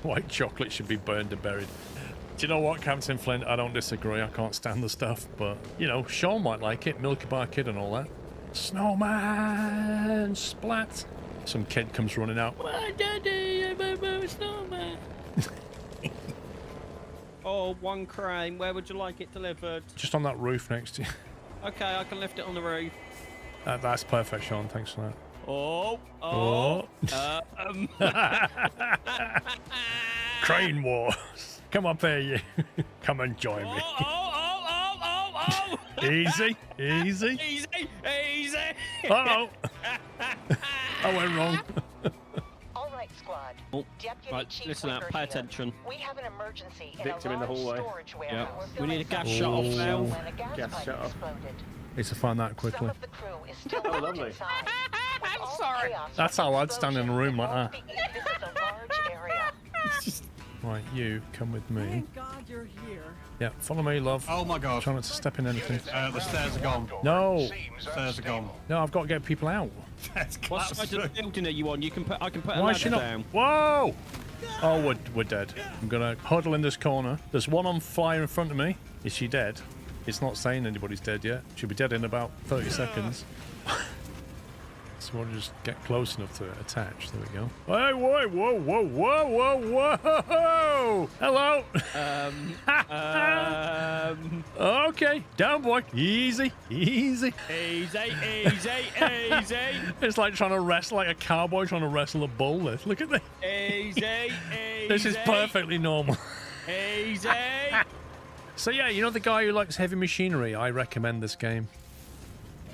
White chocolate should be burned and buried. Do you know what, Captain Flint? I don't disagree. I can't stand the stuff, but, you know, Sean might like it. Milky Bar Kid and all that. Snowman! Splat! Some kid comes running out. Oh, Daddy, I'm a snowman. Oh, one crane. Where would you like it delivered? Just on that roof next to you. Okay, I can lift it on the roof. That's perfect, Sean. Thanks for that. Oh. Crane Wars. Come up here, you. Come and join me. Oh. Easy. Easy. Uh-oh. I went wrong. All right, squad. Oh, Deputy right, Chief listen up, Wicker pay here. attention. We have an emergency Victim in in the a large hallway. storage warehouse. We need a gas Filling shut-off some valve. when a gas Gas pipe shut-off. exploded. Need to find that Some quickly. of the crew is still Oh, locked lovely. inside. I'm sorry. That's how I'd stand in a room like that. This is a large area. Right, you come with me. Thank God you're here. Yeah, follow me, love. Oh my god. Try not to step in anything. The stairs are gone. No, Stairs are gone. no, I've got to get people out. That's What side of the building are you on? I can put a Why is she ladder not? down. Whoa! Oh, we're dead. I'm gonna huddle in this corner. There's one on fire in front of me. Is she dead? It's not saying anybody's dead yet. She'll be dead in about 30 seconds. So we'll just get close enough to attach. There we go. Hey, whoa! Hello. Okay, down, boy. Easy. Easy. It's like trying to wrestle, like a cowboy trying to wrestle a bull. Look at this. Easy. This is perfectly normal. Easy. So yeah, you know the guy who likes heavy machinery? I recommend this game.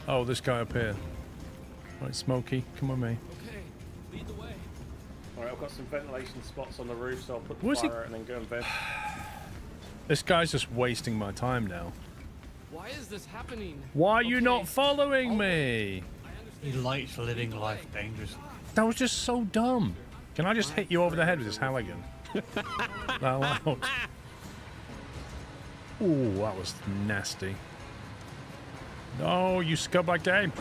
Oh, this guy up here. Right, Smokey, come with me. Okay, lead the way. Alright, I've got some ventilation spots on the roof, so I'll put the Where's he- fire out and then go and vent. This guy's just wasting my time now. Why is this happening? Why are you Okay. not following me? He likes living life dangerously. That was just so dumb. Can I just hit you over the head with this Halligan? That loud. Ooh, that was nasty. No, you scumbag game.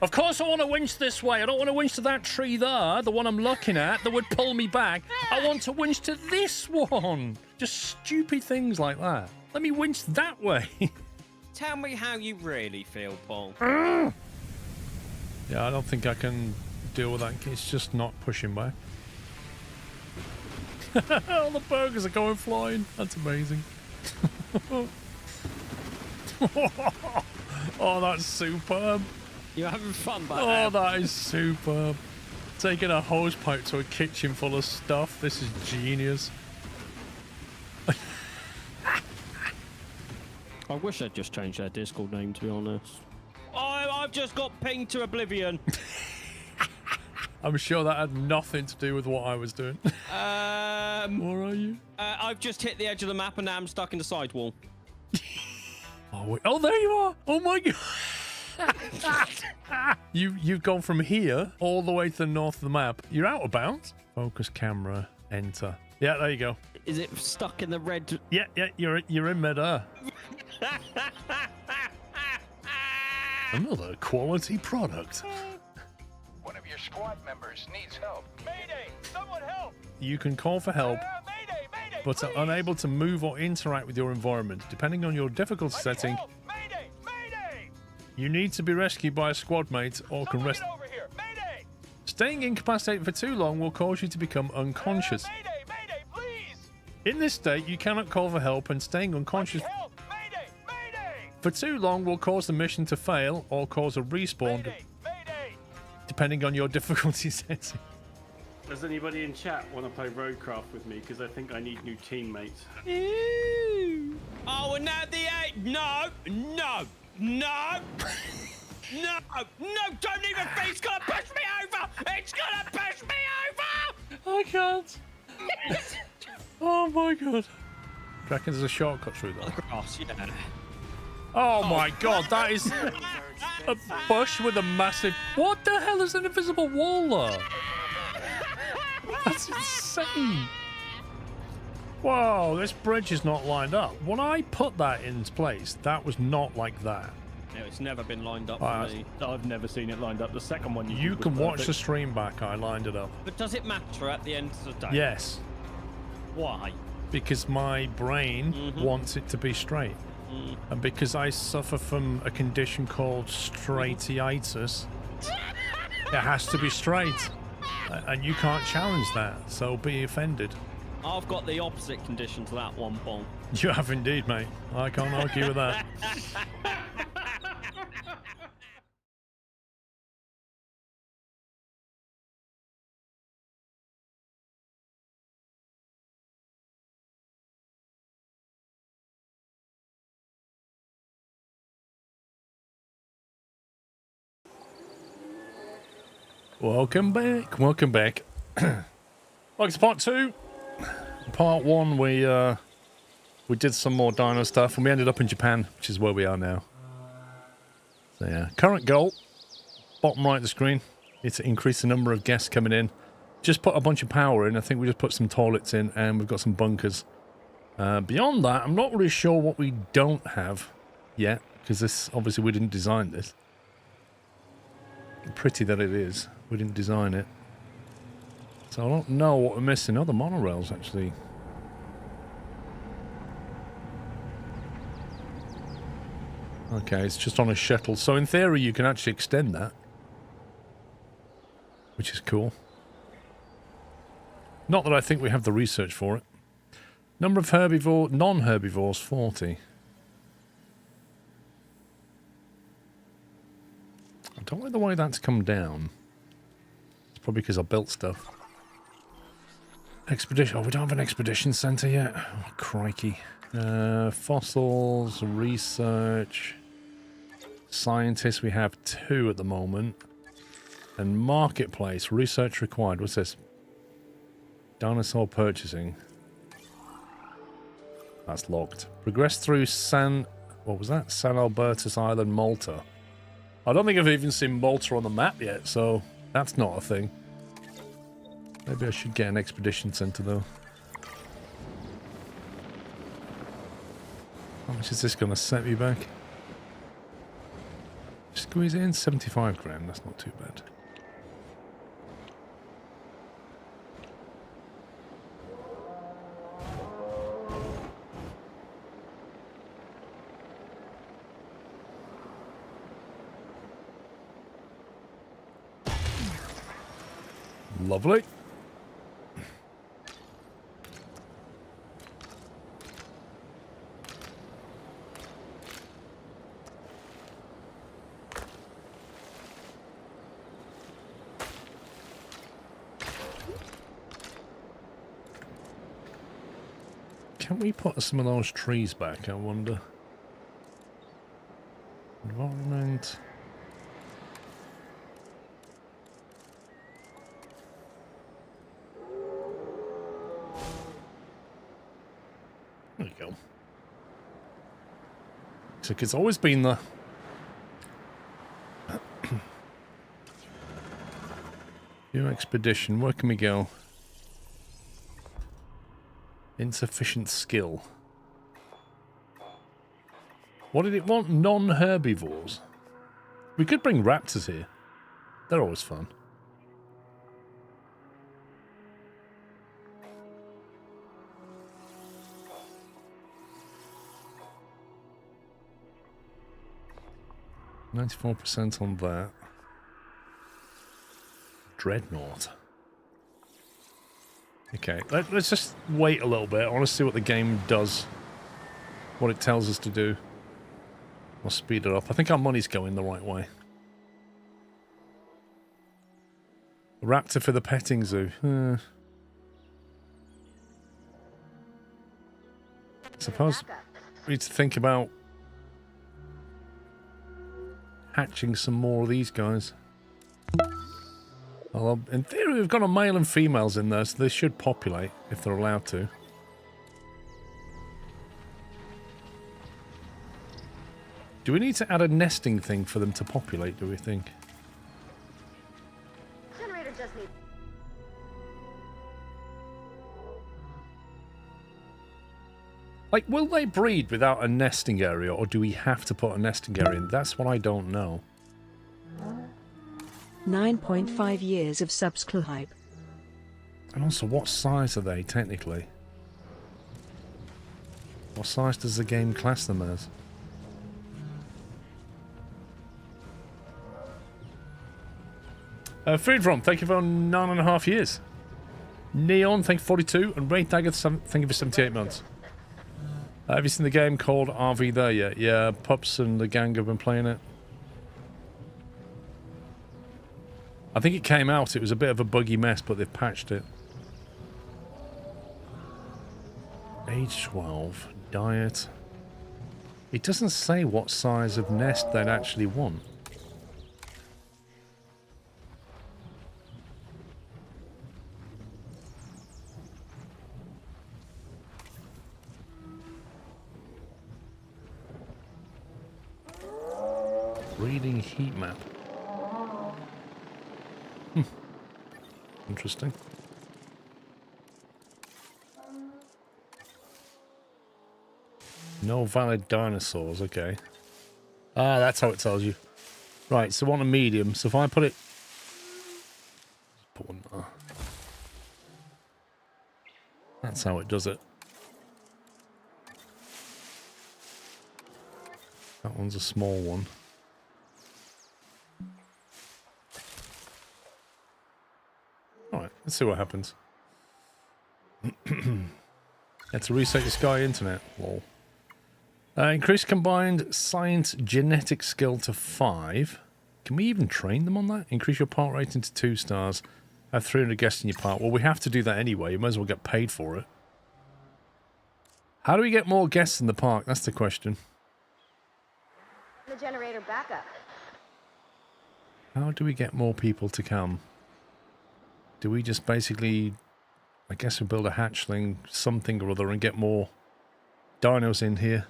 Of course I want to winch this way. I don't want to winch to that tree there, the one I'm looking at, that would pull me back. I want to winch to this one. Just stupid things like that. Let me winch that way. Tell me how you really feel, Paul. Yeah, I don't think I can deal with that. It's just not pushing back. All the burgers are going flying. That's amazing. Oh, that's superb. You're having fun back Oh, there. that is superb. Taking a hose pipe to a kitchen full of stuff. This is genius. I wish I'd just changed their Discord name, to be honest. I've just got pinged to oblivion. I'm sure that had nothing to do with what I was doing. Where are you? I've just hit the edge of the map and now I'm stuck in the sidewall. Oh, wait. Oh, there you are. Oh my god. You've gone from here all the way to the north of the map. You're out of bounds. Focus camera. Enter. Yeah, there you go. Is it stuck in the red? Yeah, you're in midair. Another quality product. One of your squad members needs help. Mayday! Someone help! You can call for help, Mayday! Mayday! but are unable to move or interact with your environment. Depending on your difficulty setting, Mayday! Mayday! you need to be rescued by a squad mate or can rest. over here! Mayday! Staying incapacitated for too long will cause you to become unconscious. Mayday! Mayday! Please! In this state, you cannot call for help, and staying unconscious Help! Mayday! Mayday! for too long will cause the mission to fail or cause a respawn, Mayday! Mayday! depending on your difficulty setting. Does anybody in chat want to play Roadcraft with me? Because I think I need new teammates. Oh, and now the eight. No. No. Don't even think it's gonna push me over. It's gonna push me over. I can't. Oh my god. Do you reckon there's a shortcut through that? Grass, yeah. Oh my god, that is a bush with a massive... What the hell is an invisible wall there? That's insane. Whoa, this bridge is not lined up. When I put that in place, that was not like that. No, it's never been lined up for Alright. me. I've never seen it lined up. The second one You did can was watch the perfect. stream back. I lined it up. But does it matter at the end of the day? Yes, Why? because my brain wants it to be straight. And because I suffer from a condition called straightitis, it has to be straight. And you can't challenge that, so be offended. I've got the opposite condition to that one, Paul. You have indeed, mate. I can't argue with that. Welcome back. Welcome back. Welcome to part 2. Part 1, we did some more dino stuff, and we ended up in Japan, which is where we are now. So yeah, current goal, bottom right of the screen, is to increase the number of guests coming in. Just put a bunch of power in. I think we just put some toilets in, and we've got some bunkers. Beyond that, I'm not really sure what we don't have yet, because this, obviously we didn't design this. Pretty that it is. We didn't design it. So I don't know what we're missing. Oh, the monorails, actually. Okay, it's just on a shuttle. So in theory, you can actually extend that. Which is cool. Not that I think we have the research for it. Number of non-herbivores, 40. I don't like the way that's come down. It's probably because I built stuff. Expedition. Oh, we don't have an expedition center yet. Oh, crikey. Fossils, research, scientists. We have 2 at the moment. And marketplace. Research required. What's this? Dinosaur purchasing. That's locked. Progress through what was that? San Albertus Island, Malta. I don't think I've even seen Malta on the map yet, so that's not a thing. Maybe I should get an expedition center, though. How much is this going to set me back? Squeeze it in, 75 grand. That's not too bad. Lovely. Can we put some of those trees back, I wonder? Environment. There you go. So it's always been the new expedition. Where can we go? Insufficient skill. What did it want? Non-herbivores. We could bring raptors here. They're always fun. %94 on that. Dreadnought. Okay, let's just wait a little bit. I want to see what the game does. What it tells us to do. We'll speed it up. I think our money's going the right way. Raptor for the petting zoo. Suppose we need to think about hatching some more of these guys. Well, in theory, we've got a male and females in there, so they should populate if they're allowed to. Do we need to add a nesting thing for them to populate, do we think? Generator just needs. Like, will they breed without a nesting area, or do we have to put a nesting area in? That's what I don't know. 9.5 years of subscribe. And also, what size are they, technically? What size does the game class them as? Food from, thank you for 9.5 years. Neon, thank you for 42. And Raid Dagger, thank you for 78 months. Have you seen the game called RV there yet? Yeah, Pups and the gang have been playing it. I think it came out, it was a bit of a buggy mess, but they've patched it. Age 12, diet. It doesn't say what size of nest they'd actually want. Breeding heat map. Interesting. No valid dinosaurs, okay. Ah, that's how it tells you. Right, so on a medium, so if I put it... Put one there. That's how it does it. That one's a small one. Alright, let's see what happens. Let's reset your Sky Internet. Lol. Increase combined science genetic skill to 5. Can we even train them on that? Increase your part rating to 2 stars. Have 300 guests in your part. Well, we have to do that anyway. You might as well get paid for it. How do we get more guests in the park? That's the question. The generator backup. How do we get more people to come? Do we just basically... I guess we build a hatchling, something or other, and get more dinos in here.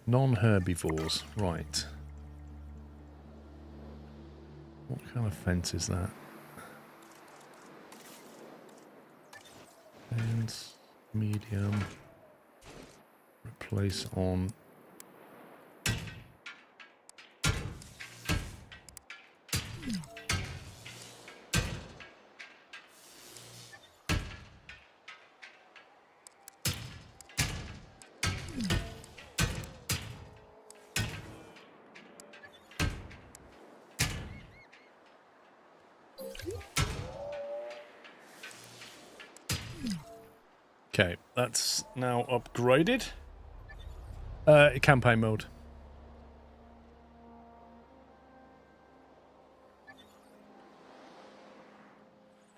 Non-herbivores, right. What kind of fence is that? Fence, medium, replace on... Okay, that's now upgraded. Campaign mode.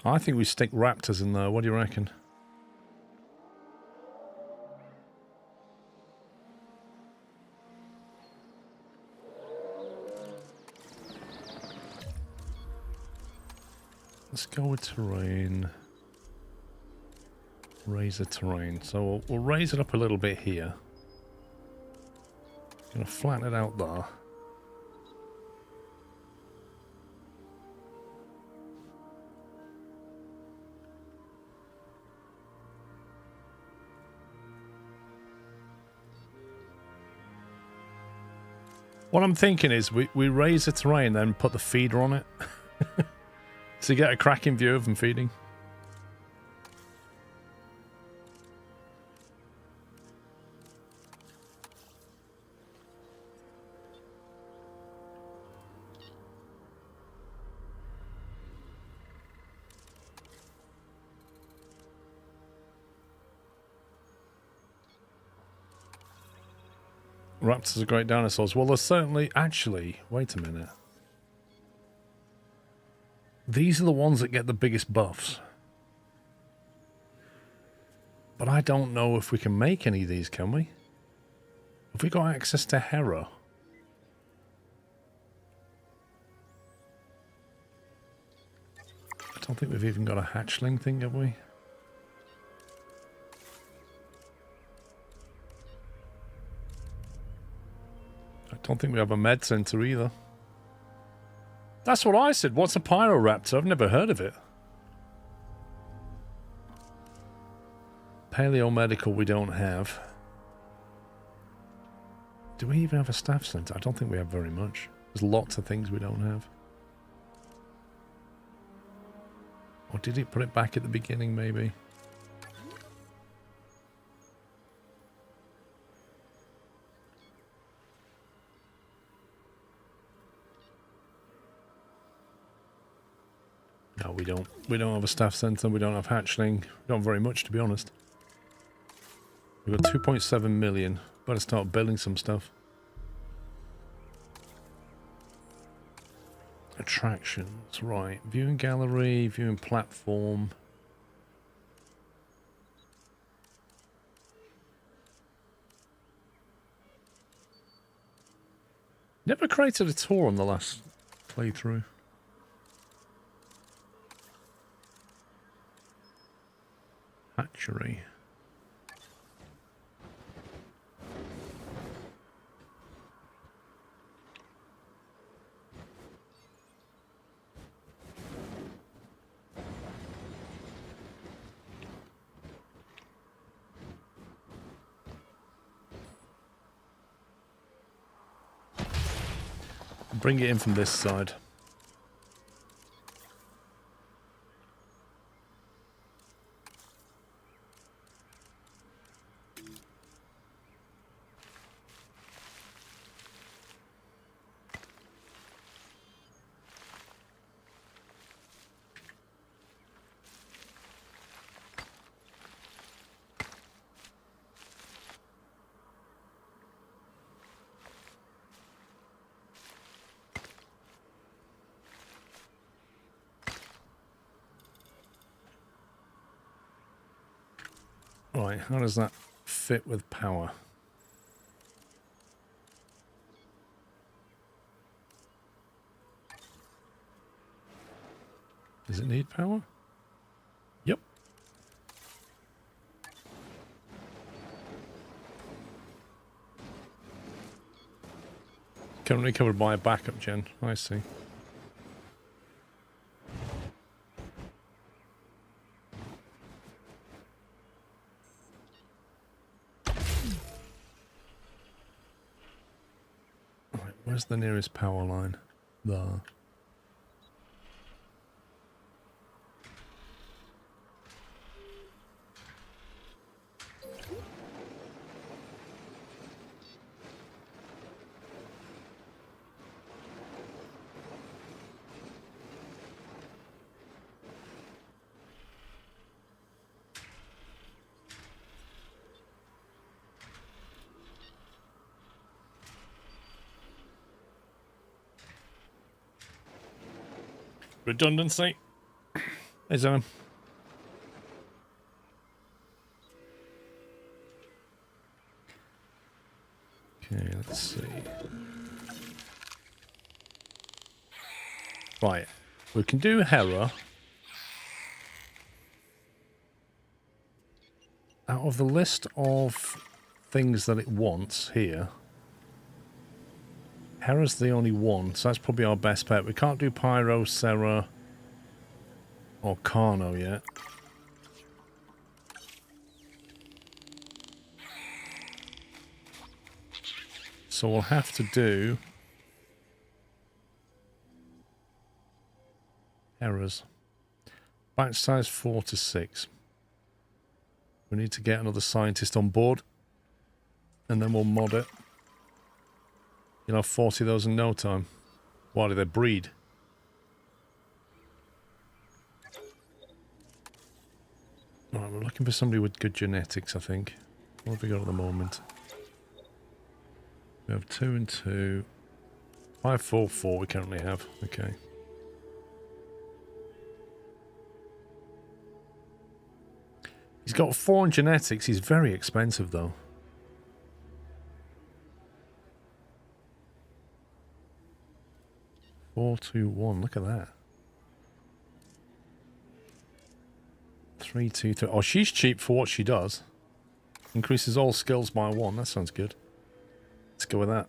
I think we stick raptors in there. What do you reckon? Let's go with terrain. Raise the terrain. So we'll raise it up a little bit here. Gonna flatten it out there. What I'm thinking is we raise the terrain, then put the feeder on it. So you get a cracking view of them feeding. Raptors are great dinosaurs. Well, there's certainly... Actually, wait a minute. These are the ones that get the biggest buffs. But I don't know if we can make any of these, can we? Have we got access to Hera? I don't think we've even got a hatchling thing, have we? I don't think we have a med center either. That's what I said. What's a Pyroraptor? I've never heard of it. Paleomedical we don't have. Do we even have a staff centre? I don't think we have very much. There's lots of things we don't have. Or did it put it back at the beginning, maybe? No, we don't. We don't have a staff centre. We don't have hatchling. We don't have very much, to be honest. We've got 2.7 million. Better start building some stuff. Attractions, right. Viewing gallery, viewing platform. Never created a tour on the last playthrough. Hatchery. Bring it in from this side. Right, how does that fit with power? Does it need power? Yep. Currently covered by a backup gen. I see. Where's the nearest power line? There. Redundancy. Hey, Zone. Okay, let's see. Right. We can do Hera. Out of the list of things that it wants here, Hera's the only one, so that's probably our best bet. We can't do Pyro, Serra, or Carno yet. So we'll have to do Hera's. Batch size 4 to 6. We need to get another scientist on board, and then we'll mod it. You'll have 40 of those in no time. Why do they breed? Alright, we're looking for somebody with good genetics, I think. What have we got at the moment? We have 2 and 2. 5, 4, 4 we currently have. Okay. He's got 4 in genetics. He's very expensive, though. Four, 2, 1. Look at that. 3, 2, 3. Oh, she's cheap for what she does. Increases all skills by 1. That sounds good. Let's go with that.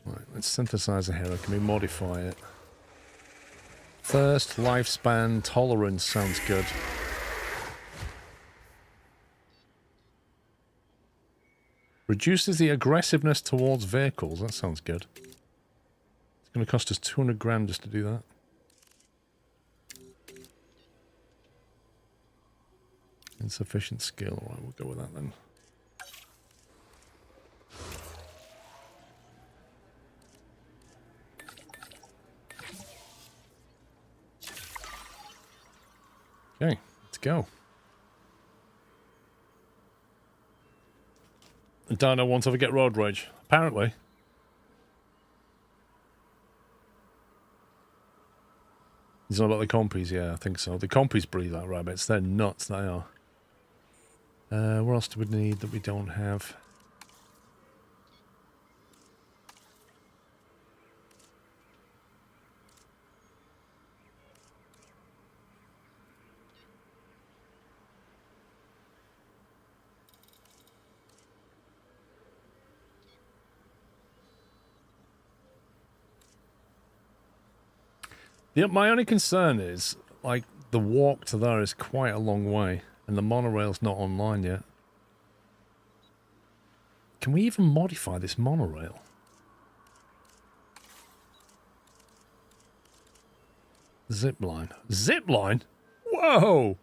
Right, let's synthesize a hero. Can we modify it? Thirst lifespan tolerance sounds good. Reduces the aggressiveness towards vehicles. That sounds good. It's going to cost us 200 grand just to do that. Insufficient skill. Alright, we'll go with that then. Okay, let's go. The Dino won't ever get road rage. Apparently. He's not about the compies, yeah, I think so. The compies breed like rabbits. They're nuts, they are. What else do we need that we don't have? My only concern is, like, the walk to there is quite a long way, and the monorail's not online yet. Can we even modify this monorail? Zipline. Zipline? Whoa!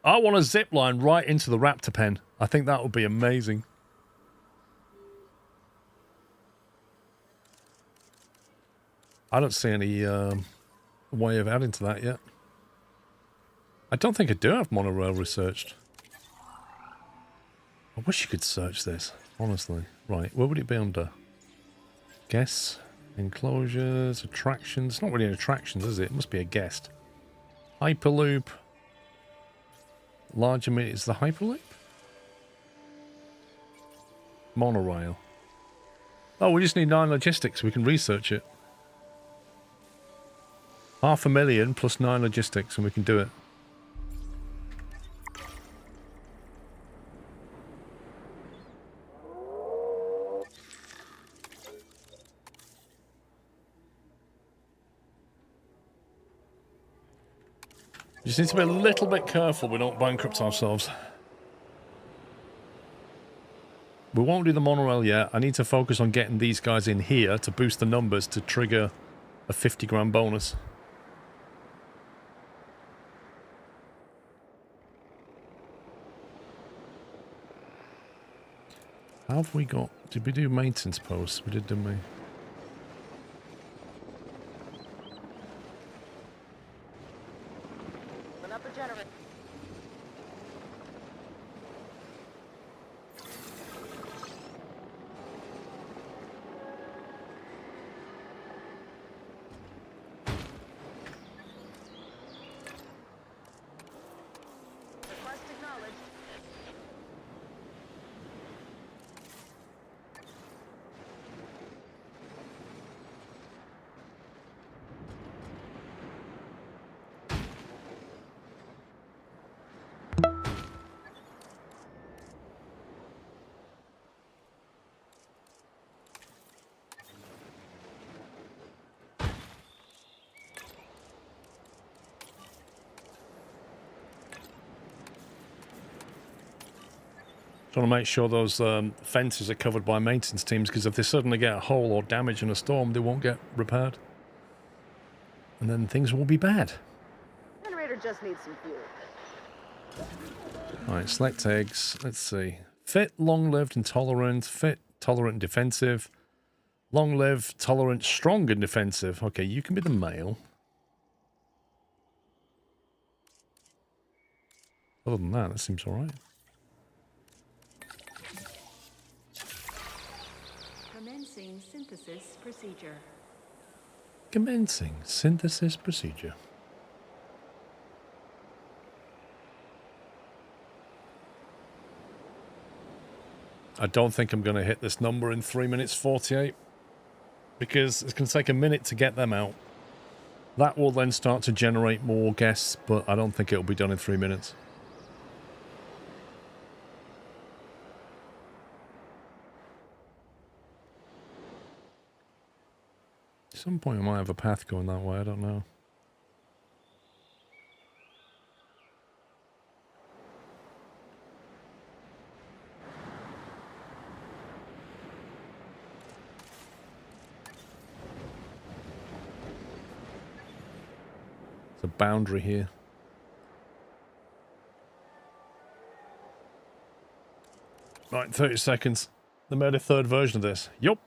I want a zipline right into the raptor pen. I think that would be amazing. I don't see any way of adding to that yet. I don't think I do have monorail researched. I wish you could search this, honestly. Right, where would it be under? Guests, enclosures, attractions. Not really an attractions, is it? It must be a guest. Hyperloop. Large amenities. Is the Hyperloop? Monorail. Oh, we just need 9 logistics. We can research it. 500,000 plus 9 logistics and we can do it. Just need to be a little bit careful we don't bankrupt ourselves. We won't do the monorail yet. I need to focus on getting these guys in here to boost the numbers to trigger a 50 grand bonus. How have we got... Did we do maintenance posts? We did, didn't we? Trying to make sure those fences are covered by maintenance teams, because if they suddenly get a hole or damage in a storm, they won't get repaired. And then things will be bad. Generator just needs some fuel. Alright, select eggs. Let's see. Fit, long-lived, and tolerant. Fit, tolerant, and defensive. Long-lived, tolerant, strong, and defensive. Okay, you can be the male. Other than that seems alright. Commencing synthesis procedure. Commencing synthesis procedure. I don't think I'm going to hit this number in 3 minutes 48 because it's going to take a minute to get them out. That will then start to generate more guests, but I don't think it'll be done in 3 minutes. At some point I might have a path going that way, I don't know. The boundary here. Right, 30 seconds. They made a third version of this. Yup.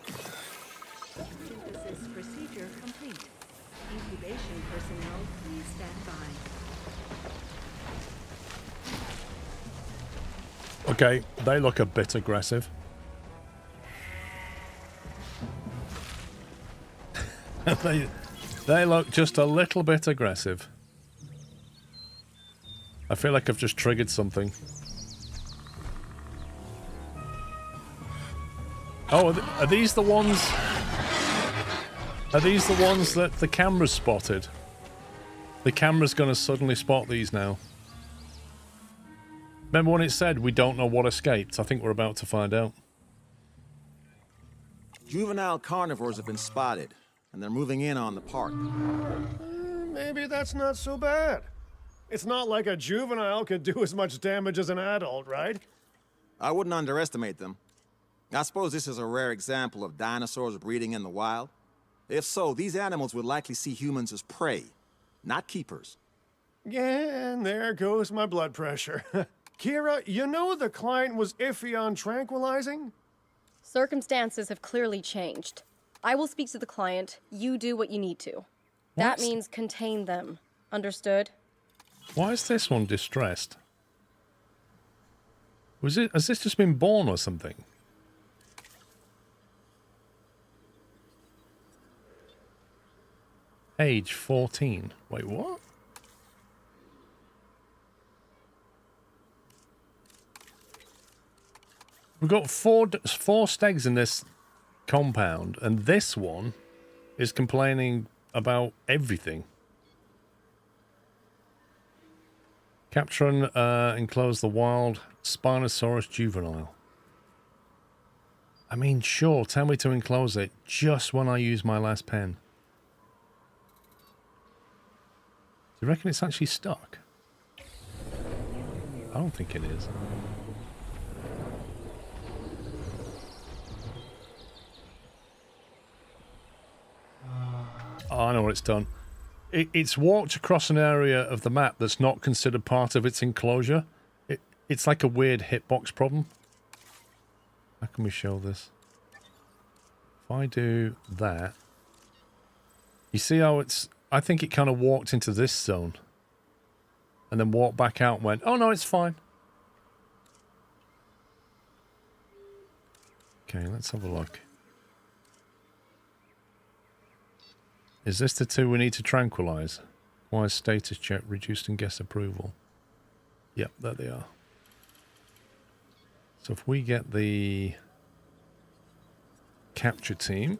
Synthesis procedure complete. Incubation personnel, please stand by. Okay, they look a bit aggressive. They look just a little bit aggressive. I feel like I've just triggered something. Oh, are these the ones? Are these the ones that the camera's spotted? The camera's gonna suddenly spot these now. Remember when it said we don't know what escaped? I think we're about to find out. Juvenile carnivores have been spotted, and they're moving in on the park. Maybe that's not so bad. It's not like a juvenile could do as much damage as an adult, right? I wouldn't underestimate them. I suppose this is a rare example of dinosaurs breeding in the wild. If so, these animals would likely see humans as prey, not keepers. Yeah, and there goes my blood pressure. Kira, you know the client was iffy on tranquilizing? Circumstances have clearly changed. I will speak to the client. You do what you need to. That means contain them. Understood? Why is this one distressed? Has this just been born or something? Age 14. Wait, what? We've got four stegs in this compound, and this one is complaining about everything. Capture and enclose the wild Spinosaurus juvenile. I mean, sure, tell me to enclose it just when I use my last pen. Do you reckon it's actually stuck? I don't think it is. Oh, I know what it's done. It's walked across an area of the map that's not considered part of its enclosure. It's like a weird hitbox problem. How can we show this? If I do that... You see how it's... I think it kind of walked into this zone. And then walked back out and went, oh no, it's fine. Okay, let's have a look. Is this the two we need to tranquilize? Why is status check reduced and guess approval? Yep, there they are. So if we get the capture team.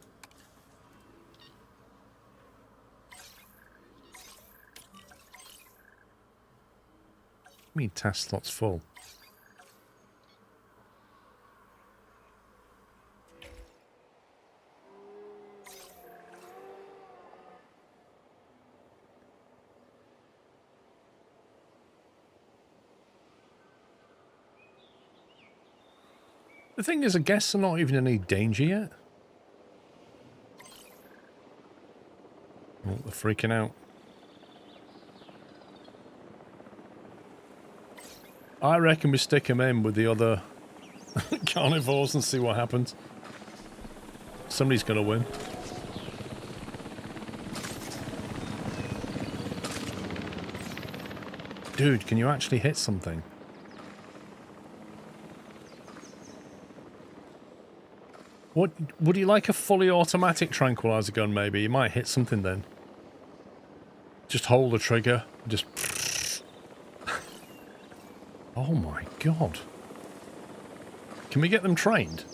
I mean task slots full. The thing is, I guess they're not even in any danger yet. Oh, they're freaking out. I reckon we stick them in with the other carnivores and see what happens. Somebody's gonna win. Dude, can you actually hit something? What would you like a fully automatic tranquilizer gun maybe? You might hit something then. Just hold the trigger, just oh my god. Can we get them trained?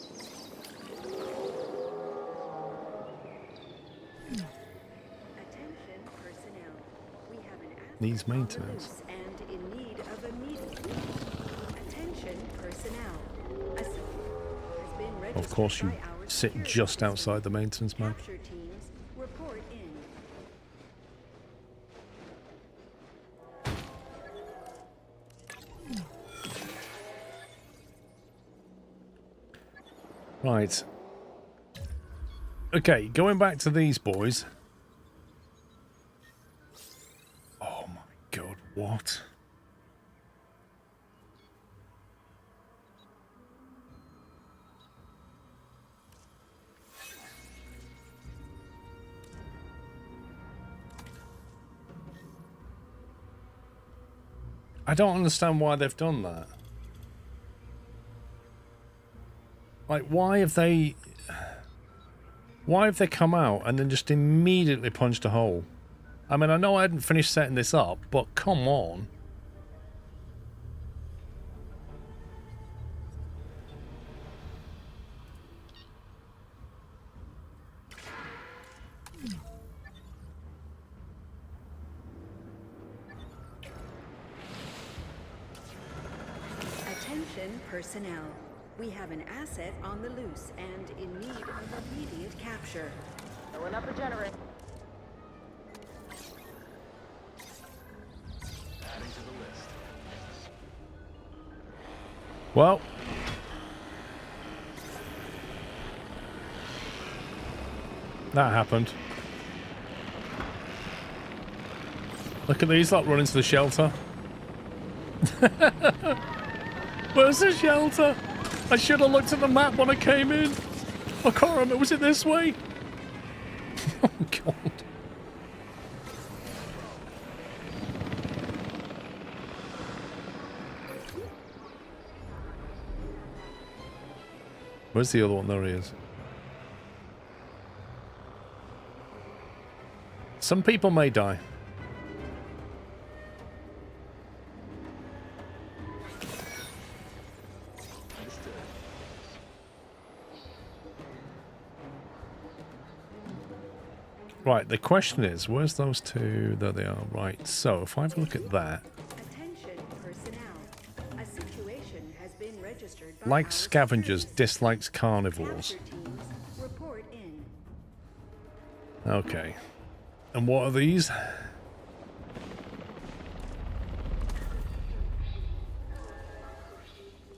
Attention personnel. We have an Needs maintenance. and in need of immediate. Attention personnel. A has been registered Of course you by our sit security just outside the maintenance man. Capture teams report in. Right. Okay, going back to these boys. Oh my god, what? I don't understand why they've done that. Like, why have they come out and then just immediately punched a hole? I mean, I know I hadn't finished setting this up, but come on. Attention personnel. We have an asset on the loose and in need of immediate capture. Filling up a generator. Adding to the list. Well. That happened. Look at these lot running to the shelter. Where's the shelter? I should have looked at the map when I came in. I can't remember. Was it this way? Oh, God. Where's the other one? There he is. Some people may die. Right, the question is, where's those two? There they are. Right, so if I have a look at that. Attention personnel. A situation has been registered by Likes scavengers, dislikes carnivores. capture teams. Report in. Okay. And what are these?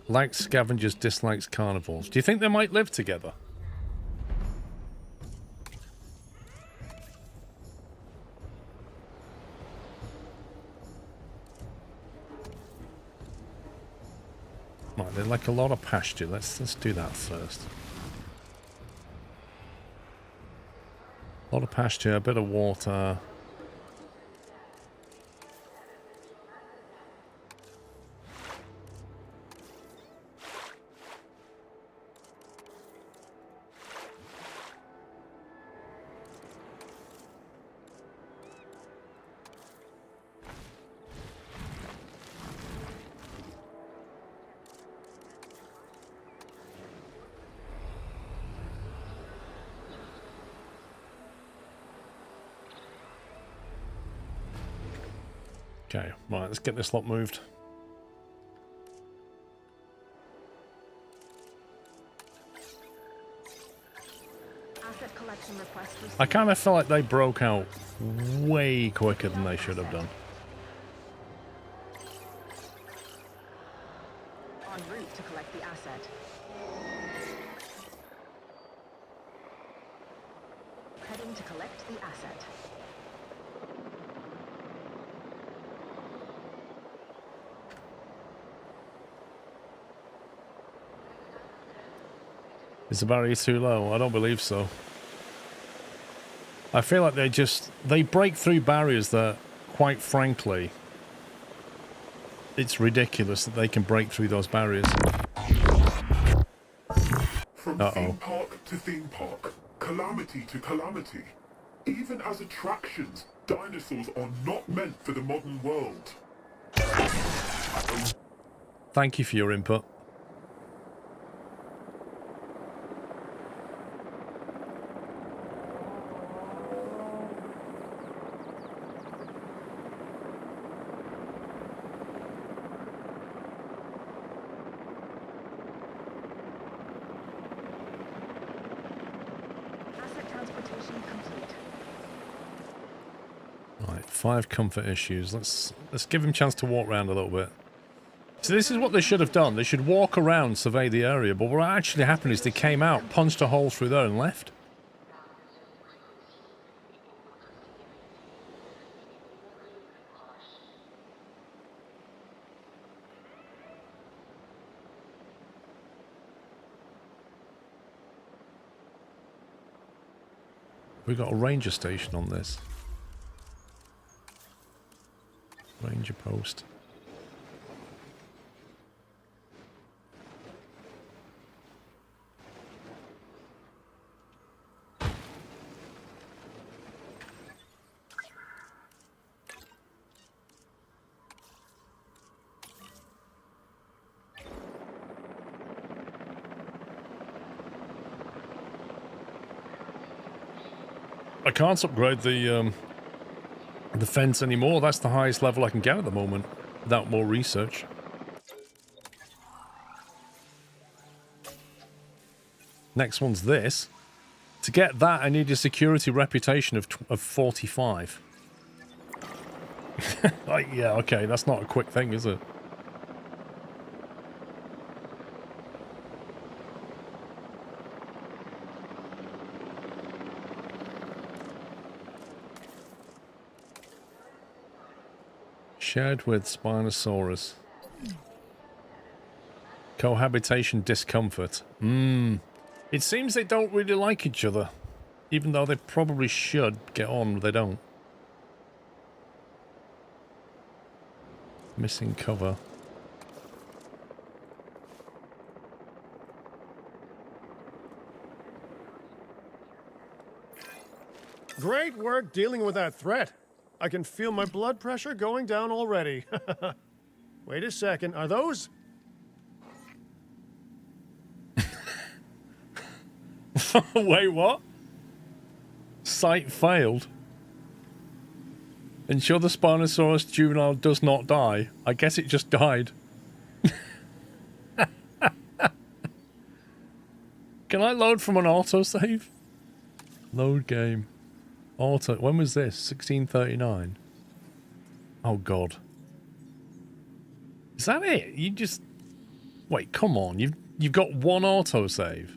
Likes scavengers, dislikes carnivores. Do you think they might live together? Right, they like a lot of pasture. Let's do that first. A lot of pasture, a bit of water. Okay, right, let's get this lot moved. Asset collection request received. I kind of feel like they broke out way quicker than they should have done. En route to collect the asset. Heading to collect the asset. Is the barrier too low? I don't believe so. I feel like they break through barriers that, quite frankly, it's ridiculous that they can break through those barriers. From theme park to theme park, calamity to calamity. Even as attractions, dinosaurs are not meant for the modern world. Thank you for your input. Transportation complete. Right, 5 comfort issues. Let's give him a chance to walk around a little bit. So this is what they should have done. They should walk around, survey the area, but what actually happened is they came out, punched a hole through there and left. We got a ranger station on this. Ranger post. I can't upgrade the fence anymore. That's the highest level I can get at the moment without more research. Next one's this. To get that, I need a security reputation of 45. Yeah, okay, that's not a quick thing, is it? Shared with Spinosaurus. Cohabitation discomfort. It seems they don't really like each other. Even though they probably should get on, they don't. Missing cover. Great work dealing with that threat. I can feel my blood pressure going down already. Wait a second, are those? Wait, what? Site failed. Ensure the Spinosaurus juvenile does not die. I guess it just died. Can I load from an autosave? Load game. Auto. When was this? 1639. Oh god. Is that it? You just wait. Come on. You've got one autosave.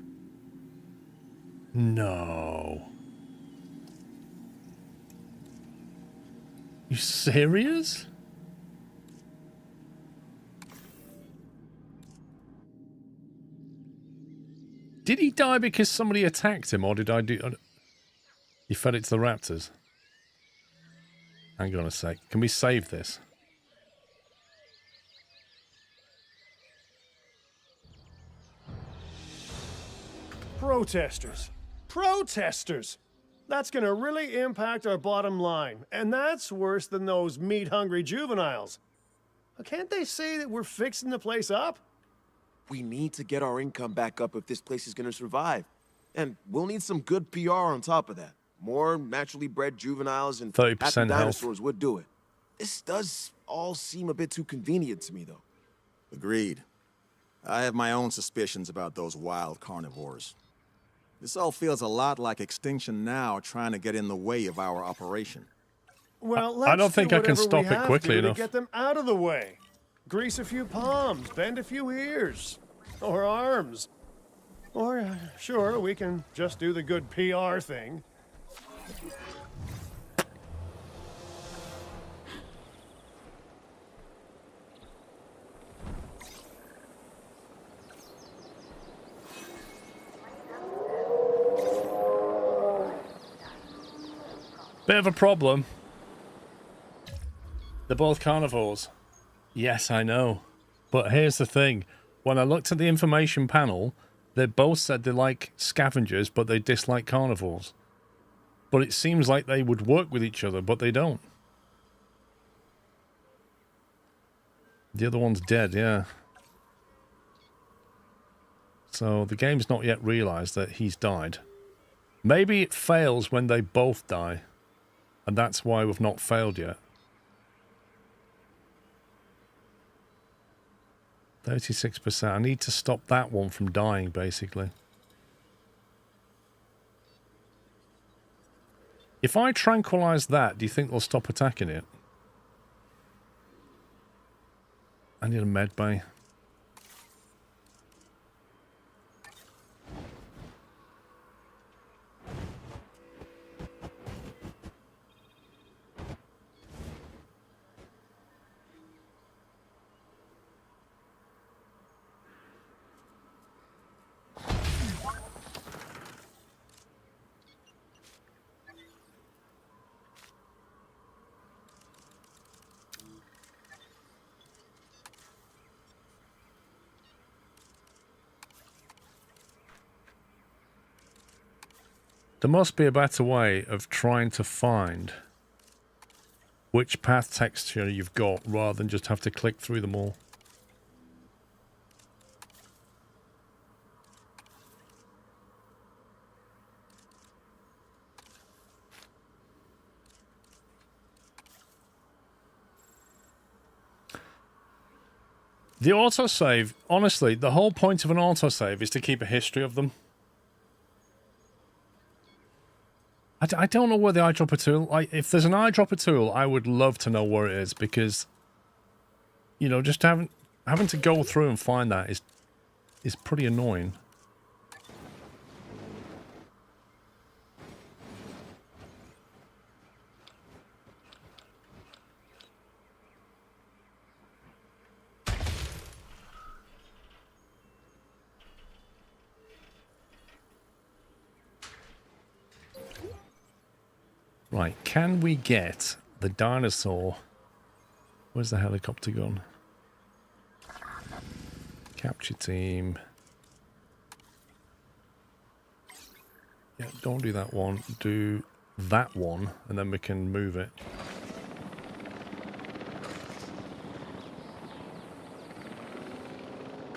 No. You serious? Did he die because somebody attacked him, or did I do? He fed it to the raptors. Hang on a sec. Can we save this? Protesters. Protesters! That's gonna really impact our bottom line, and that's worse than those meat-hungry juveniles. Can't they say that we're fixing the place up? We need to get our income back up if this place is gonna survive. And we'll need some good PR on top of that. More naturally bred juveniles and 30% happy health. dinosaurs would do it. This does all seem a bit too convenient to me, though. Agreed. I have my own suspicions about those wild carnivores. This all feels a lot like Extinction Now trying to get in the way of our operation. Well, let's I don't think I can whatever stop we it have quickly to enough. get them out of the way. Grease a few palms, bend a few ears, or arms. Or, sure, we can just do the good PR thing. Bit of a problem. They're both carnivores. Yes, I know. But here's the thing. When I looked at the information panel, they both said they like scavengers, but they dislike carnivores. But it seems like they would work with each other, but they don't. The other one's dead, yeah. So the game's not yet realised that he's died. Maybe it fails when they both die. And that's why we've not failed yet. 36%. I need to stop that one from dying, basically. If I tranquilize that, do you think they'll stop attacking it? I need a med bay. There must be a better way of trying to find which path texture you've got rather than just have to click through them all. The autosave, honestly, the whole point of an autosave is to keep a history of them. I don't know where the eyedropper tool... if there's an eyedropper tool, I would love to know where it is, because, you know, just having to go through and find that is pretty annoying. Right, can we get the dinosaur? Where's the helicopter gone? Capture team. Yeah, don't do that one. Do that one, and then we can move it.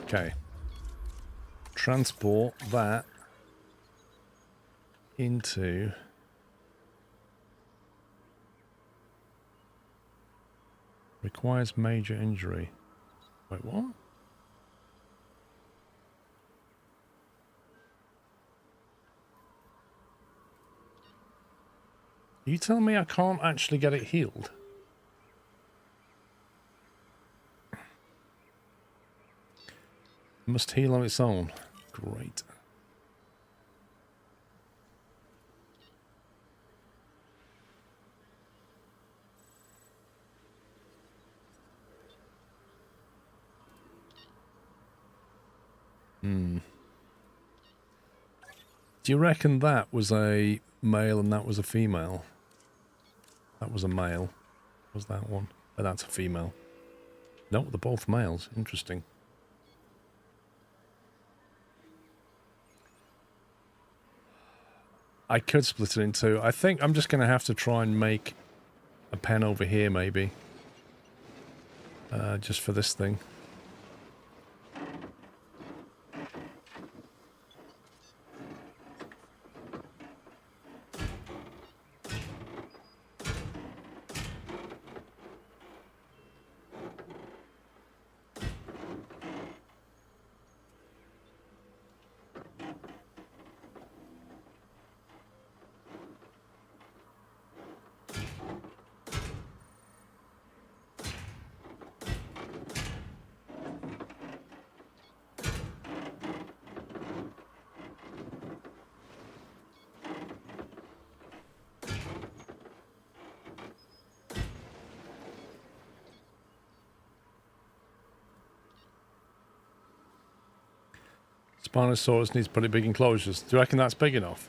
Okay. Transport that into... Requires major injury. Wait, what? You tell me I can't actually get it healed? It must heal on its own. Great. Do you reckon that was a male and that was a female? That was a male. Was that one? Oh, that's a female. No, they're both males. Interesting. I could split it in two. I think I'm just going to have to try and make a pen over here, maybe. Just for this thing. Spinosaurus needs pretty big enclosures. Do you reckon that's big enough?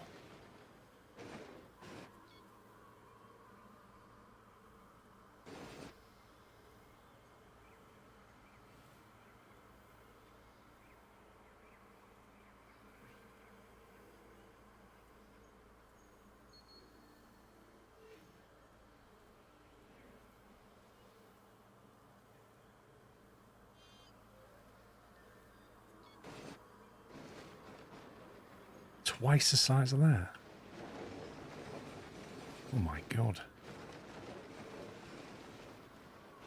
Twice the size of that. Oh my god.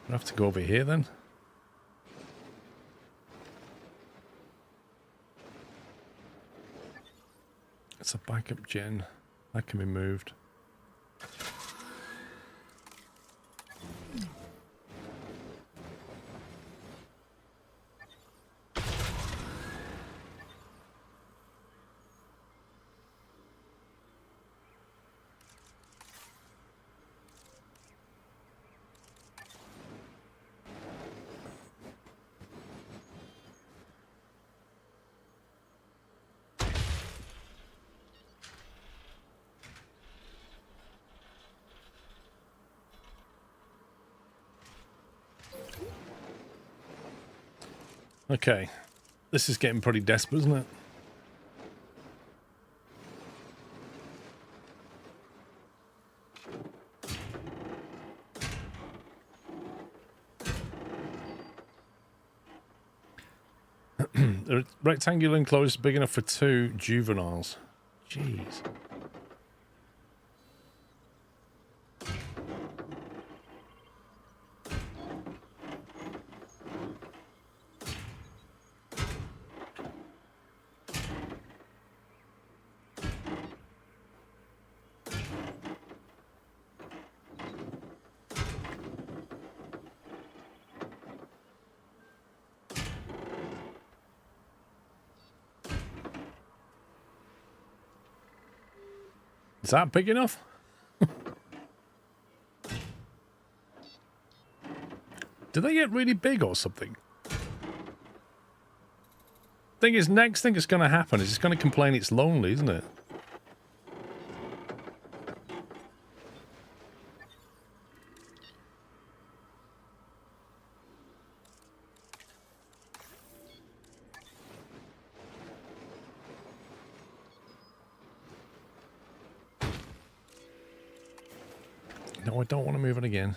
I have to go over here then. It's a backup gen. That can be moved. Okay. This is getting pretty desperate, isn't it? The rectangular enclosure is big enough for 2 juveniles. Jeez. Is that big enough? Do they get really big or something? Thing is, next thing that's going to happen is it's going to complain it's lonely, isn't it? No, I don't want to move it again.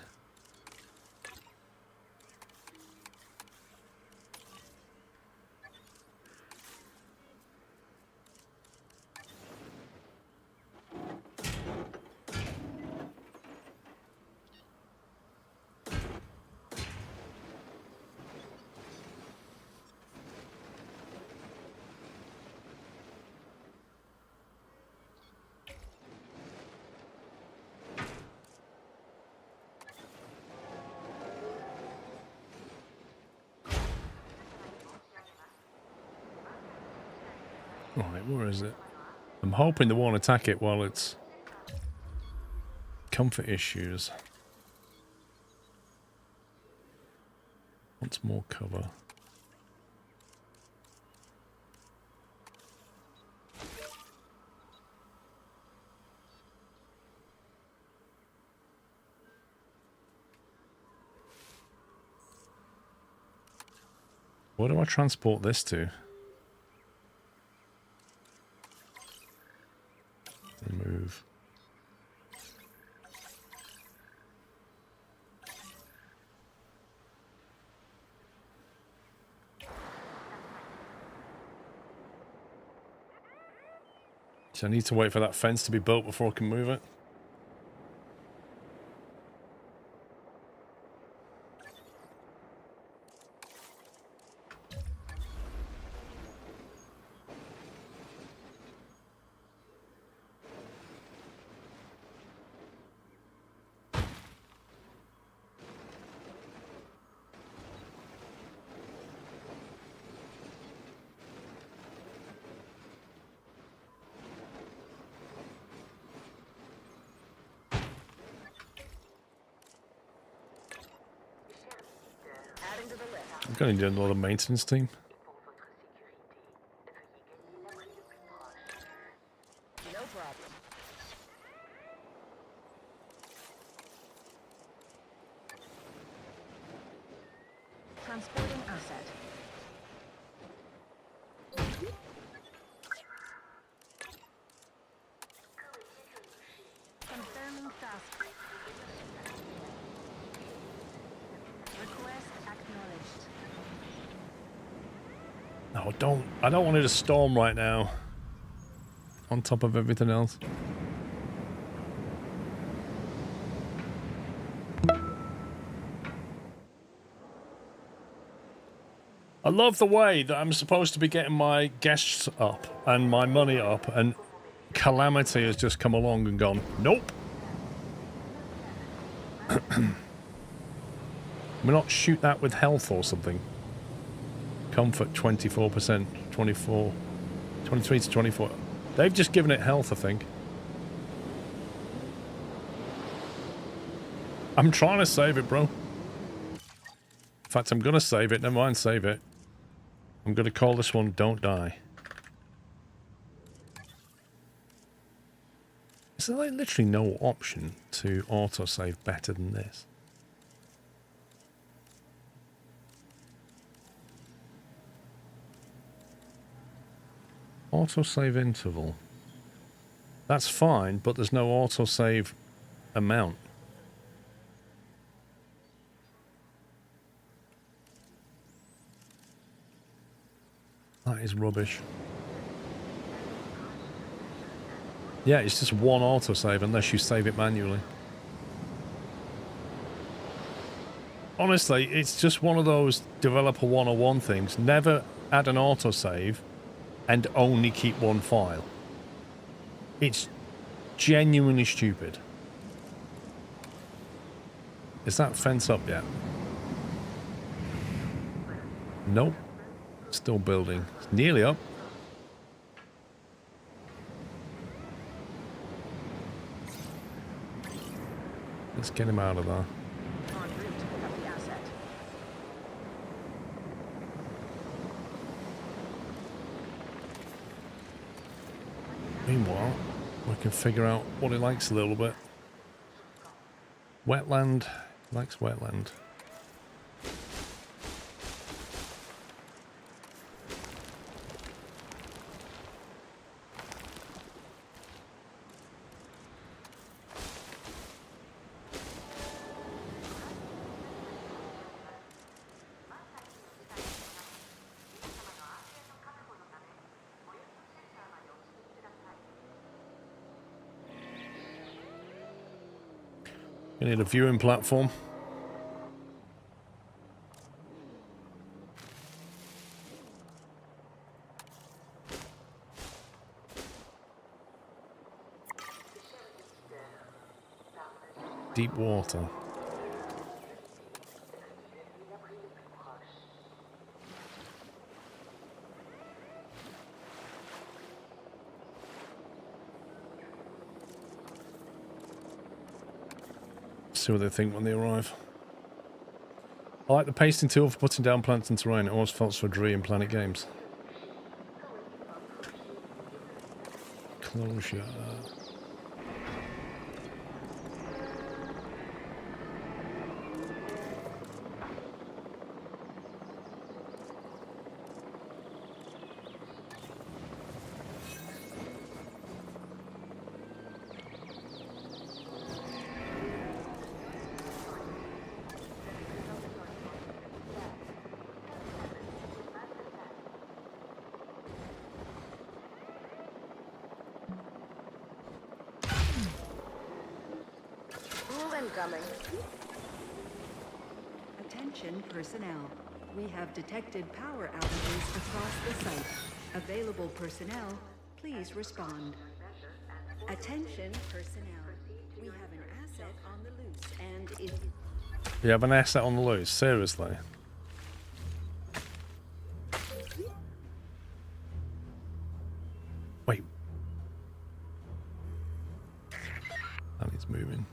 Right, where is it? I'm hoping they won't attack it while it's comfort issues. Wants more cover. Where do I transport this to? Remove. So I need to wait for that fence to be built before I can move it. I'm going to do another maintenance team. No problem. Transporting asset. Confirming task. Request acknowledged. No, I don't want it to storm right now. On top of everything else. I love the way that I'm supposed to be getting my guests up and my money up, and Calamity has just come along and gone, nope. We're not shoot that with health or something. Comfort 24%, 24, 23 to 24. They've just given it health, I think. I'm trying to save it, bro. In fact, I'm going to save it. Never mind, save it. I'm going to call this one Don't Die. Is there like literally no option to autosave better than this? Autosave interval. That's fine, but there's no autosave amount. That is rubbish. Yeah, it's just one autosave unless you save it manually. Honestly, it's just one of those developer 101 things. Never add an autosave and only keep one file. It's genuinely stupid. Is that fence up yet? Nope. Still building. It's nearly up. Let's get him out of there. En route to pick up the asset. Meanwhile, we can figure out what he likes a little bit. Wetland. He likes wetland. We need a viewing platform. Deep water. See what they think when they arrive. I like the pasting tool for putting down plants and terrain. It always felt so dreary in Planet Games. Closure. Incoming. Attention personnel. We have detected power outages across the site. Available personnel, please respond. Attention personnel. We have an asset on the loose and if... You have an asset on the loose? Seriously? Wait. That needs moving.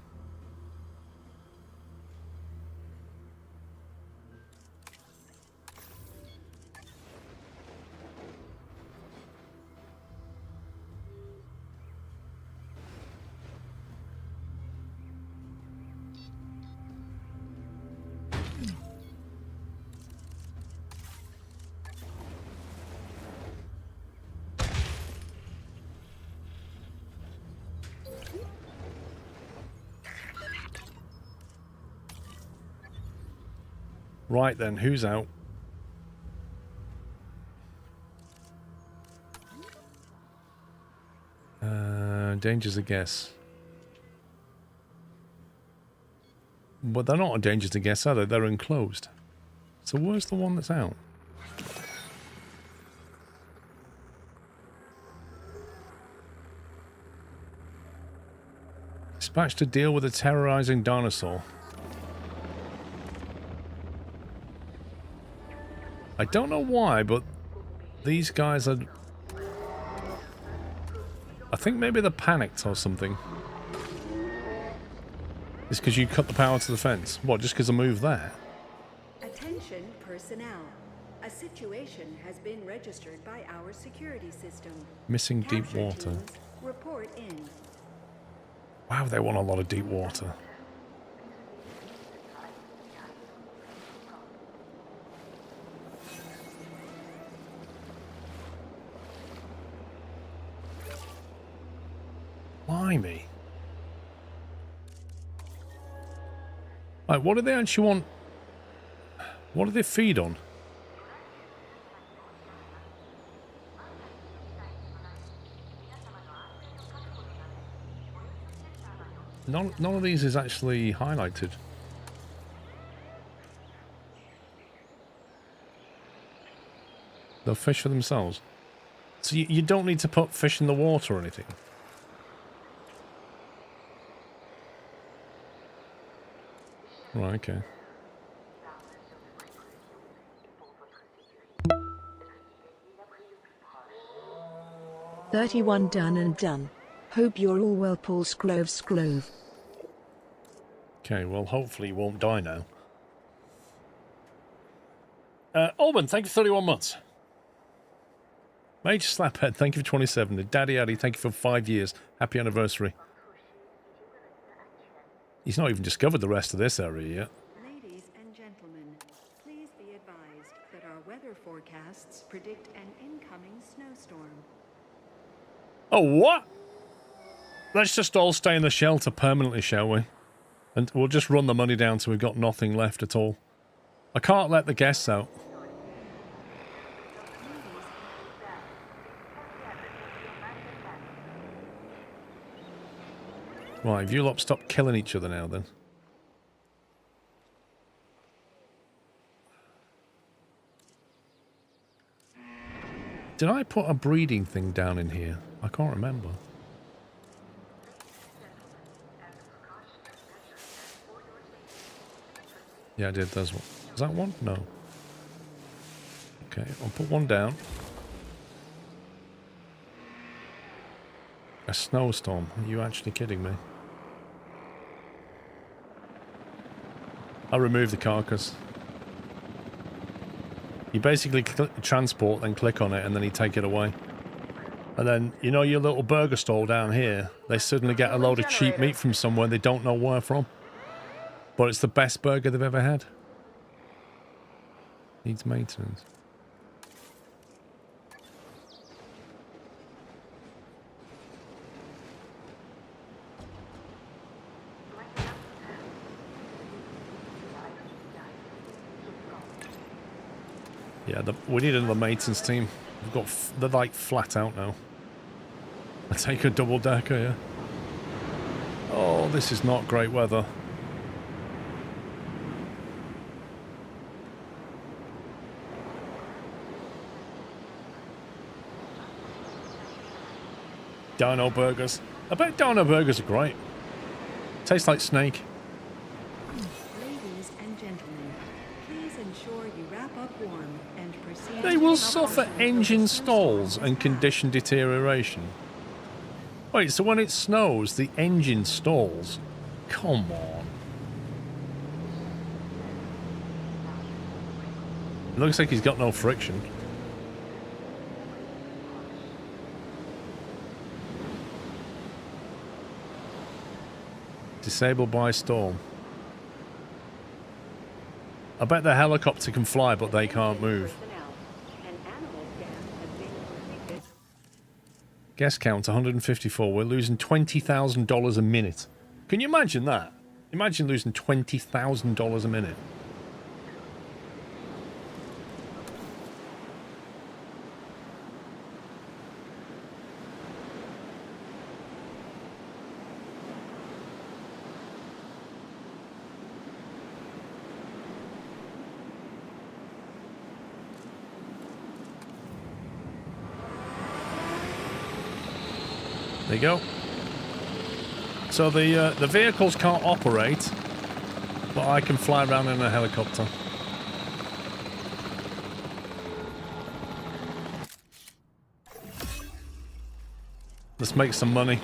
Right then, who's out? Danger's a guess. But they're not a danger's a guess, are they? They're enclosed. So where's the one that's out? Dispatched to deal with a terrorizing dinosaur. I don't know why, but these guys are... I think maybe they're panicked or something. It's because you cut the power to the fence. What, just because I moved there? Attention personnel. A situation has been registered by our security system. Missing deep Capture water. teams, report in. Wow, they want a lot of deep water. Blimey. Like, what do they actually want? What do they feed on? None of these is actually highlighted. They'll fish for themselves. So you don't need to put fish in the water or anything. Right, okay. "31 done and done. Hope you're all well, Paul Scrove. Okay, well, hopefully you won't die now. Alban, thank you for 31 months. Major Slaphead, thank you for 27. Daddy Addy, thank you for 5 years. Happy anniversary. He's not even discovered the rest of this area yet. Ladies and gentlemen, please be advised that our weather forecasts predict an incoming snowstorm. Oh, what? Let's just all stay in the shelter permanently, shall we? And we'll just run the money down till we've got nothing left at all. I can't let the guests out. Right, if you lot stop killing each other now, then. Did I put a breeding thing down in here? I can't remember. Yeah, I did. There's one. Is that one? No. Okay, I'll put one down. A snowstorm. Are you actually kidding me? I'll remove the carcass. You basically transport, then click on it, and then you take it away. And then, you know your little burger stall down here? They suddenly get a load of cheap meat from somewhere they don't know where from. But it's the best burger they've ever had. Needs maintenance. Yeah, we need another maintenance team. We've got they're like flat out now. I take a double decker, yeah. Oh, this is not great weather. Dino burgers. I bet dino burgers are great. Tastes like snake. Ladies and gentlemen, please ensure you wrap up warm and proceed. They will suffer engine stalls and condition deterioration. Wait, so when it snows, the engine stalls? Come on. It looks like he's got no friction. Disabled by storm. I bet the helicopter can fly, but they can't move. Guest count 154. We're losing $20,000 a minute. Can you imagine that? Imagine losing $20,000 a minute. There you go. So the vehicles can't operate, but I can fly around in a helicopter. Let's make some money.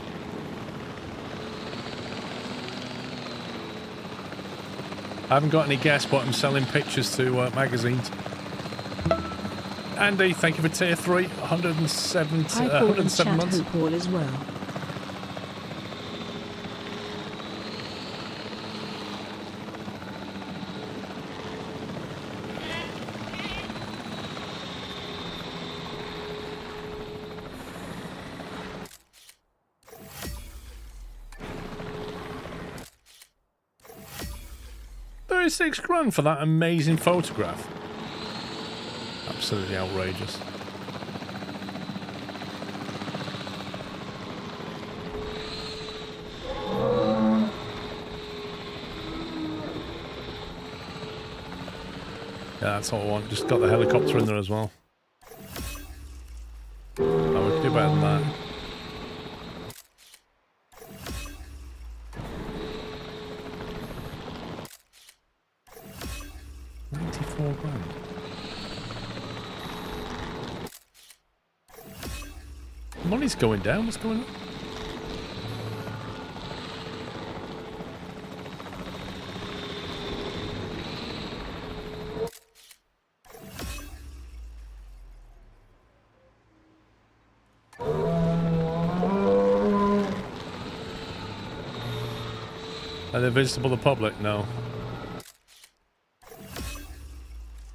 I haven't got any guests, but I'm selling pictures to magazines. Andy, thank you for tier 3, 107 months. Paul as well. 26 grand for that amazing photograph. Absolutely outrageous. Yeah, that's what I want. Just got the helicopter in there as well. Oh, we can do better than that. £94,000. Money's going down. What's going on? Are they visible to the public? No.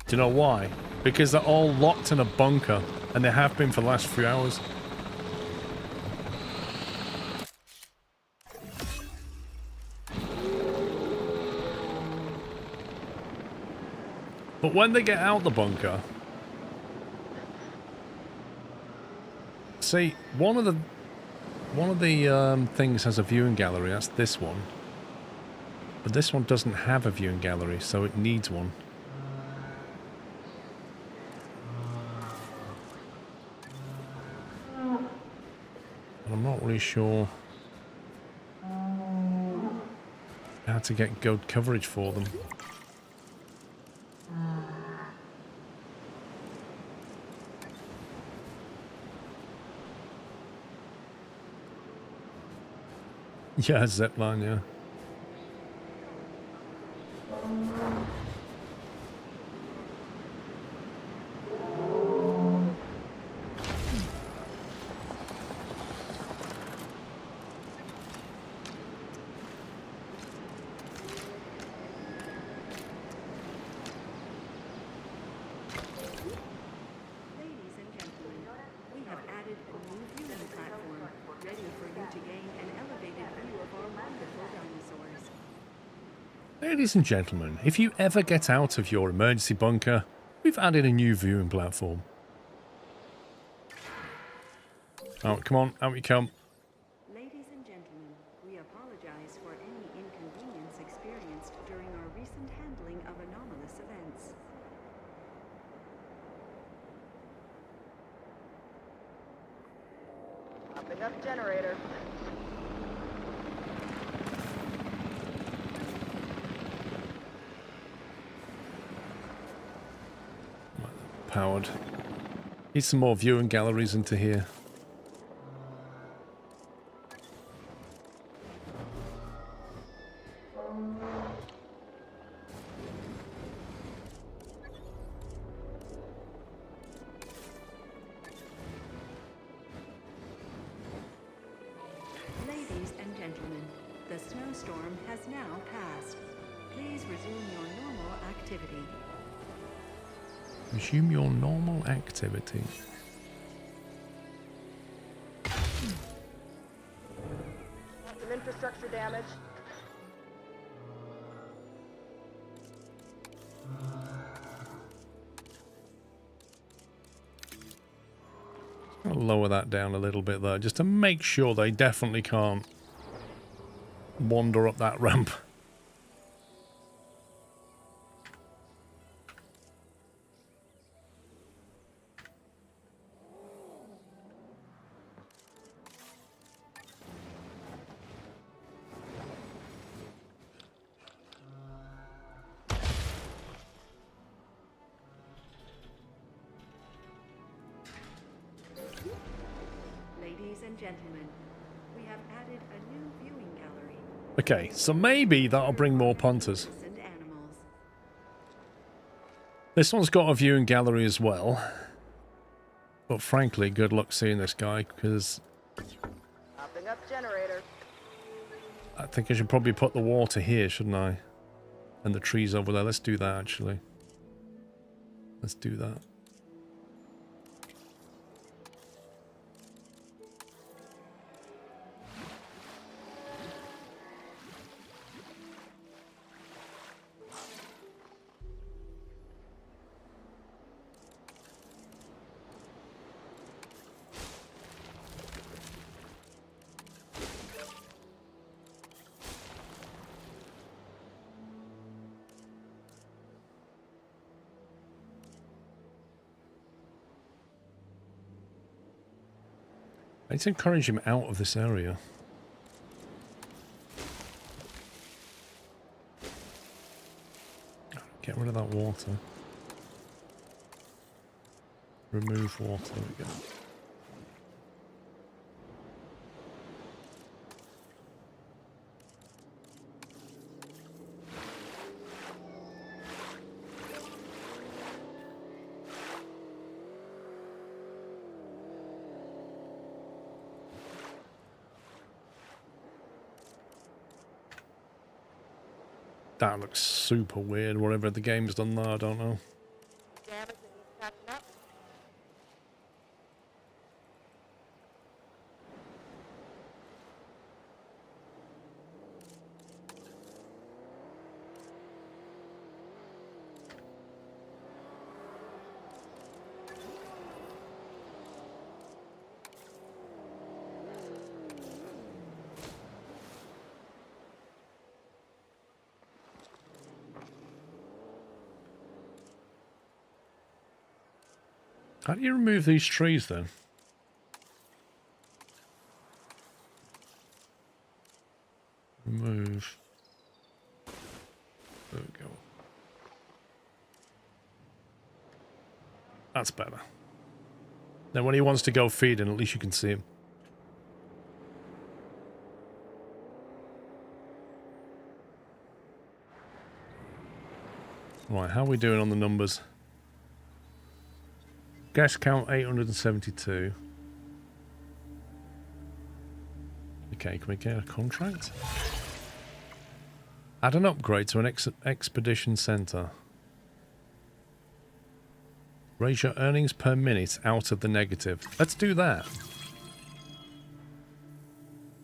Do you know why? Because they're all locked in a bunker, and they have been for the last 3 hours. But when they get out the bunker... See, one of the things has a viewing gallery, that's this one. But this one doesn't have a viewing gallery, so it needs one. And I'm not really sure how to get good coverage for them. Yeah, zipline, yeah. Ladies and gentlemen, if you ever get out of your emergency bunker, we've added a new viewing platform. Oh, come on, out you come. Ladies and gentlemen, we apologize for any inconvenience experienced during our recent handling of anomalous events. Popping up generator. Powered. Need some more viewing galleries into here. Ladies and gentlemen, the snowstorm has now passed. Please resume your normal activity. Resume your normal activity. Some infrastructure damage. I'll lower that down a little bit there, just to make sure they definitely can't wander up that ramp. Ladies and gentlemen, we have added a new viewing gallery. Okay, so maybe that'll bring more punters. And animals. This one's got a viewing gallery as well. But frankly, good luck seeing this guy, because Popping up generator. I think I should probably put the water here, shouldn't I? And the trees over there. Let's do that, actually. Let's do that. Let's encourage him out of this area. Get rid of that water. Remove water. There we go. That looks super weird. Whatever the game's done there, I don't know. Damage that needs patching up. How do you remove these trees then? Remove. There we go. That's better. Then when he wants to go feeding, at least you can see him. Right, how are we doing on the numbers? Guest count 872. Okay, can we get a contract? Add an upgrade to an expedition center. Raise your earnings per minute out of the negative. Let's do that.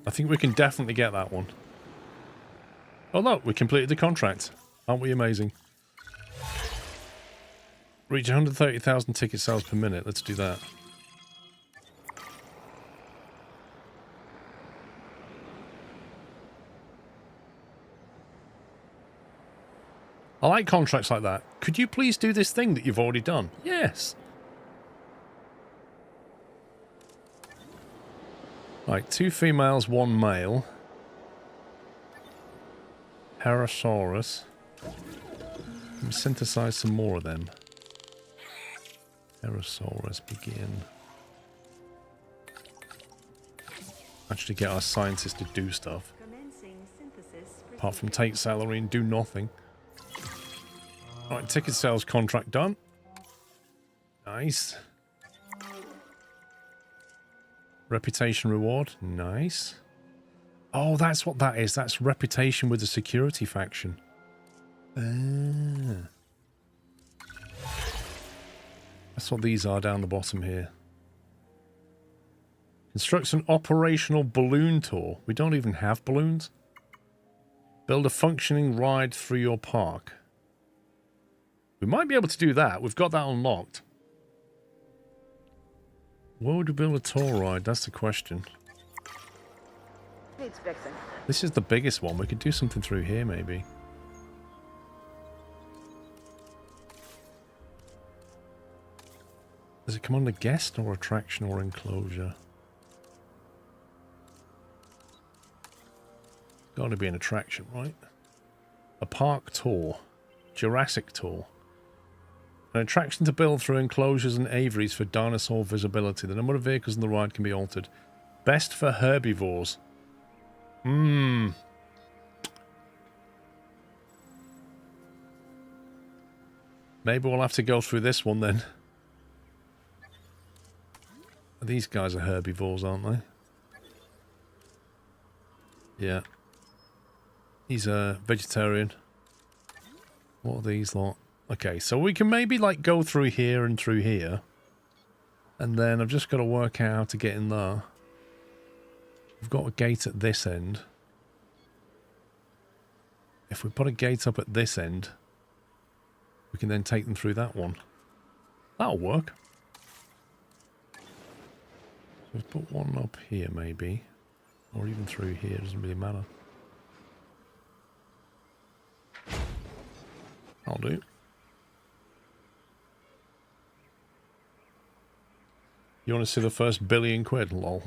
I think we can definitely get that one. Oh look, we completed the contract. Aren't we amazing? Reach 130,000 ticket sales per minute. Let's do that. I like contracts like that. Could you please do this thing that you've already done? Yes. Right, 2 females, 1 male. Parasaurus. Let me synthesize some more of them. Parasaurus, begin. Actually get our scientists to do stuff. Apart from take salary and do nothing. Right, ticket sales contract done. Nice. Reputation reward. Nice. Oh, that's what that is. That's reputation with the security faction. Ah. That's what these are down the bottom here. Constructs an operational balloon tour. We don't even have balloons. Build a functioning ride through your park. We might be able to do that. We've got that unlocked. Where would we build a tour ride? That's the question. Needs fixing. This is the biggest one. We could do something through here, maybe. Does it come under guest or attraction or enclosure? Got to be an attraction, right? A park tour. Jurassic tour. An attraction to build through enclosures and aviaries for dinosaur visibility. The number of vehicles in the ride can be altered. Best for herbivores. Maybe we'll have to go through this one then. These guys are herbivores, aren't they? Yeah. He's a vegetarian. What are these lot? Okay, so we can maybe like go through here and through here. And then I've just got to work out how to get in there. We've got a gate at this end. If we put a gate up at this end, we can then take them through that one. That'll work. Let's put one up here maybe. Or even through here, doesn't really matter. I'll do. You want to see the first £1 billion? Lol.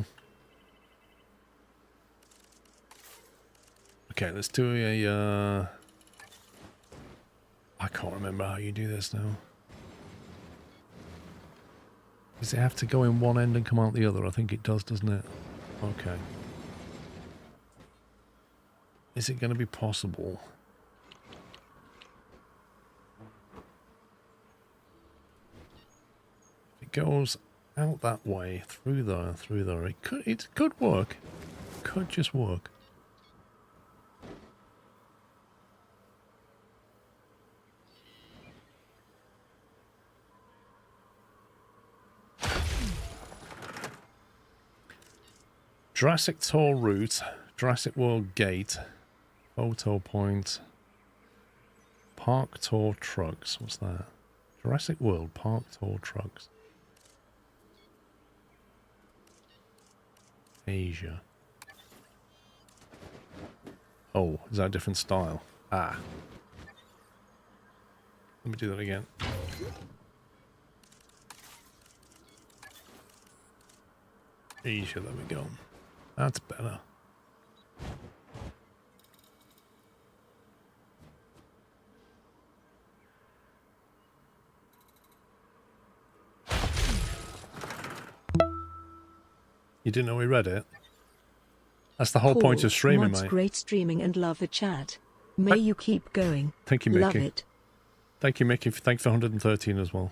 Okay, let's do a... I can't remember how you do this now. Does it have to go in one end and come out the other? I think it does, doesn't it? Okay. Is it going to be possible? It goes out that way, through there, through there. It could work. Could just work. Jurassic Tour route, Jurassic World gate, photo point, park tour trucks. What's that? Jurassic World park tour trucks. Asia. Oh, is that a different style? Ah. Let me do that again. Asia, there we go. That's better. You didn't know we read it? That's the whole point of streaming, Mods mate. Great streaming and love the chat. May you keep going. Thank you, Mickey. Love it. Thank you, Mickey. Thank you for 113 as well.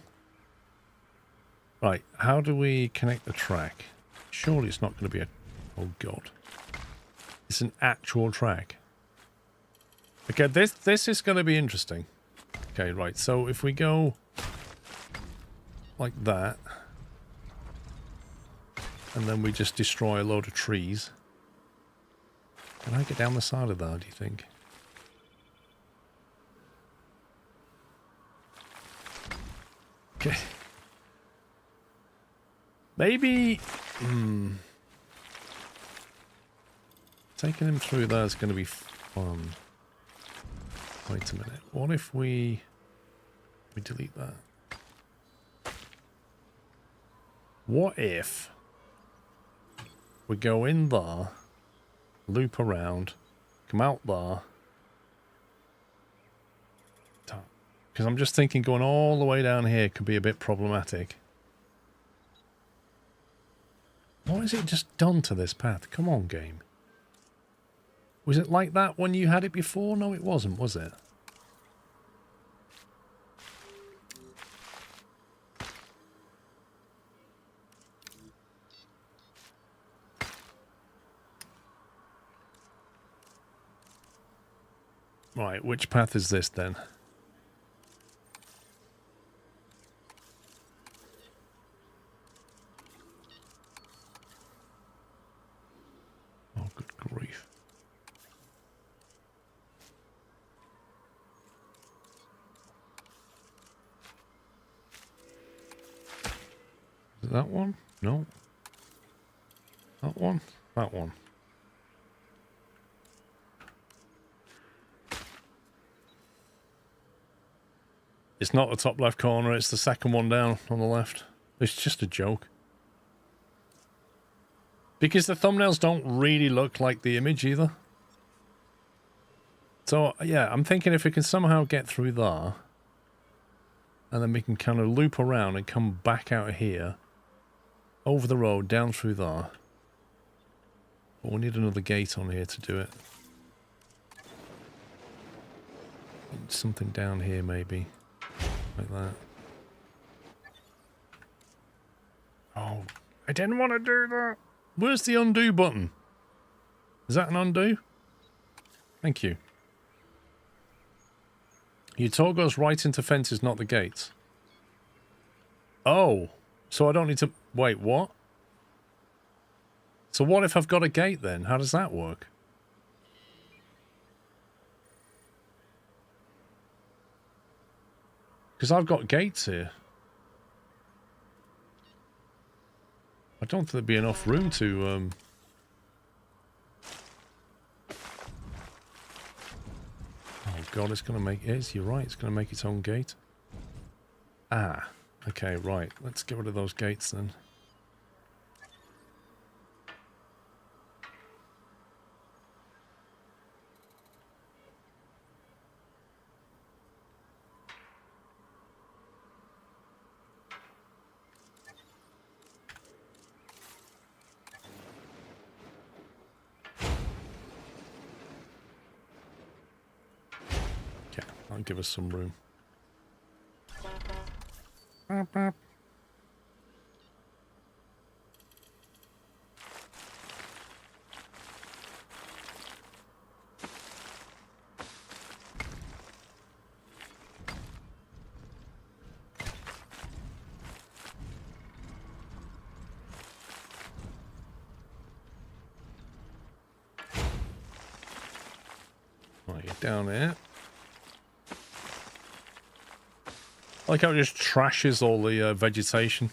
Right, how do we connect the track? Surely it's not going to be a... Oh, God. It's an actual track. Okay, this is going to be interesting. Okay, right, so if we go like that, and then we just destroy a load of trees. Can I get down the side of that, do you think? Okay. Maybe... Taking him through there is going to be fun. Wait a minute. What if we delete that? What if we go in there, loop around, come out there? Because I'm just thinking going all the way down here could be a bit problematic. What has it just done to this path? Come on, game. Was it like that when you had it before? No, it wasn't, was it? Right, which path is this then? Oh, good grief. Is it that one? No. That one? That one. It's not the top left corner, it's the second one down on the left. It's just a joke. Because the thumbnails don't really look like the image either. So, yeah, I'm thinking if we can somehow get through there, and then we can kind of loop around and come back out of here, over the road, down through there. But we'll need another gate on here to do it. Something down here, maybe. Like that. Oh, I didn't want to do that. Where's the undo button? Is that an undo? Thank you. Your tour goes right into fences, not the gates. Oh, so I don't need to... Wait, what? So what if I've got a gate then? How does that work? Because I've got gates here. I don't think there'd be enough room to... Oh god, it's going to make... It is, you're right, it's going to make its own gate. Ah, okay, right. Let's get rid of those gates then. That'll give us some room. Right, get down here. I like how it just trashes all the vegetation.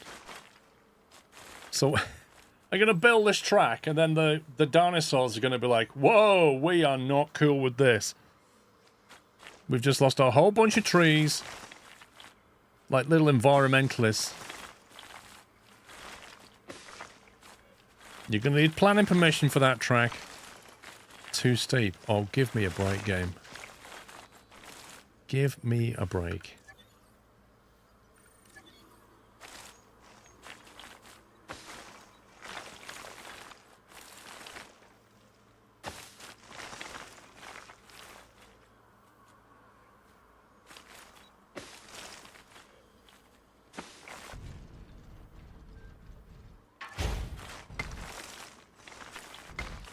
So I'm going to build this track and then the dinosaurs are going to be like, whoa, we are not cool with this. We've just lost a whole bunch of trees. Like little environmentalists. You're going to need planning permission for that track. Too steep. Oh, give me a break, game. Give me a break.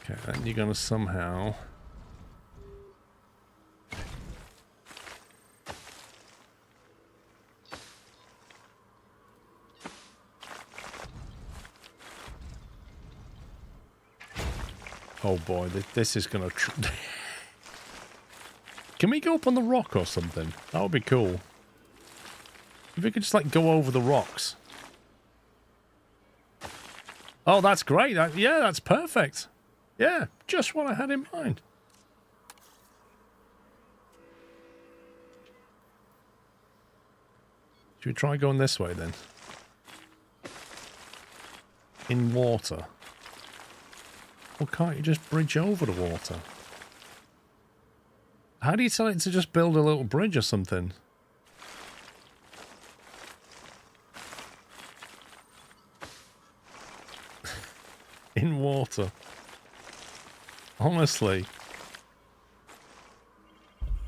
Okay, then you're gonna somehow... Oh boy, this is gonna... Can we go up on the rock or something? That would be cool. If we could just like go over the rocks. Oh, that's great. Yeah, that's perfect. Yeah, just what I had in mind. Should we try going this way then? In water. Well, can't you just bridge over the water? How do you tell it to just build a little bridge or something? In water. Honestly.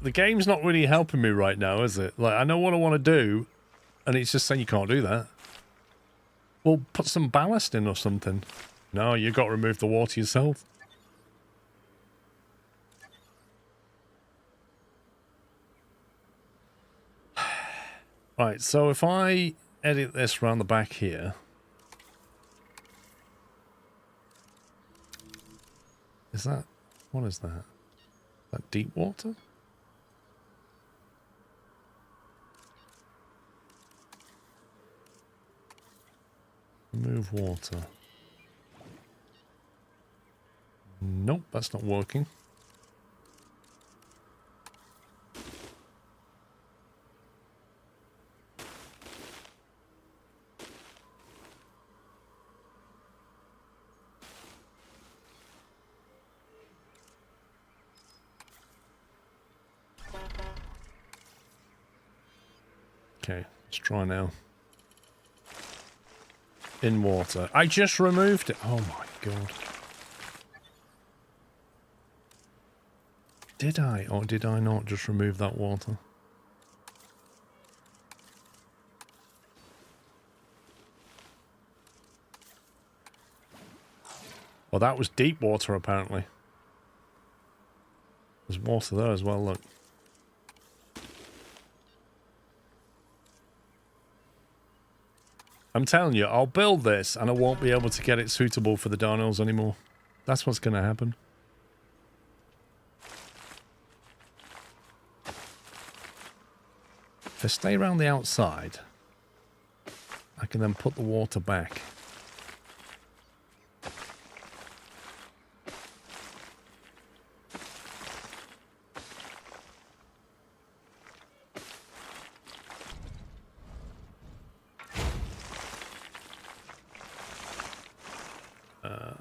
The game's not really helping me right now, is it? Like, I know what I want to do, and it's just saying you can't do that. Well, put some ballast in or something. No, you got to remove the water yourself. Right, so if I edit this around the back here... Is that... What is that? Is that deep water? Remove water. Nope, that's not working. Okay, let's try now. In water. I just removed it. Oh my god. Did I or did I not just remove that water? Well, that was deep water apparently. There's water there as well, look. I'm telling you, I'll build this and I won't be able to get it suitable for the dinos anymore. That's what's going to happen. If I stay around the outside, I can then put the water back.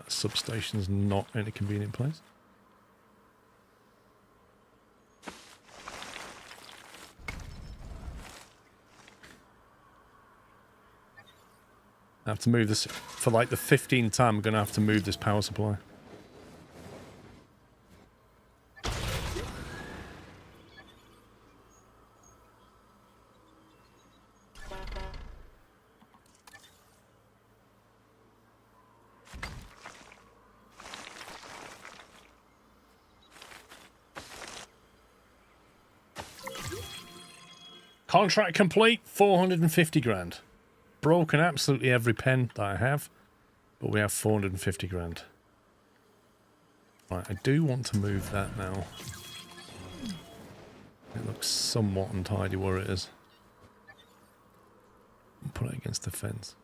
Substation's not in a convenient place. I have to move this for like the 15th time. I'm going to have to move this power supply. Contract complete, 450 grand. Broken absolutely every pen that I have, but we have 450 grand. Right, I do want to move that now. It looks somewhat untidy where it is. Put it against the fence.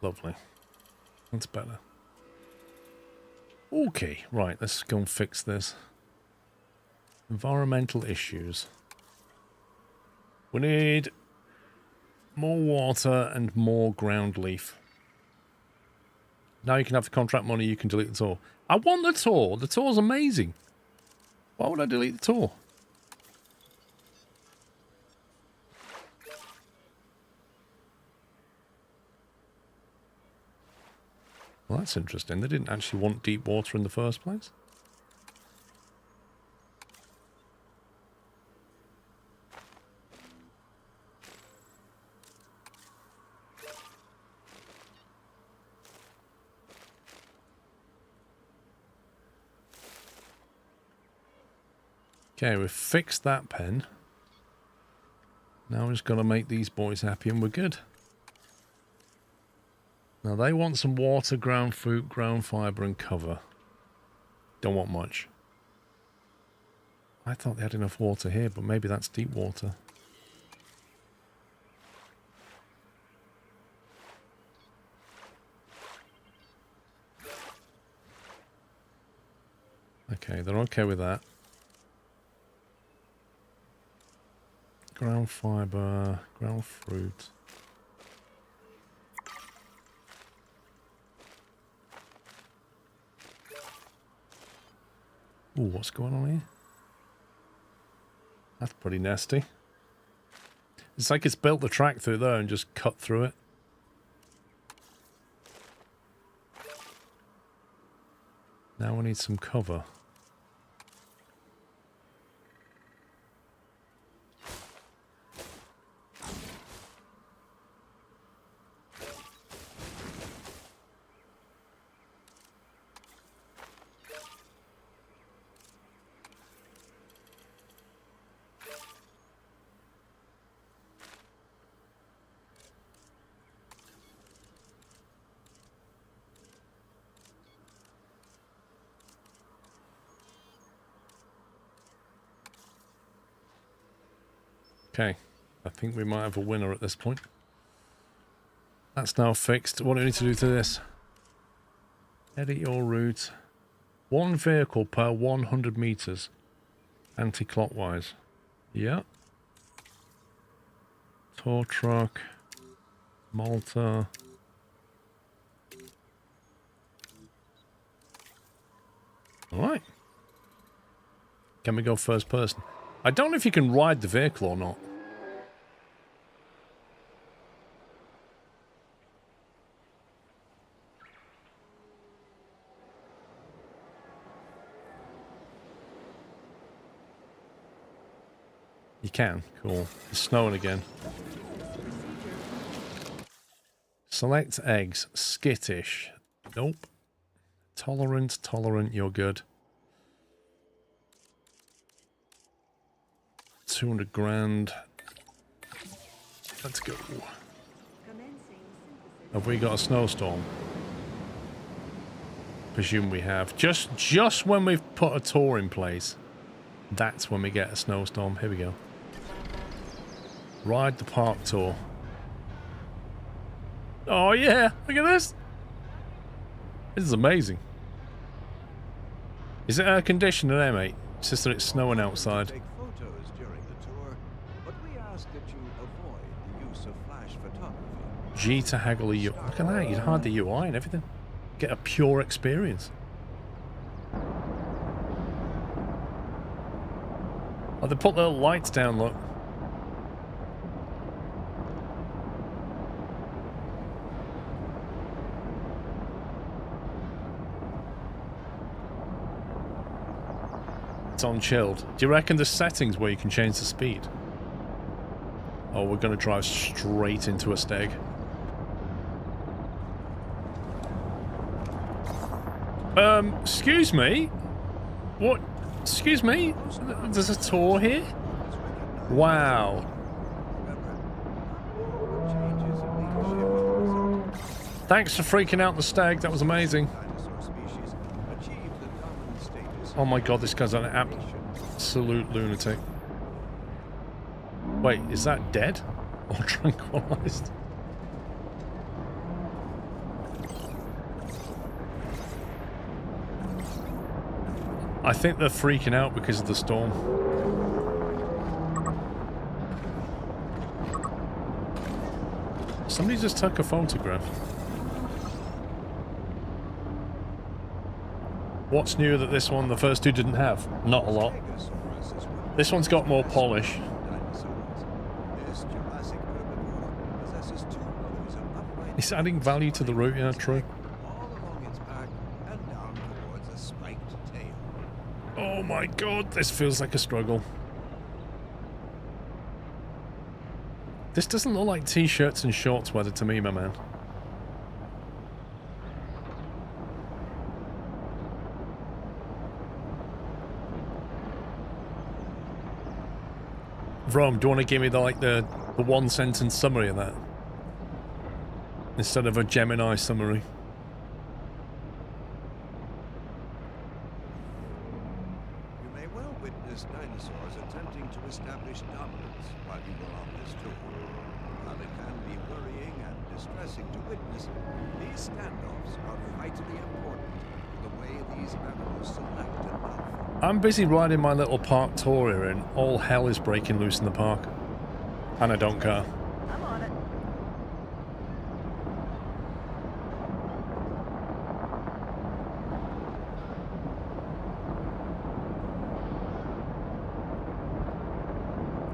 Lovely. That's better. Okay, right, let's go and fix this. Environmental issues. We need more water and more ground leaf. Now you can have the contract money, you can delete the tour. I want the tour. The tour's amazing. Why would I delete the tour? Well, that's interesting. They didn't actually want deep water in the first place. Okay, we've fixed that pen. Now we're just going to make these boys happy and we're good. Now they want some water, ground fruit, ground fibre and cover. Don't want much. I thought they had enough water here, but maybe that's deep water. Okay, they're okay with that. Ground fibre, ground fruit. Ooh, what's going on here? That's pretty nasty. It's like it's built the track through there and just cut through it. Now we need some cover. Okay, I think we might have a winner at this point. That's now fixed. What do we need to do to this? Edit your route. 1 vehicle per 100 meters. Anti-clockwise. Yeah. Tow truck. Malta. Alright. Can we go first person? I don't know if you can ride the vehicle or not. You can. Cool. It's snowing again. Select eggs. Skittish. Nope. Tolerant. Tolerant. You're good. 200 grand. Let's go. Have we got a snowstorm? Presume we have. Just when we've put a tour in place, that's when we get a snowstorm. Here we go. Ride the park tour. Oh yeah, look at this. This is amazing. Is it air conditioned there, mate? It's just that it's snowing outside. Take photos during the tour, but we ask that you avoid the use of flash photography. G to haggle a UI. Look at that, you'd hide the UI and everything. Get a pure experience. Oh, they put little lights down, look. It's on chilled. Do you reckon there's settings where you can change the speed? Oh, we're going to drive straight into a steg. Excuse me? What? Excuse me? There's a tour here? Wow. Thanks for freaking out the stag. That was amazing. Oh my god, this guy's an absolute lunatic. Wait, is that dead? Or tranquilized? I think they're freaking out because of the storm. Somebody just took a photograph. What's new that this one, the first two didn't have? Not a lot. This one's got more polish. It's adding value to the route, yeah, true. Oh my god, this feels like a struggle. This doesn't look like t-shirts and shorts weather to me, my man. Rome, do you want to give me the one sentence summary of that? Instead of a Gemini summary. You may well witness dinosaurs attempting to establish dominance while you were on this tour. While it can be worrying and distressing to witness, these standoffs are vitally important to the way these animals select and malform. I'm busy riding my little park tour here and all hell is breaking loose in the park. And I don't care. I'm on it.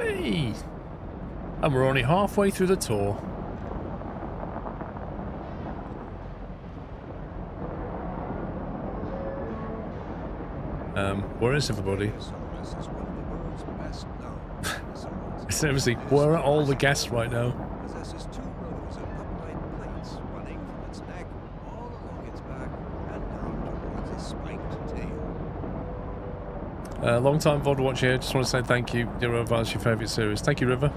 Hey! And we're only halfway through the tour. Where is everybody? Seriously, where are all the guests right now? Possesses two rows of upright plates running from its neck all along its back and down towards a spiked tail. Long time VOD watch here. Just want to say thank you. Your your favourite series. Thank you, River.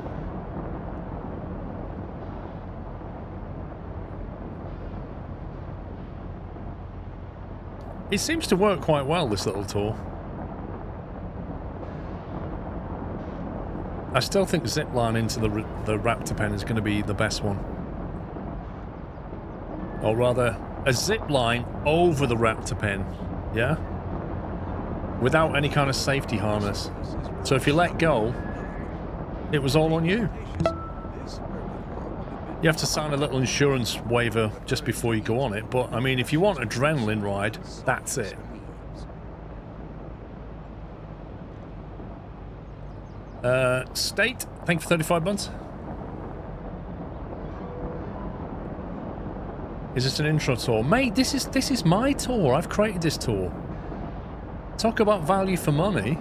It seems to work quite well, this little tour. I still think zipline into the raptor pen is going to be the best one. Or rather, a zipline over the raptor pen, yeah? Without any kind of safety harness. So if you let go, it was all on you. You have to sign a little insurance waiver just before you go on it, but I mean, if you want adrenaline ride, that's it. State, thank you for 35 months. Is this an intro tour? Mate, this is my tour. I've created this tour. Talk about value for money.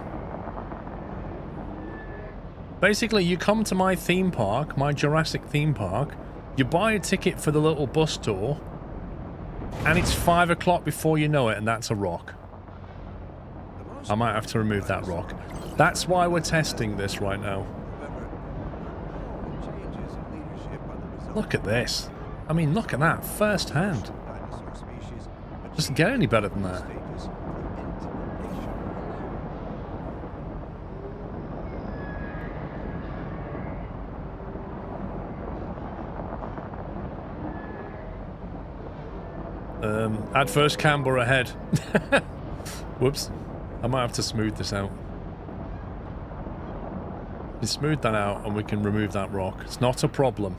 Basically, you come to my theme park, my Jurassic theme park, you buy a ticket for the little bus tour, and it's 5 o'clock before you know it, and that's a rock. I might have to remove that rock. That's why we're testing this right now. Look at this. I mean, look at that, first hand. Doesn't get any better than that. Add first camber ahead. Whoops. I might have to smooth this out. We smooth that out and we can remove that rock. It's not a problem.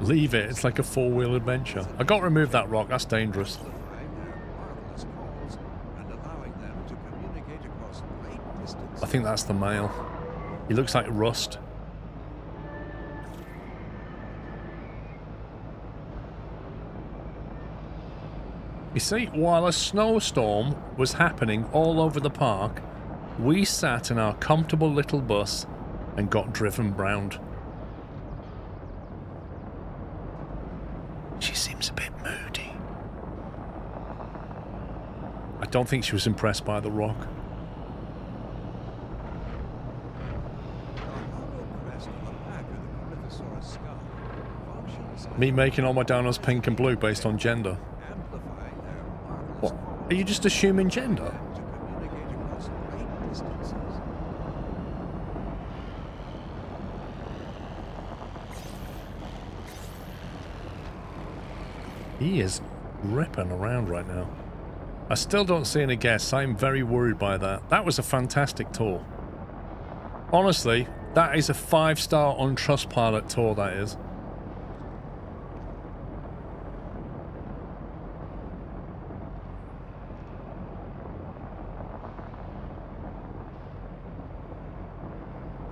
Leave it. It's like a four-wheel adventure. I got to remove that rock. That's dangerous. I think that's the male. He looks like rust. You see, while a snowstorm was happening all over the park, we sat in our comfortable little bus and got driven round. She seems a bit moody. I don't think she was impressed by the rock. Me making all my dinos pink and blue based on gender. What? Are you just assuming gender? He is ripping around right now. I still don't see any guests. I'm very worried by that. That was a fantastic tour. Honestly, that is a 5-star on Trustpilot tour, that is.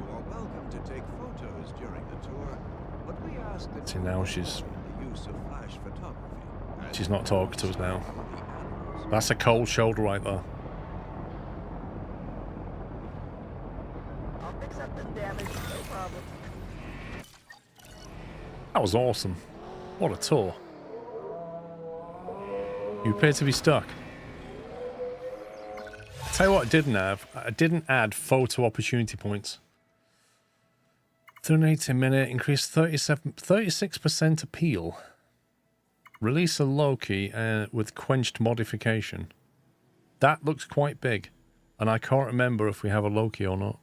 You are welcome to take photos during the tour, but we ask that See, now she's not talking to us now. That's a cold shoulder right there. I'll fix up this damage, no problem. That was awesome. What a tour. You appear to be stuck. I'll tell you what I didn't have. I didn't add photo opportunity points. 380 a minute, increase 36% appeal. Release a Loki with quenched modification. That looks quite big. And I can't remember if we have a Loki or not.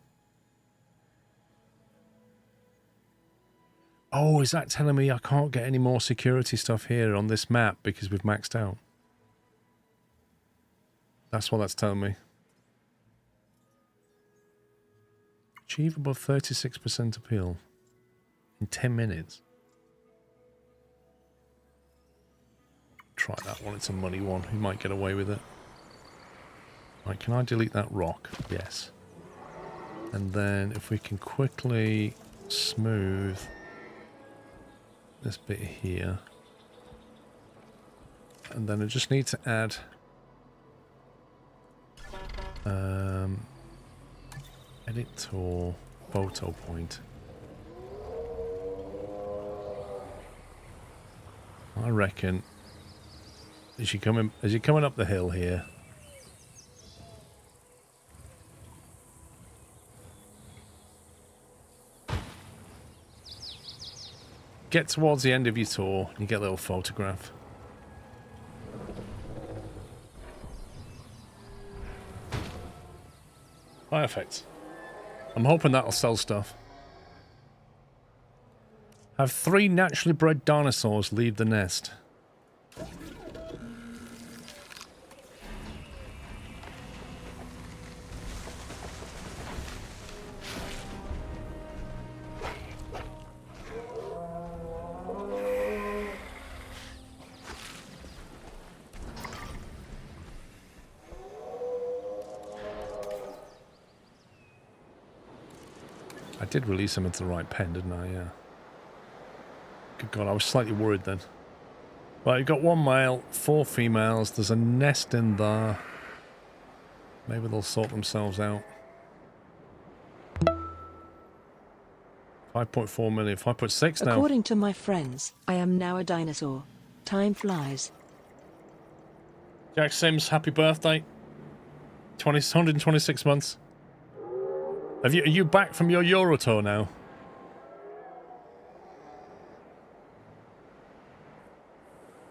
Oh, is that telling me I can't get any more security stuff here on this map because we've maxed out? That's what that's telling me. Achieve above 36% appeal in 10 minutes. Try that one. It's a money one. We might get away with it. Right, can I delete that rock? Yes. And then if we can quickly smooth this bit here. And then I just need to add edit tour photo point. I reckon as you're coming up the hill here, get towards the end of your tour and you get a little photograph. Perfect. I'm hoping that'll sell stuff. Have 3 naturally bred dinosaurs leave the nest. I did release them into the right pen, didn't I? Yeah. Good God, I was slightly worried then. Right, you've got 1 male, 4 females. There's a nest in there. Maybe they'll sort themselves out. 5.4 million, 5.6 now. According to my friends, I am now a dinosaur. Time flies. Jack Sims, happy birthday. 126 months. Are you back from your Euro tour now?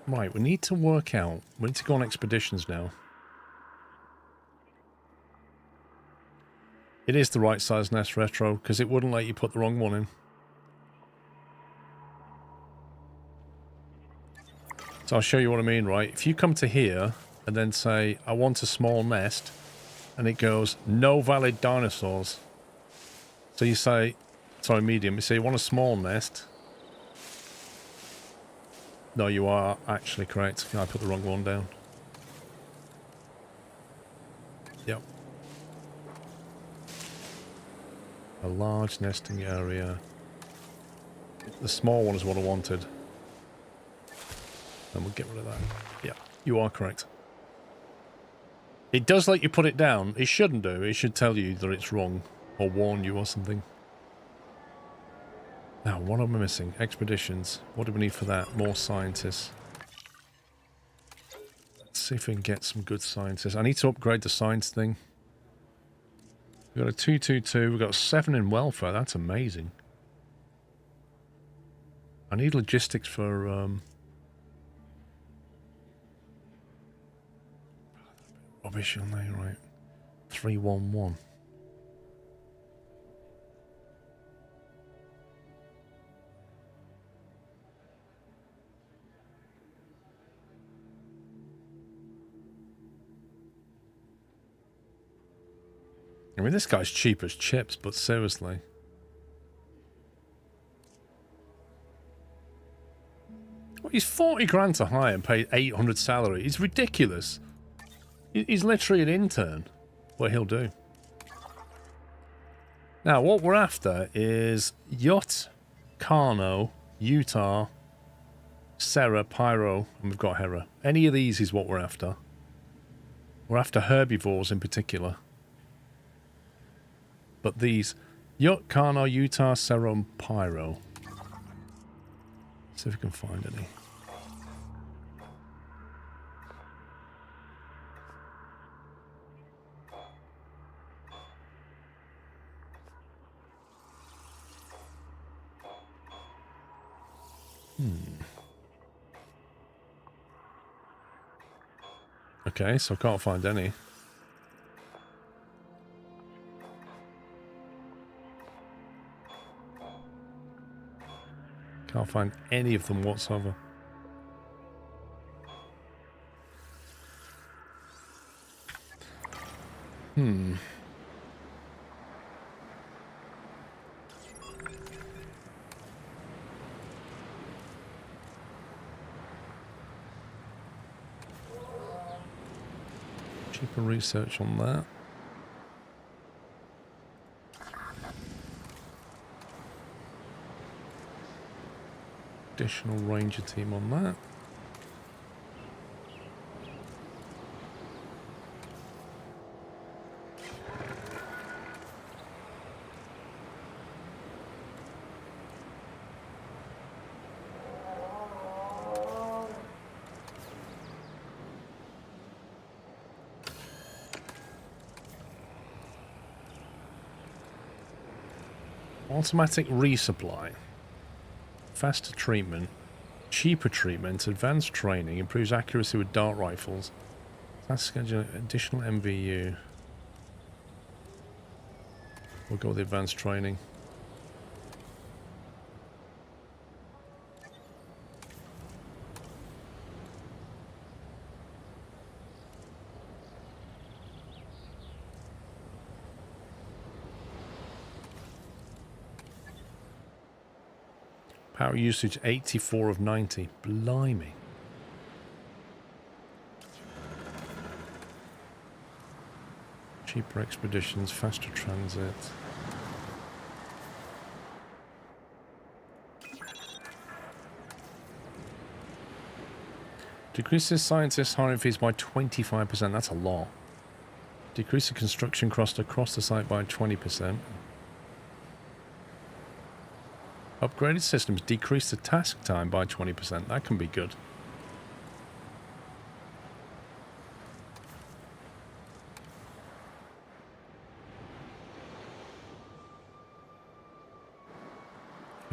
Right, we need to work out. We need to go on expeditions now. It is the right size nest retro, because it wouldn't let you put the wrong one in. So I'll show you what I mean, right? If you come to here and then say, I want a small nest, and it goes, no valid dinosaurs. So you say, sorry, medium, you say you want a small nest. No, you are actually correct. I put the wrong one down. Yep. A large nesting area. The small one is what I wanted. And we'll get rid of that. Yeah, You are correct. It does let you put it down. It shouldn't do. It should tell you that it's wrong. Or warn you or something. Now, what am I missing? Expeditions. What do we need for that? More scientists. Let's see if we can get some good scientists. I need to upgrade the science thing. We've got a 222. We've got 7 in welfare. That's amazing. I need logistics for... rubbish on there, right? 311. I mean, this guy's cheap as chips, but seriously. Well, he's 40 grand to hire and pay 800 salary. It's ridiculous. He's literally an intern. What he'll do. Now, what we're after is Yacht, Carno, Utah, Serra, Pyro, and we've got Hera. Any of these is what we're after. We're after herbivores in particular. But these, Yacht, Carno, Utah, Serra, and Pyro. See if we can find any. Okay, so I can't find any. Can't find any of them whatsoever. Cheaper research on that. Additional ranger team on that. Automatic resupply. Faster treatment. Cheaper treatment. Advanced training. Improves accuracy with dart rifles. Task schedule. Additional MVU. We'll go with the advanced training. Power usage 84 of 90. Blimey. Cheaper expeditions, faster transit. Decreases scientists' hiring fees by 25%. That's a lot. Decrease the construction cost across the site by 20%. Upgraded systems decrease the task time by 20%. That can be good.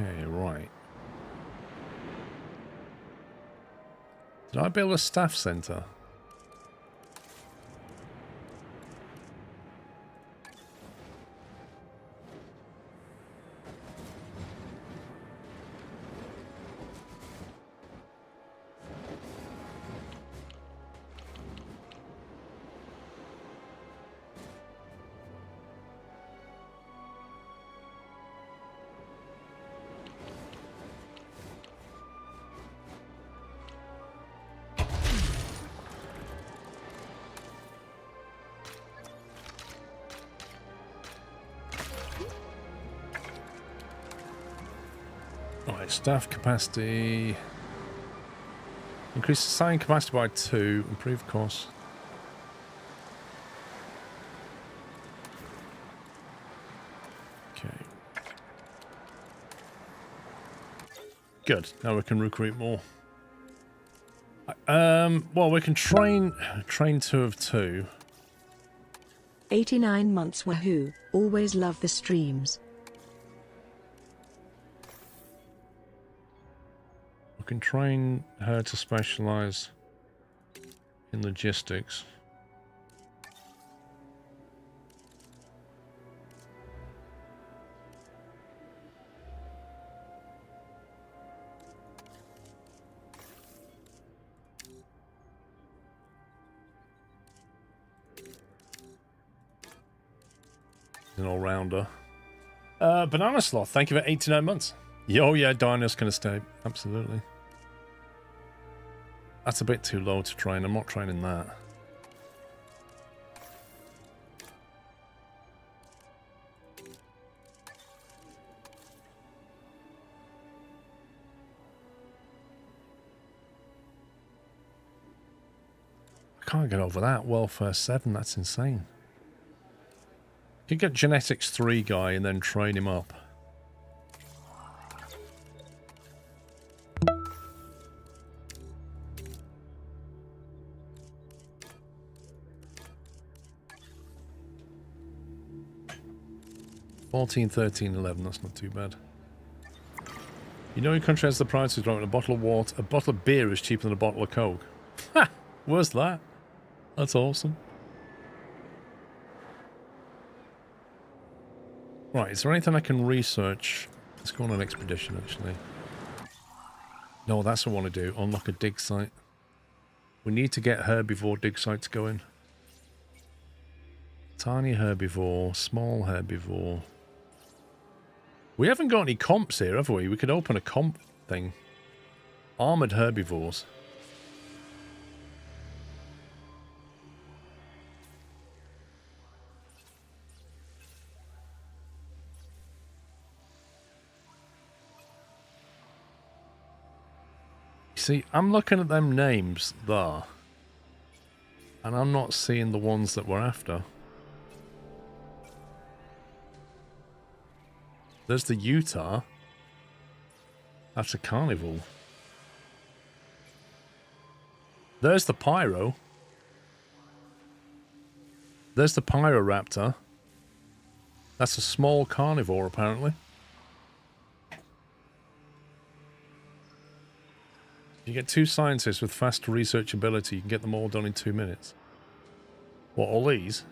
Okay, right. Did I build a staff center? Right, staff capacity. Increase the sign capacity by 2. Improve course. Okay. Good. Now we can recruit more. Well, we can train 2 of 2. 89 months wahoo, always love the streams. We can train her to specialize in logistics. An all-rounder. Banana Sloth, thank you for 89 months. Oh yeah, Dino's gonna stay. Absolutely. That's a bit too low to train. I'm not training that. I can't get over that. Welfare 7, that's insane. You could get Genetics 3 guy and then train him up. $14, $13, $11, that's not too bad. You know your country has the prices right? A bottle of water, a bottle of beer is cheaper than a bottle of Coke. Ha! Where's that? That's awesome. Right, is there anything I can research? Let's go on an expedition, actually. No, that's what I want to do. Unlock a dig site. We need to get herbivore dig sites going. Tiny herbivore, small herbivore. We haven't got any comps here, have we? We could open a comp thing. Armored herbivores. See, I'm looking at them names there, and I'm not seeing the ones that we're after. There's the Utah. That's a carnival. There's the Pyro. There's the Pyroraptor. That's a small carnivore, apparently. You get 2 scientists with fast research ability. You can get them all done in 2 minutes. What, all these?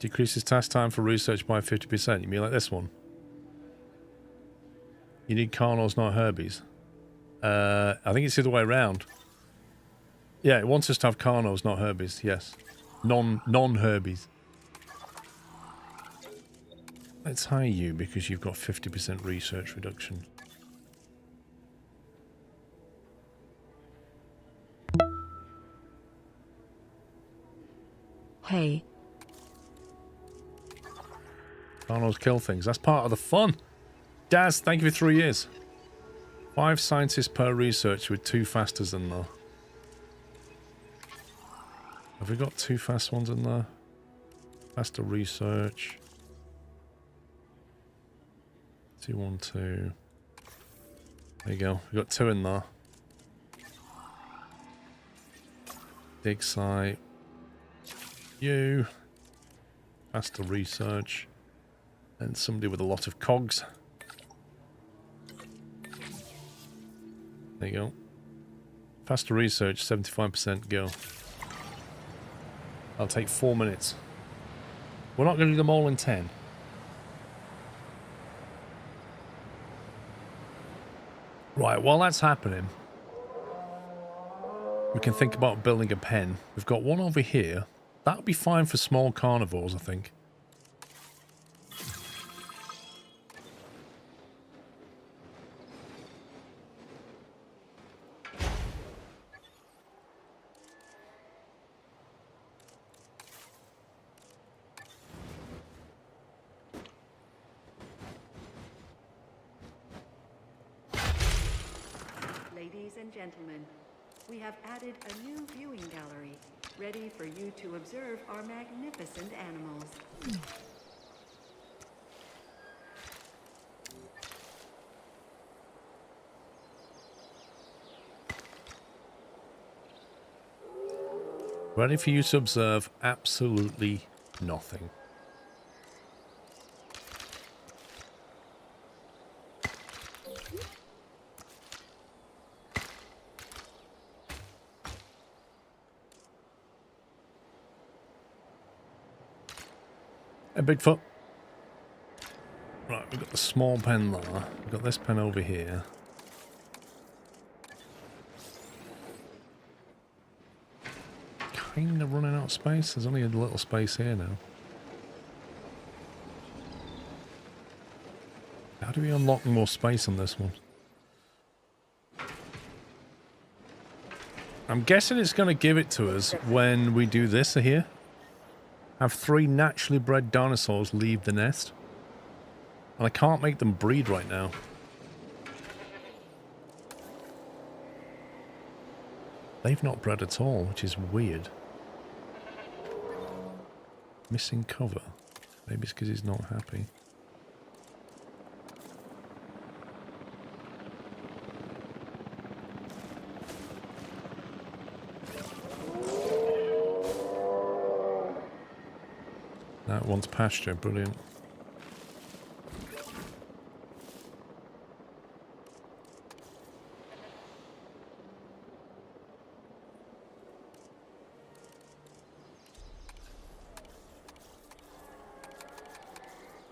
Decreases task time for research by 50%. You mean like this one? You need Carnos, not Herbies. I think it's the other way around. Yeah, it wants us to have Carnos, not Herbies. Yes. Non-Herbies. Let's hire you because you've got 50% research reduction. Hey. Carnos kill things. That's part of the fun. Daz, thank you for 3 years. 5 scientists per research with 2 fasters in there. Have we got 2 fast ones in there? Faster research. 2, 1, 2. There you go. We've got 2 in there. Dig site. You. Faster research. And somebody with a lot of cogs. There you go. Faster research, 75% go. I'll take 4 minutes. We're not going to do them all in 10. Right, while that's happening, we can think about building a pen. We've got one over here. That'll be fine for small carnivores, I think. Ladies and gentlemen, we have added a new viewing gallery, ready for you to observe our magnificent animals. Ready for you to observe absolutely nothing. Hey, Bigfoot. Right, we've got the small pen there. We've got this pen over here. Kind of running out of space. There's only a little space here now. How do we unlock more space on this one? I'm guessing it's going to give it to us when we do this here. Have 3 naturally bred dinosaurs leave the nest. And I can't make them breed right now. They've not bred at all, which is weird. Missing cover. Maybe it's because he's not happy. That wants pasture, brilliant.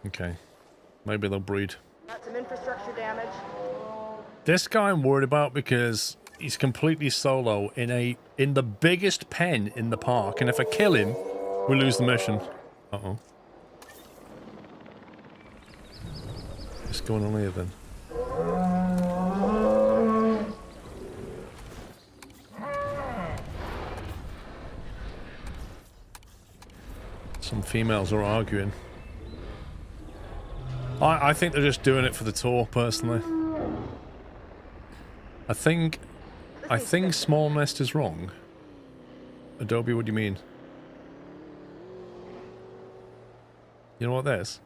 Okay, maybe they'll breed. Got some infrastructure damage. This guy I'm worried about because he's completely solo in the biggest pen in the park, and if I kill him, we lose the mission. Uh-oh. What's going on here then? Some females are arguing. I think they're just doing it for the tour, personally. I think small nest is wrong. Adobe, what do you mean? You know what that is?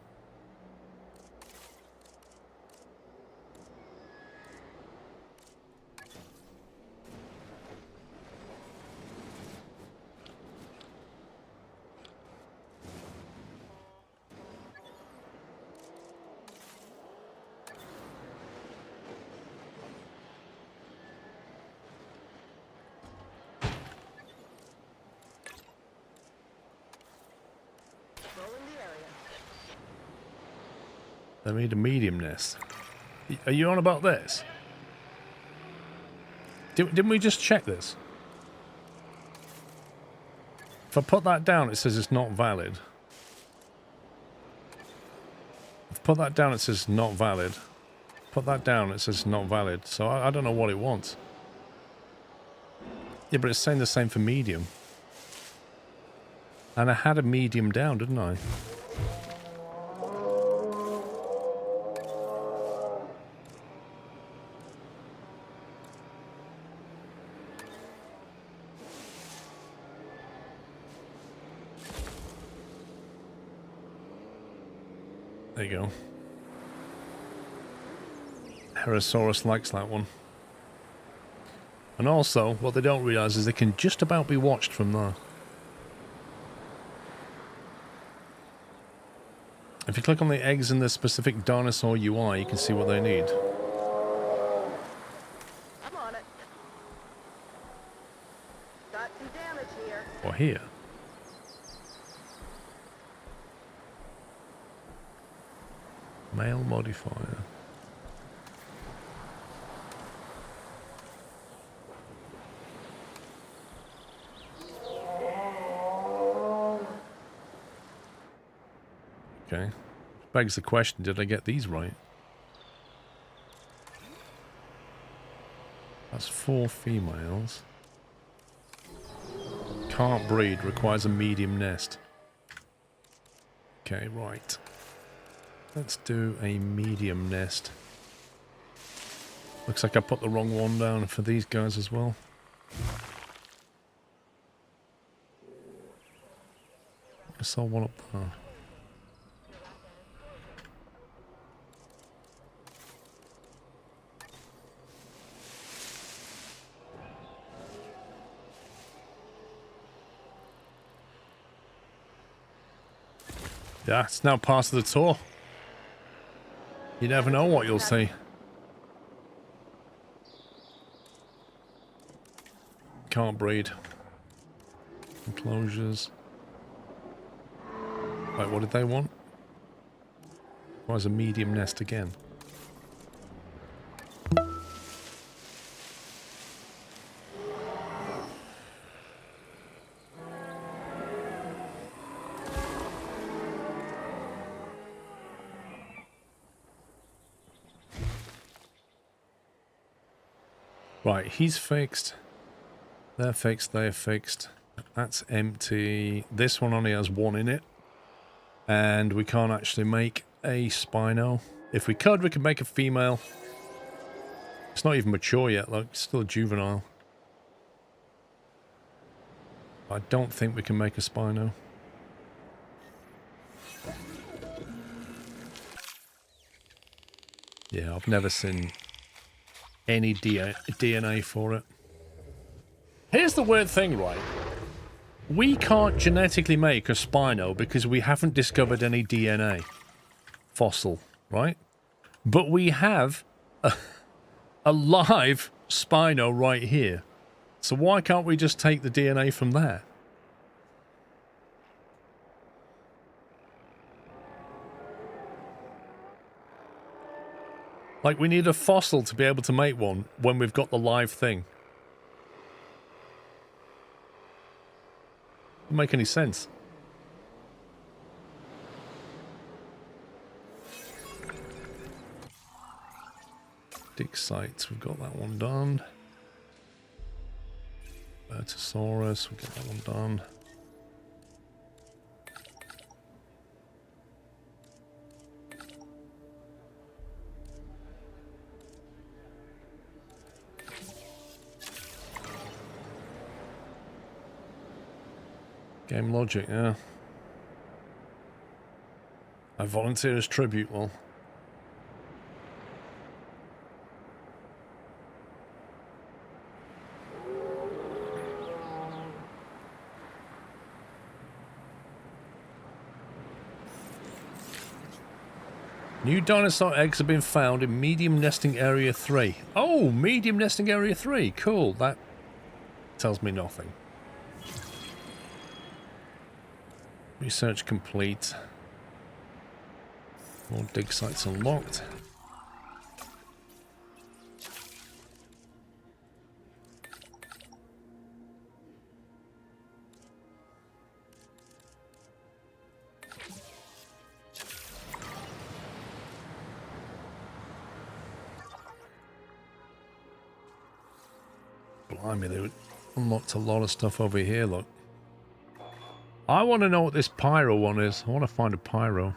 They made a medium nest. Are you on about this? Didn't we just check this? If I put that down, it says it's not valid. If I put that down, it says not valid. Put that down, it says not valid. So I don't know what it wants. Yeah, but it's saying the same for medium. And I had a medium down, didn't I? There you go. Herosaurus likes that one. And also, what they don't realise is they can just about be watched from there. If you click on the eggs in the specific dinosaur UI, you can see what they need. I'm on it. Got some damage here. Or here. Male modifier. Okay. Begs the question, did I get these right? That's 4 females. Can't breed, requires a medium nest. Okay, right. Let's do a medium nest. Looks like I put the wrong one down for these guys as well. I saw one up there. Yeah, it's now part of the tour. You never know what you'll see. Can't breed. Enclosures. Wait, what did they want? Why is a medium nest again? Right, he's fixed. They're fixed, they're fixed. That's empty. This one only has one in it. And we can't actually make a Spino. If we could make a female. It's not even mature yet, look. It's still a juvenile. I don't think we can make a Spino. Yeah, I've never seen any DNA for it. Here's the weird thing, right? We can't genetically make a Spino because we haven't discovered any DNA fossil, right? But we have a live Spino right here. So why can't we just take the DNA from that? Like, we need a fossil to be able to make one when we've got the live thing. Doesn't make any sense. Dig sites, we've got that one done. Vertosaurus, we've got that one done. Game logic, yeah. I volunteer as tribute, well. New dinosaur eggs have been found in medium nesting area 3. Oh, medium nesting area 3. Cool. That tells me nothing. Research complete. More dig sites unlocked. Blimey, they unlocked a lot of stuff over here, look. I want to know what this pyro one is. I want to find a pyro.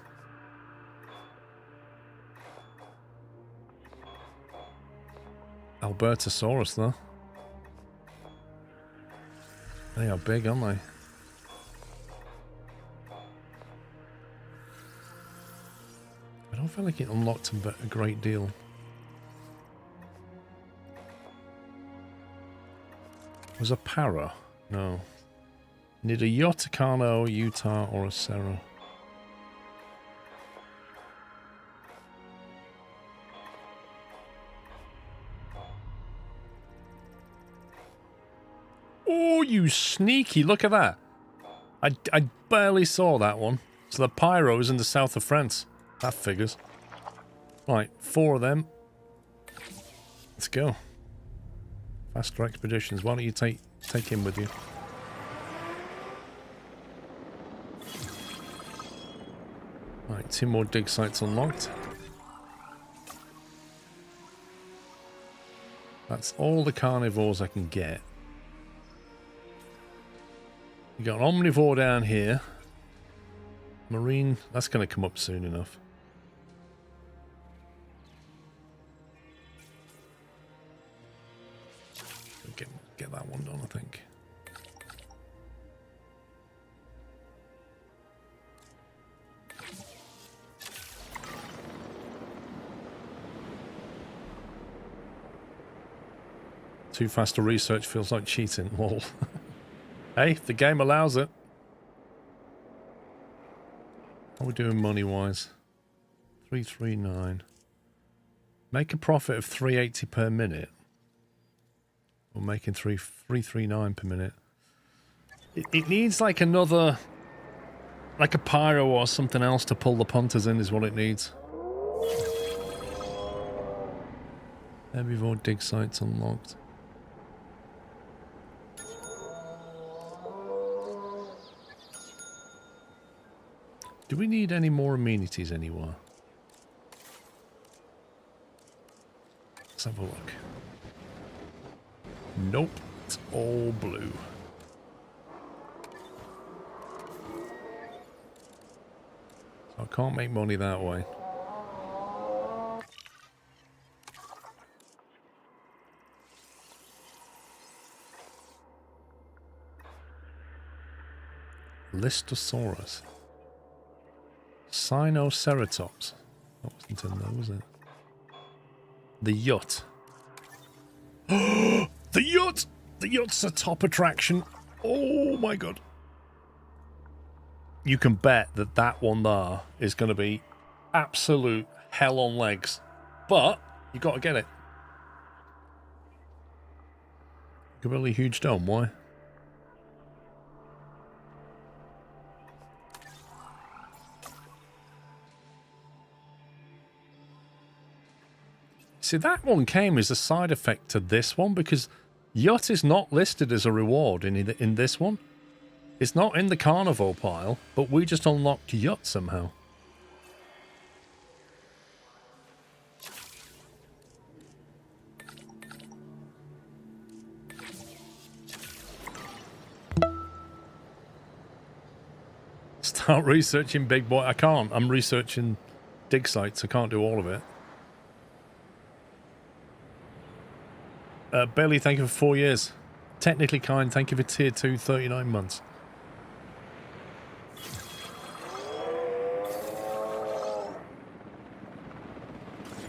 Albertosaurus, though. They are big, aren't they? I don't feel like it unlocked a great deal. Was a para? No. Need a Yotakano, Utah, or a Cerro. Oh, you sneaky! Look at that. I barely saw that one. So the pyro's in the south of France. That figures. Right, 4 of them. Let's go. Faster expeditions. Why don't you take him with you? Right, 2 more dig sites unlocked. That's all the carnivores I can get. You got an omnivore down here. Marine, that's going to come up soon enough. Get that one done, I think. Too fast to research feels like cheating. Lol. Hey, if the game allows it. How are we doing money-wise? 339. Make a profit of 380 per minute. We're making 339 per minute. It needs like another, like a pyro or something else to pull the punters in is what it needs. Herbivore dig sites unlocked. Do we need any more amenities anywhere? Let's have a look. Nope, it's all blue. So I can't make money that way. Listosaurus. Sinoceratops. That wasn't in there, was it? The yacht. The yacht! The yacht's a top attraction. Oh my god. You can bet that that one there is going to be absolute hell on legs. But you got to get it. A really huge dome. Why? See, that one came as a side effect to this one because yacht is not listed as a reward in this one. It's not in the carnival pile, but we just unlocked yacht somehow. Start researching big boy. I can't. I'm researching dig sites. I can't do all of it. Bailey, thank you for 4 years. Technically Kind, thank you for tier 2, 39 months.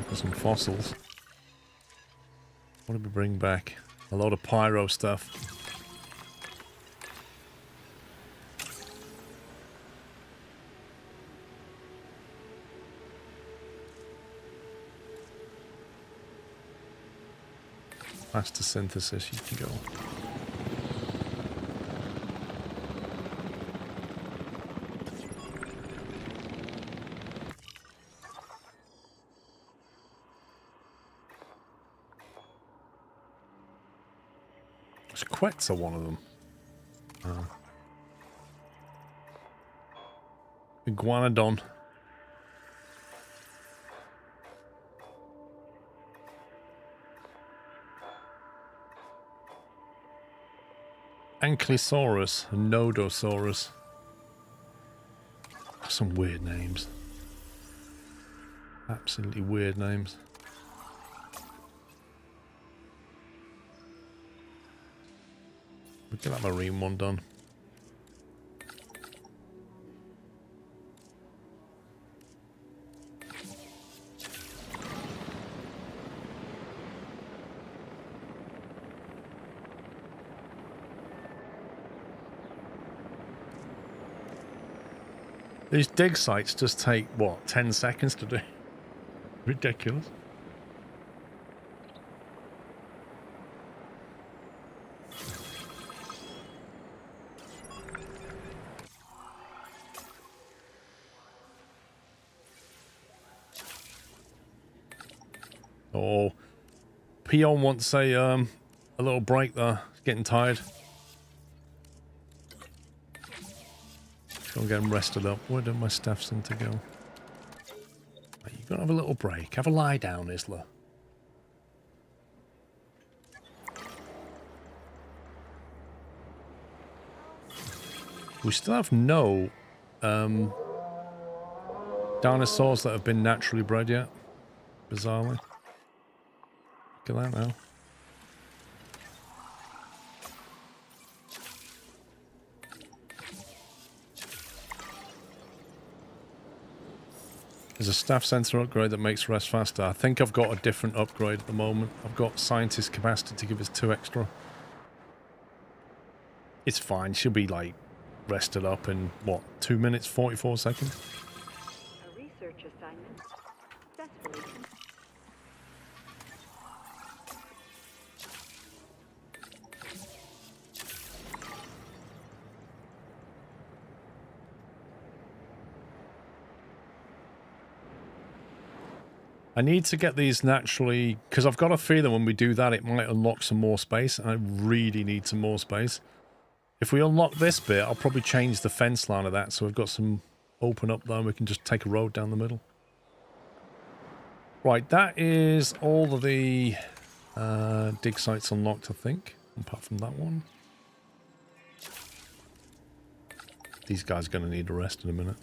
For some fossils. What did we bring back? A lot of pyro stuff. Faster synthesis, you can go. Quets are one of them. Iguanodon. Ankylosaurus and Nodosaurus. Some weird names. Absolutely weird names. We can have a marine one done. These dig sites just take, what, 10 seconds to do? Ridiculous. Oh, Peon wants a little break there. He's getting tired. Go and get him rested up. Where did my staff seem to go? Right, you gotta have a little break. Have a lie down, Isla. We still have no dinosaurs that have been naturally bred yet. Bizarrely. Look at that now. There's a staff center upgrade that makes rest faster. I think I've got a different upgrade at the moment. I've got scientist capacity to give us 2 extra. It's fine. She'll be like rested up in what, 2 minutes 44 seconds? A research assignment successfully completed. I need to get these naturally, because I've got a feeling when we do that it might unlock some more space. I really need some more space. If we unlock this bit, I'll probably change the fence line of that so we've got some open up there and we can just take a road down the middle. Right, that is all of the dig sites unlocked, I think, apart from that one. These guys are going to need a rest in a minute.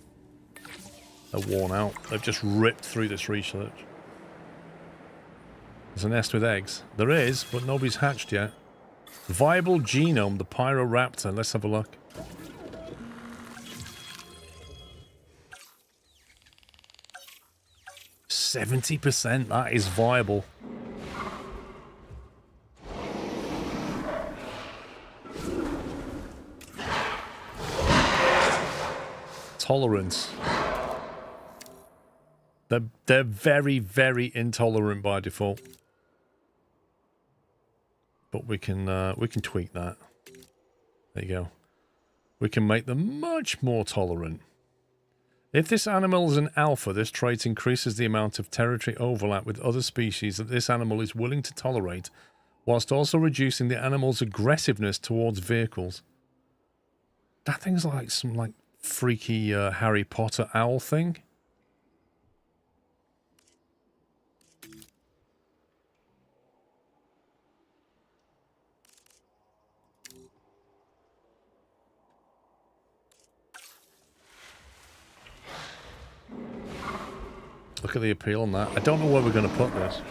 They're worn out. They've just ripped through this research. There's a nest with eggs. There is, but nobody's hatched yet. Viable genome, the Pyroraptor. Let's have a look. %, that is viable. Tolerance. They're very, very intolerant by default. But we can tweak that. There you go. We can make them much more tolerant. If this animal is an alpha, this trait increases the amount of territory overlap with other species that this animal is willing to tolerate, whilst also reducing the animal's aggressiveness towards vehicles. That thing's like some like freaky Harry Potter owl thing. Look at the appeal on that. I don't know where we're going to put this.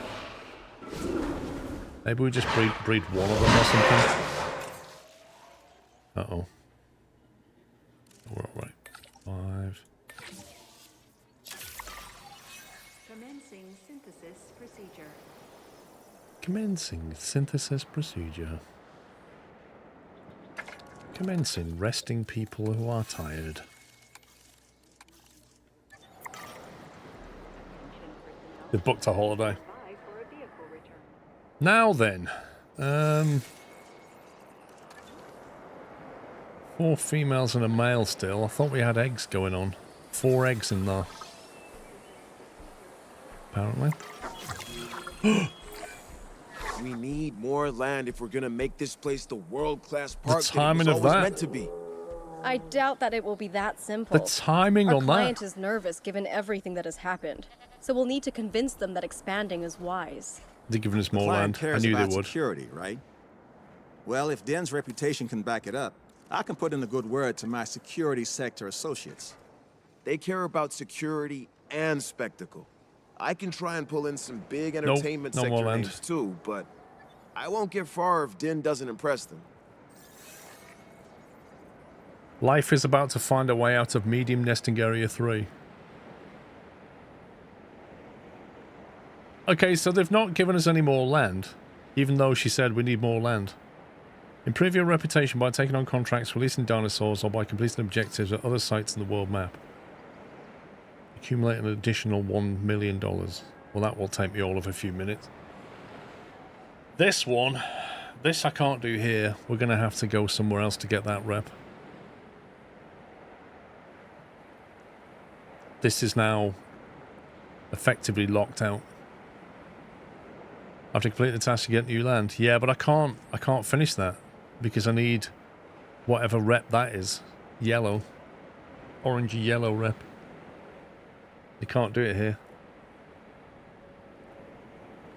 Maybe we just breed one of them or something. Uh-oh. We're all right. 5. Commencing synthesis procedure. Commencing synthesis procedure. Commencing resting people who are tired. They've booked a holiday. Now then, 4 females and a male still. I thought we had eggs going on. 4 eggs in there. Apparently. We need more land if we're gonna make this place the world-class park The timing that it was of always that. meant to be. I doubt that it will be that simple. The timing Our on client that. is nervous given everything that has happened, so we'll need to convince them that expanding is wise. They're giving us more Client land. I cares knew about they would. security, right? Well, if Den's reputation can back it up, I can put in a good word to my security sector associates. They care about security and spectacle. I can try and pull in some big entertainment no more sector land. names too, but I won't get far if Den doesn't impress them. Life is about to find a way out of medium nesting area 3. Okay, so they've not given us any more land, even though she said we need more land. Improve your reputation by taking on contracts, releasing dinosaurs, or by completing objectives at other sites in the world map. Accumulate an additional $1 million. Well, that will take me all of a few minutes. This one, this I can't do here. We're going to have to go somewhere else to get that rep. This is now effectively locked out. I have to complete the task to get new land. Yeah, but I can't finish that because I need whatever rep that is. Yellow. Orangey yellow rep. You can't do it here.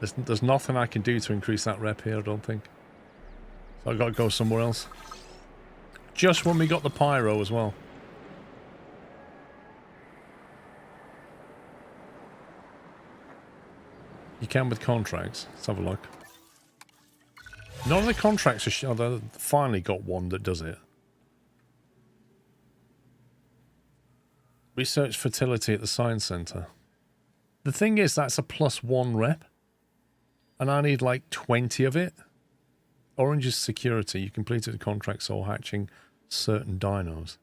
There's nothing I can do to increase that rep here, I don't think. So I've got to go somewhere else. Just when we got the pyro as well. You can with contracts. Let's have a look. None of the contracts are... They finally got one that does it. Research fertility at the Science Centre. The thing is, that's a +1 rep. And I need like 20 of it. Orange is security. You completed a contract soul hatching certain dinos.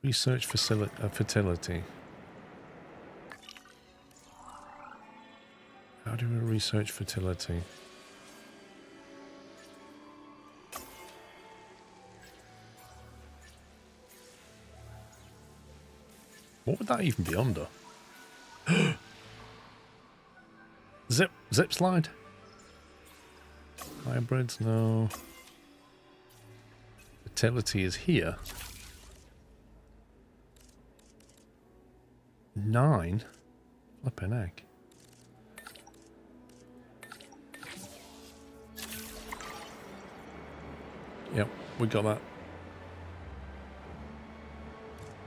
Research fertility. How do we research fertility? What would that even be under? Zip slide? Hybrids? No. Fertility is here. 9? Flippin' heck. Yep, we got that.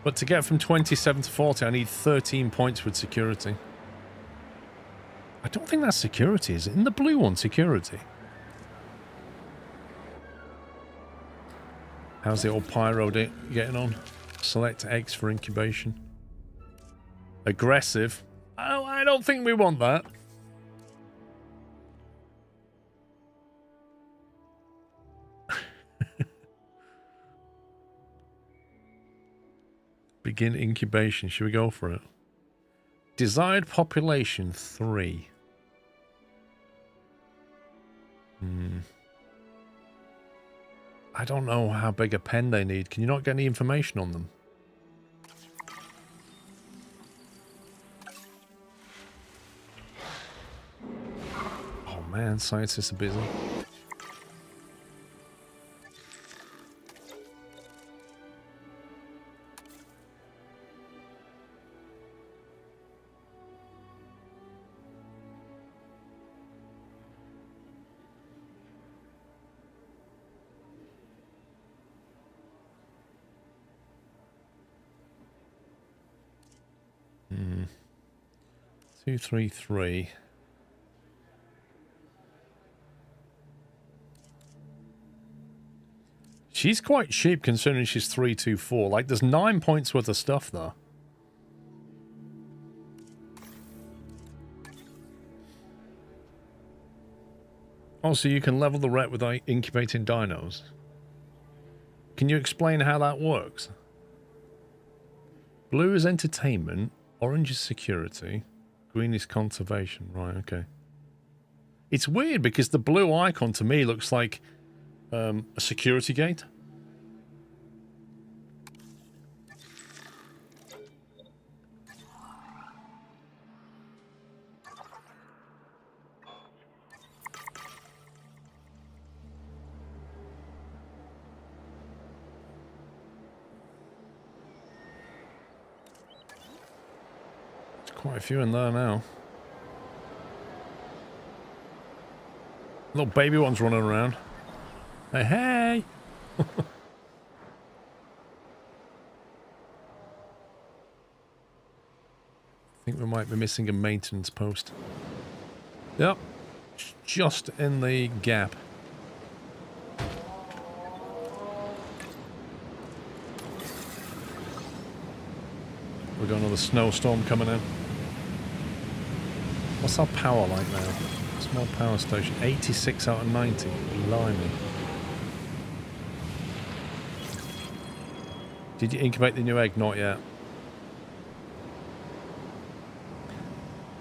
But to get from 27 to 40, I need 13 points with security. I don't think that's security, is it? In the blue one, security. How's the old pyro getting on? Select X for incubation. Aggressive. Oh, I don't think we want that. Begin incubation. Should we go for it? Desired population 3. I don't know how big a pen they need. Can you not get any information on them? Oh man, scientists are busy. Hmm. 233. She's quite cheap considering she's 324. Like, there's 9 points worth of stuff there. Also, you can level the rep with incubating dinos. Can you explain how that works? Blue is entertainment, orange is security, green is conservation. Right, okay. It's weird because the blue icon to me looks like a security gate. Quite a few in there now. Little baby ones running around. Hey, hey! I think we might be missing a maintenance post. Yep. Just in the gap. We've got another snowstorm coming in. What's our power like now? Small power station. 86 out of 90. Blimey. Did you incubate the new egg? Not yet.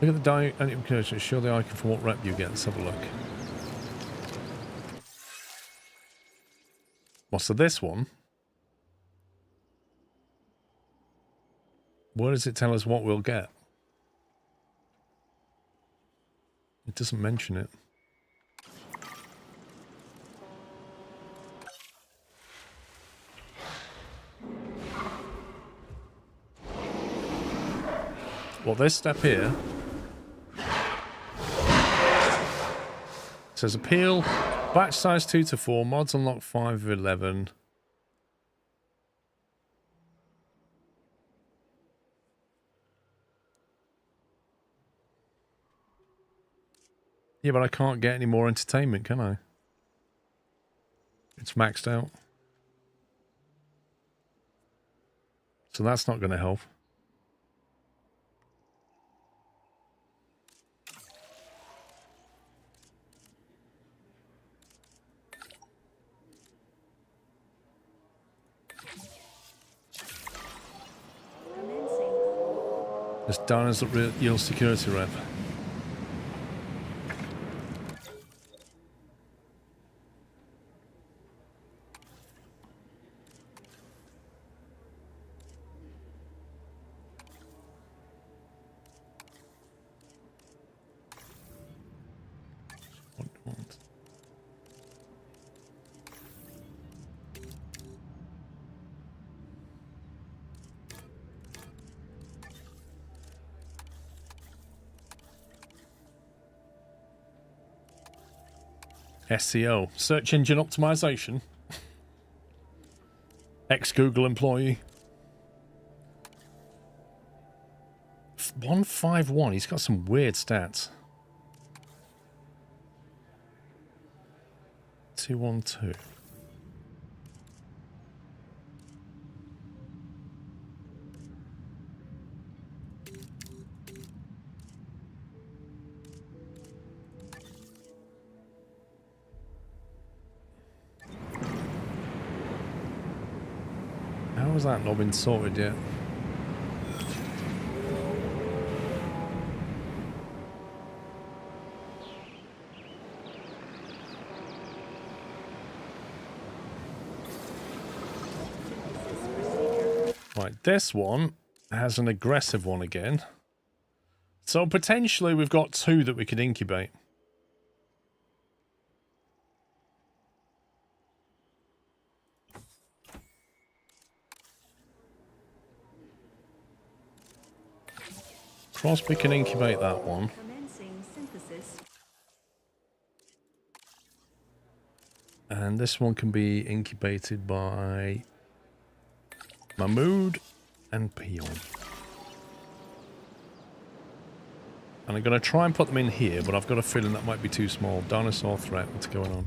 Look at the incubation. Show the icon for what rep you get. Let's have a look. Well, so this one. Where does it tell us what we'll get? It doesn't mention it. Well, this step here says appeal, batch size 2 to 4, mods unlock 5 of 11. Yeah, but I can't get any more entertainment, can I? It's maxed out. So that's not going to help. This Dinosaur real security rep. SEO, search engine optimization. Ex-Google employee. 151, he's got some weird stats. 212. How has that not been sorted yet? Right, this one has an aggressive one again. So potentially we've got two that we could incubate. Crosby can incubate that one. And this one can be incubated by Mahmood and Peon. And I'm going to try and put them in here, but I've got a feeling that might be too small. Dinosaur threat, what's going on?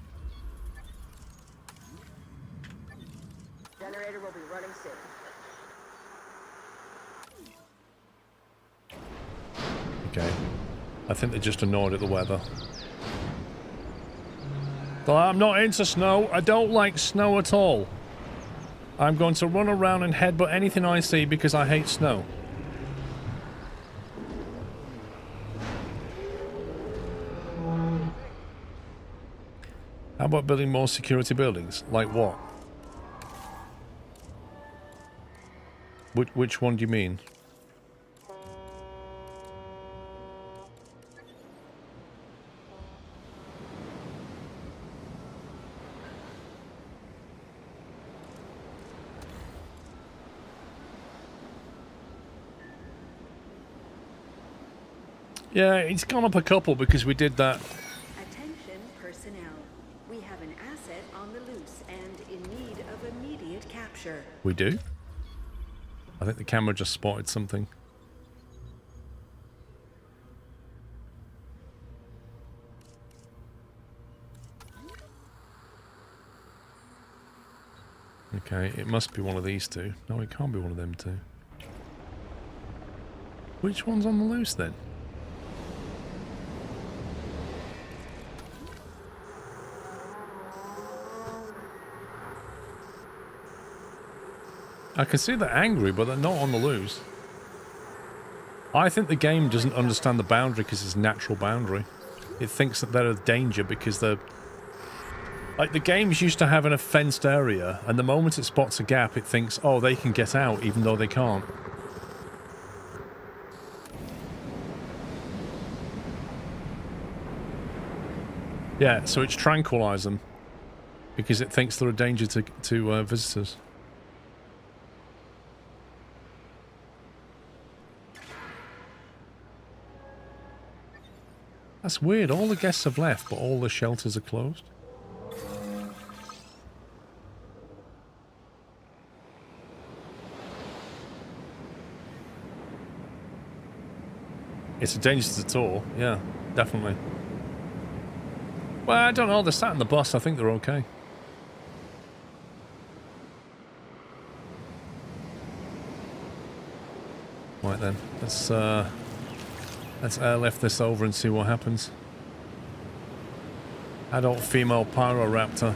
Generator will be running soon. Okay. I think they're just annoyed at the weather. But I'm not into snow. I don't like snow at all. I'm going to run around and headbutt anything I see because I hate snow. How about building more security buildings? Like what? Which one do you mean? Yeah, it's gone up a couple because we did that. Attention personnel. We have an asset on the loose and in need of immediate capture. We do? I think the camera just spotted something. Okay, it must be one of these two. No, it can't be one of them two. Which one's on the loose then? I can see they're angry, but they're not on the loose. I think the game doesn't understand the boundary because it's a natural boundary. It thinks that they're a danger because they're... Like, the games used to have a fenced area, and the moment it spots a gap, it thinks, oh, they can get out, even though they can't. Yeah, so it's tranquilized them because it thinks they're a danger to visitors. That's weird. All the guests have left, but all the shelters are closed. It's a danger to the tour. Yeah, definitely. Well, I don't know. They're sat in the bus. I think they're okay. Right then, let's airlift this over and see what happens. Adult female Pyroraptor.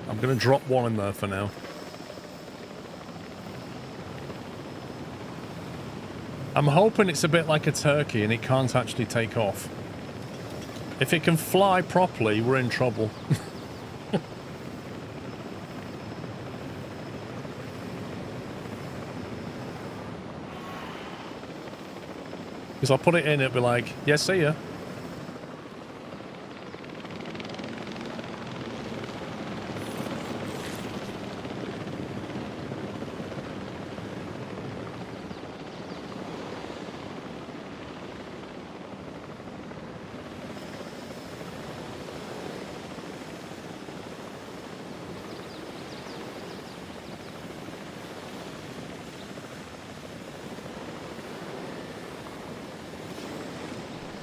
I'm gonna drop one in there for now. I'm hoping it's a bit like a turkey and it can't actually take off. If it can fly properly, we're in trouble. Because I'll put it in, it'll be like, yeah, see ya.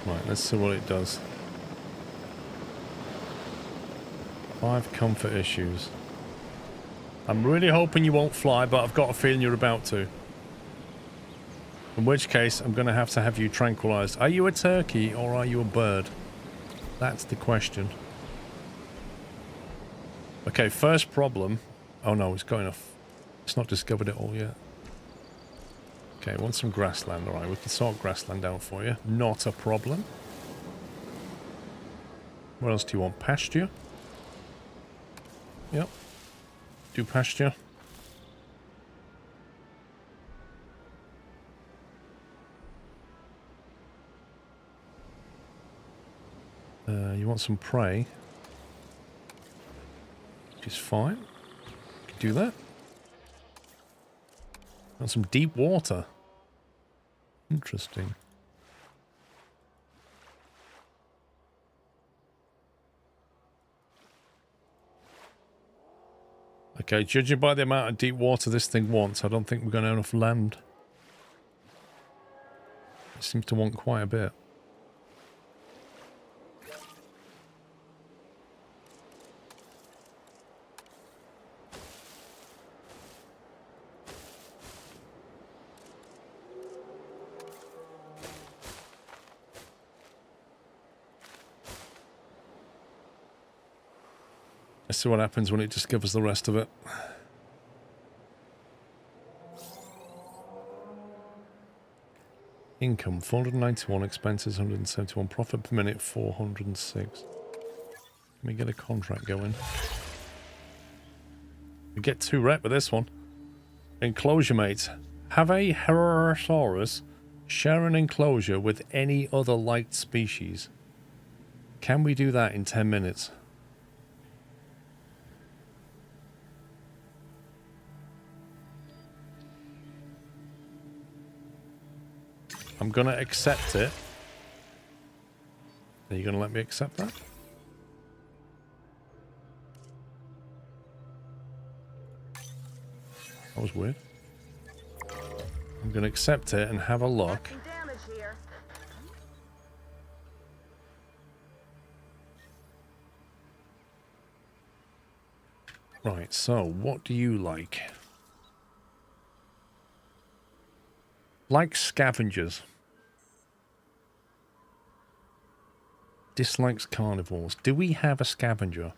Right, let's see what it does. 5 comfort issues. I'm really hoping you won't fly, but I've got a feeling you're about to. In which case, I'm going to have you tranquilized. Are you a turkey or are you a bird? That's the question. Okay, first problem. Oh no, it's going off. It's not discovered it all yet. Okay, I want some grassland. Alright, we can sort grassland out for you. Not a problem. What else do you want? Pasture? Yep. Do pasture. You want some prey? Which is fine. You can do that. Want some deep water. Interesting. Okay, judging by the amount of deep water this thing wants, I don't think we're going to have enough land. It seems to want quite a bit. Let's see what happens when it just gives us the rest of it. Income 491, expenses 171, profit per minute 406. Let me get a contract going. We get 2 rep with this one. Enclosure mates. Have a Herosaurus share an enclosure with any other light species. Can we do that in 10 minutes? I'm going to accept it. Are you going to let me accept that? That was weird. I'm going to accept it and have a look. Right, so what do you like? Like scavengers. Dislikes carnivores. Do we have a scavenger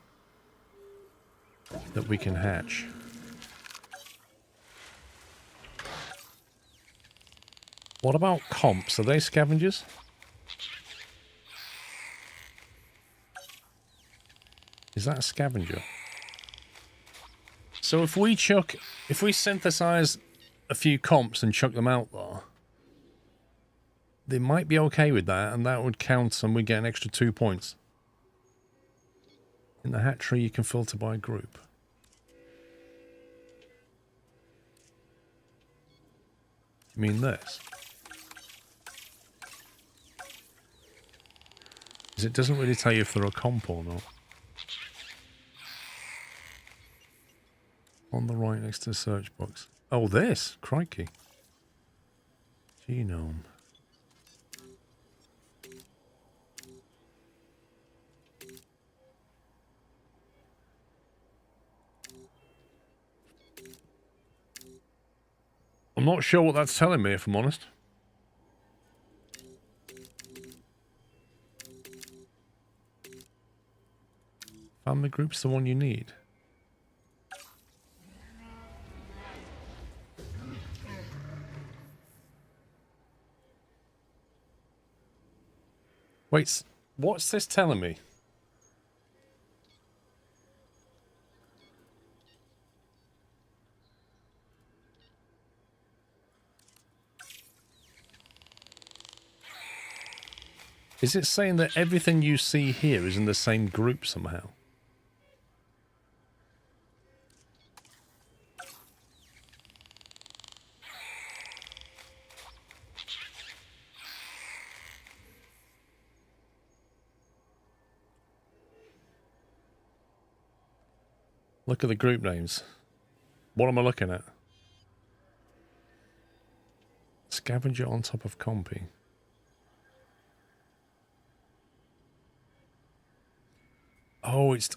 that we can hatch? What about comps? Are they scavengers? Is that a scavenger? So if we synthesize a few comps and chuck them out there, they might be okay with that, and that would count and we get an extra 2 points. In the hatchery you can filter by group. You mean this? Because it doesn't really tell you if they're a comp or not. On the right next to the search box. Oh, this? Crikey. Genome. I'm not sure what that's telling me, if I'm honest. Family group's the one you need. Wait, what's this telling me? Is it saying that everything you see here is in the same group somehow? Look at the group names. What am I looking at? Scavenger on top of compy.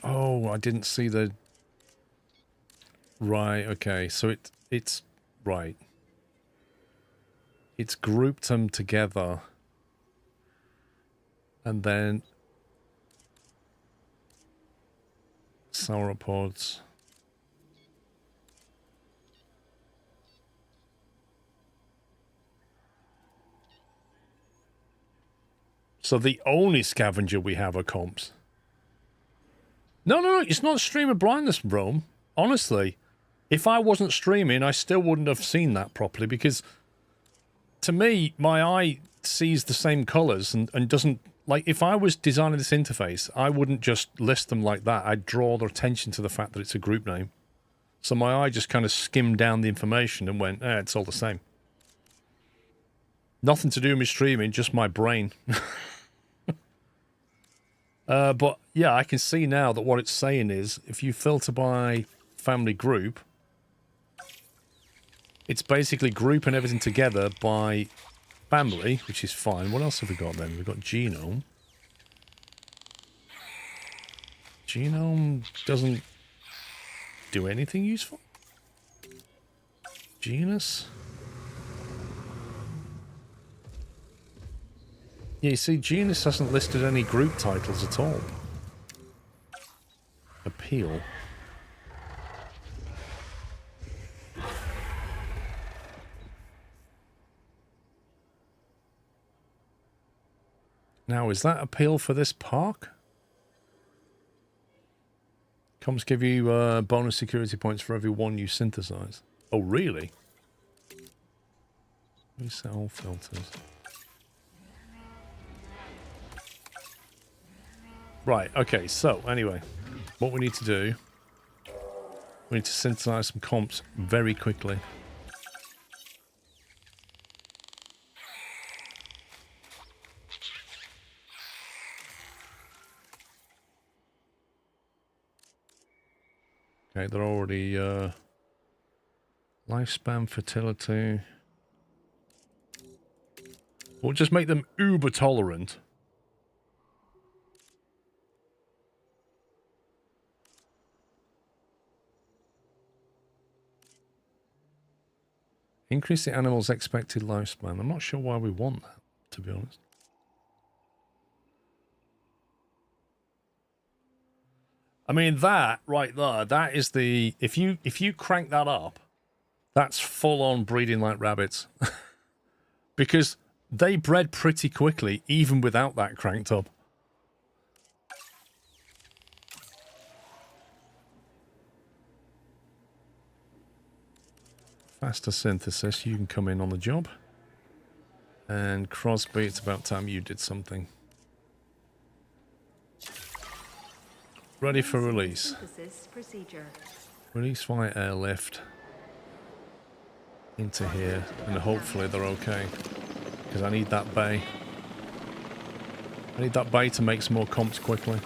Oh, I didn't see the... Right, okay, so it's right. It's grouped them together. And then... sauropods. So the only scavenger we have are comps. No, it's not streamer blindness, Rome. Honestly, if I wasn't streaming, I still wouldn't have seen that properly because to me, my eye sees the same colors and doesn't... Like, if I was designing this interface, I wouldn't just list them like that. I'd draw their attention to the fact that it's a group name. So my eye just kind of skimmed down the information and went, it's all the same. Nothing to do with me streaming, just my brain. But yeah, I can see now that what it's saying is if you filter by family group, it's basically grouping everything together by family, which is fine. What else have we got then? We've got genome. Genome doesn't do anything useful. Genus. Yeah, you see, genus hasn't listed any group titles at all. Appeal. Now, is that appeal for this park? Comps give you bonus security points for every one you synthesize. Oh, really? Reset all filters. Right, okay, so anyway, what we need to do, we need to synthesize some comps very quickly. Okay, they're already lifespan, fertility. We'll just make them uber tolerant. Increase the animal's expected lifespan. I'm not sure why we want that, to be honest. I mean, that right there, that is the... If you crank that up, that's full-on breeding like rabbits. Because they bred pretty quickly, even without that cranked up. Faster synthesis, you can come in on the job. And Crosby, it's about time you did something. Ready for release. Synthesis procedure. Release via airlift into here, and hopefully they're okay. Because I need that bay. I need that bay to make some more comps quickly.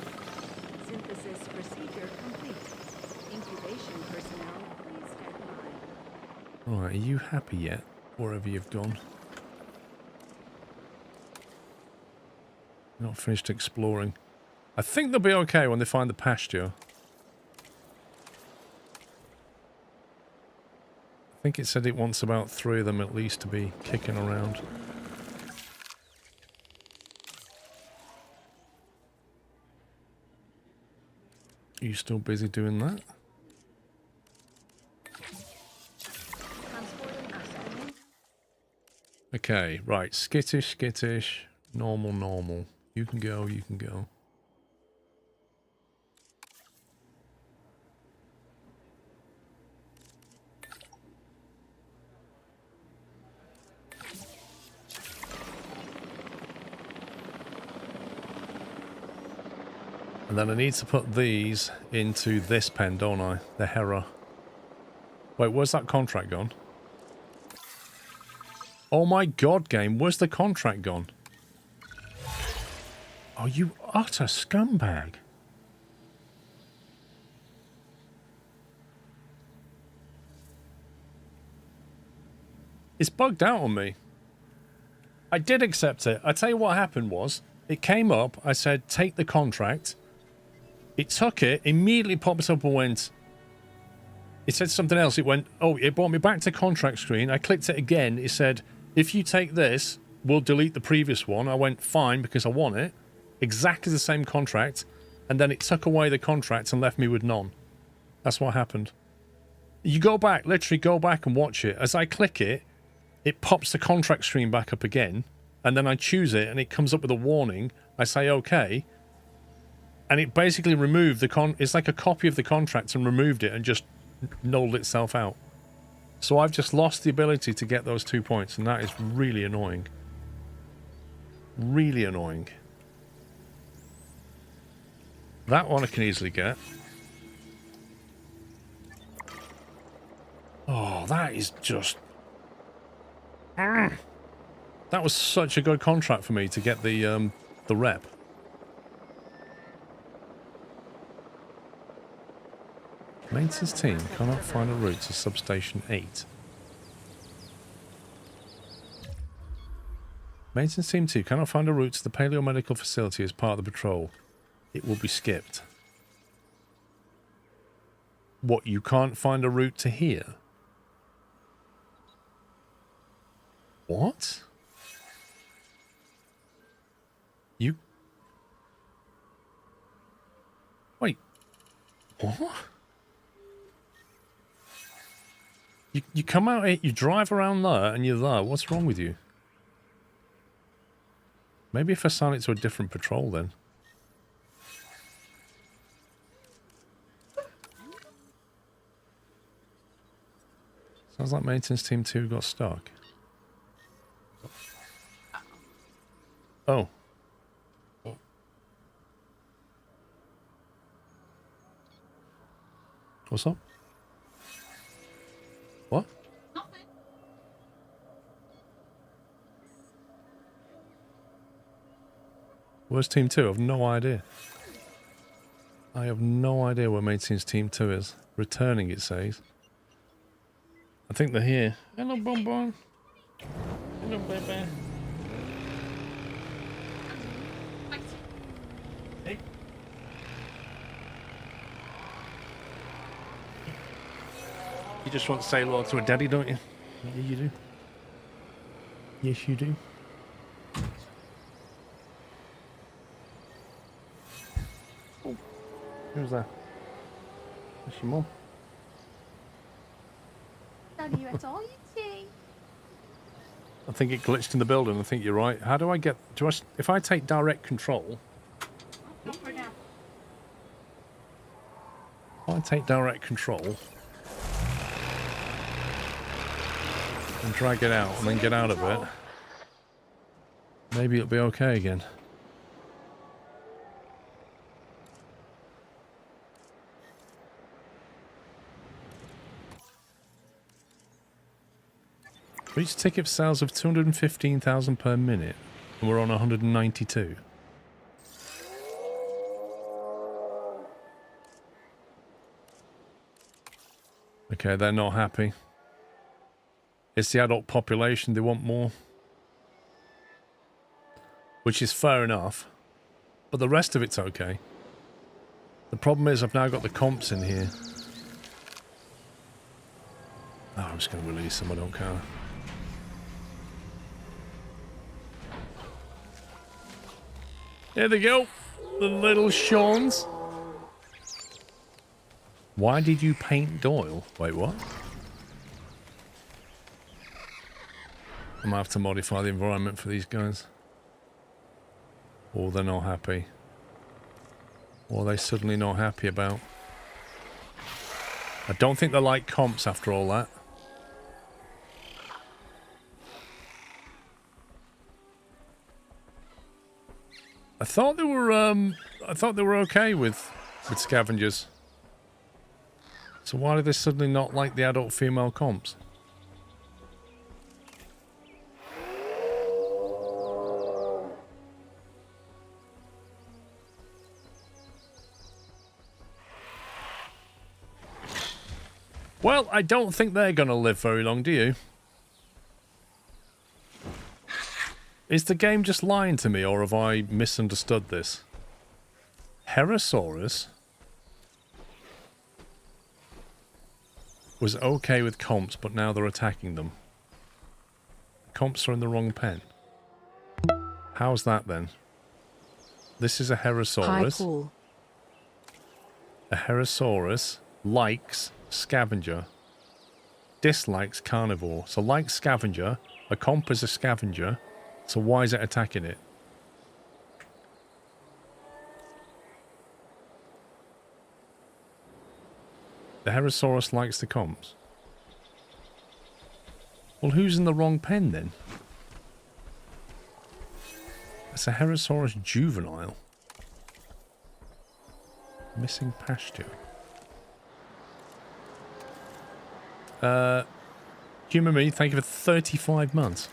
Synthesis procedure complete. Incubation personnel, please stand by. Alright, are you happy yet? Wherever you've gone. Not finished exploring. I think they'll be okay when they find the pasture. I I think it said it wants about 3 of them at least to be kicking around. Are you still busy doing that? Okay, right. Skittish, skittish. Normal, normal. You can go, you can go. And then I need to put these into this pen, don't I? The Hera. Wait, where's that contract gone? Oh my god, game, where's the contract gone? Oh, you utter scumbag. It's bugged out on me. I did accept it. I tell you what happened was, it came up, I said, take the contract. It took it, immediately popped up and went... It said something else. It went, oh, it brought me back to contract screen. I clicked it again. It said, if you take this, we'll delete the previous one. I went, fine, because I want it. Exactly the same contract. And then it took away the contract and left me with none. That's what happened. You go back, literally go back and watch it. As I click it, it pops the contract screen back up again. And then I choose it and it comes up with a warning. I say, okay. And it basically removed the it's like a copy of the contract and removed it and just nulled itself out. So I've just lost the ability to get those 2 points, and that is really annoying. Really annoying. That one I can easily get. Oh, that is just... That was such a good contract for me to get the rep. Maintenance team cannot find a route to substation 8. Maintenance team 2 cannot find a route to the paleomedical facility as part of the patrol. It will be skipped. What, you can't find a route to here? What? You... Wait. What? You come out here, you drive around there, and you're there. What's wrong with you? Maybe if I assign it to a different patrol, then. Sounds like maintenance team 2 got stuck. Oh. What's up? What? Nothing. Where's team 2? I have no idea. I have no idea where maintenance team 2 is. Returning, it says. I think they're here. Hello, Bonbon. Hello, baby. Hey. You just want to say hello to a daddy, don't you? Yeah, you do. Yes, you do. Oh, who's that? That's your mum. Daddy, that's all you see. I think it glitched in the building. I think you're right. How do I get... if I take direct control... Not for now. If I take direct control... and drag it out and then get out of it, maybe it'll be okay again. Reach ticket sales of 215,000 per minute, and we're on 192. Okay, they're not happy. It's the adult population, they want more. Which is fair enough. But the rest of it's okay. The problem is I've now got the comps in here. Oh, I'm just going to release them, I don't care. There they go. The little Shawns. Why did you paint Doyle? Wait, what? I'm going to have to modify the environment for these guys. Or they're not happy. Or are they suddenly not happy about? I don't think they like comps after all that. I thought they were okay with scavengers. So why do they suddenly not like the adult female comps? Well, I don't think they're going to live very long, do you? Is the game just lying to me, or have I misunderstood this? Herosaurus was okay with comps, but now they're attacking them. Comps are in the wrong pen. How's that then? This is a Herosaurus. A Herosaurus likes scavenger, dislikes carnivore. So likes scavenger. A comp is a scavenger. So why is it attacking it? The Herosaurus likes the comps. Well, who's in the wrong pen then? It's a Herosaurus juvenile. Missing pasture. Human me, thank you for 35 months.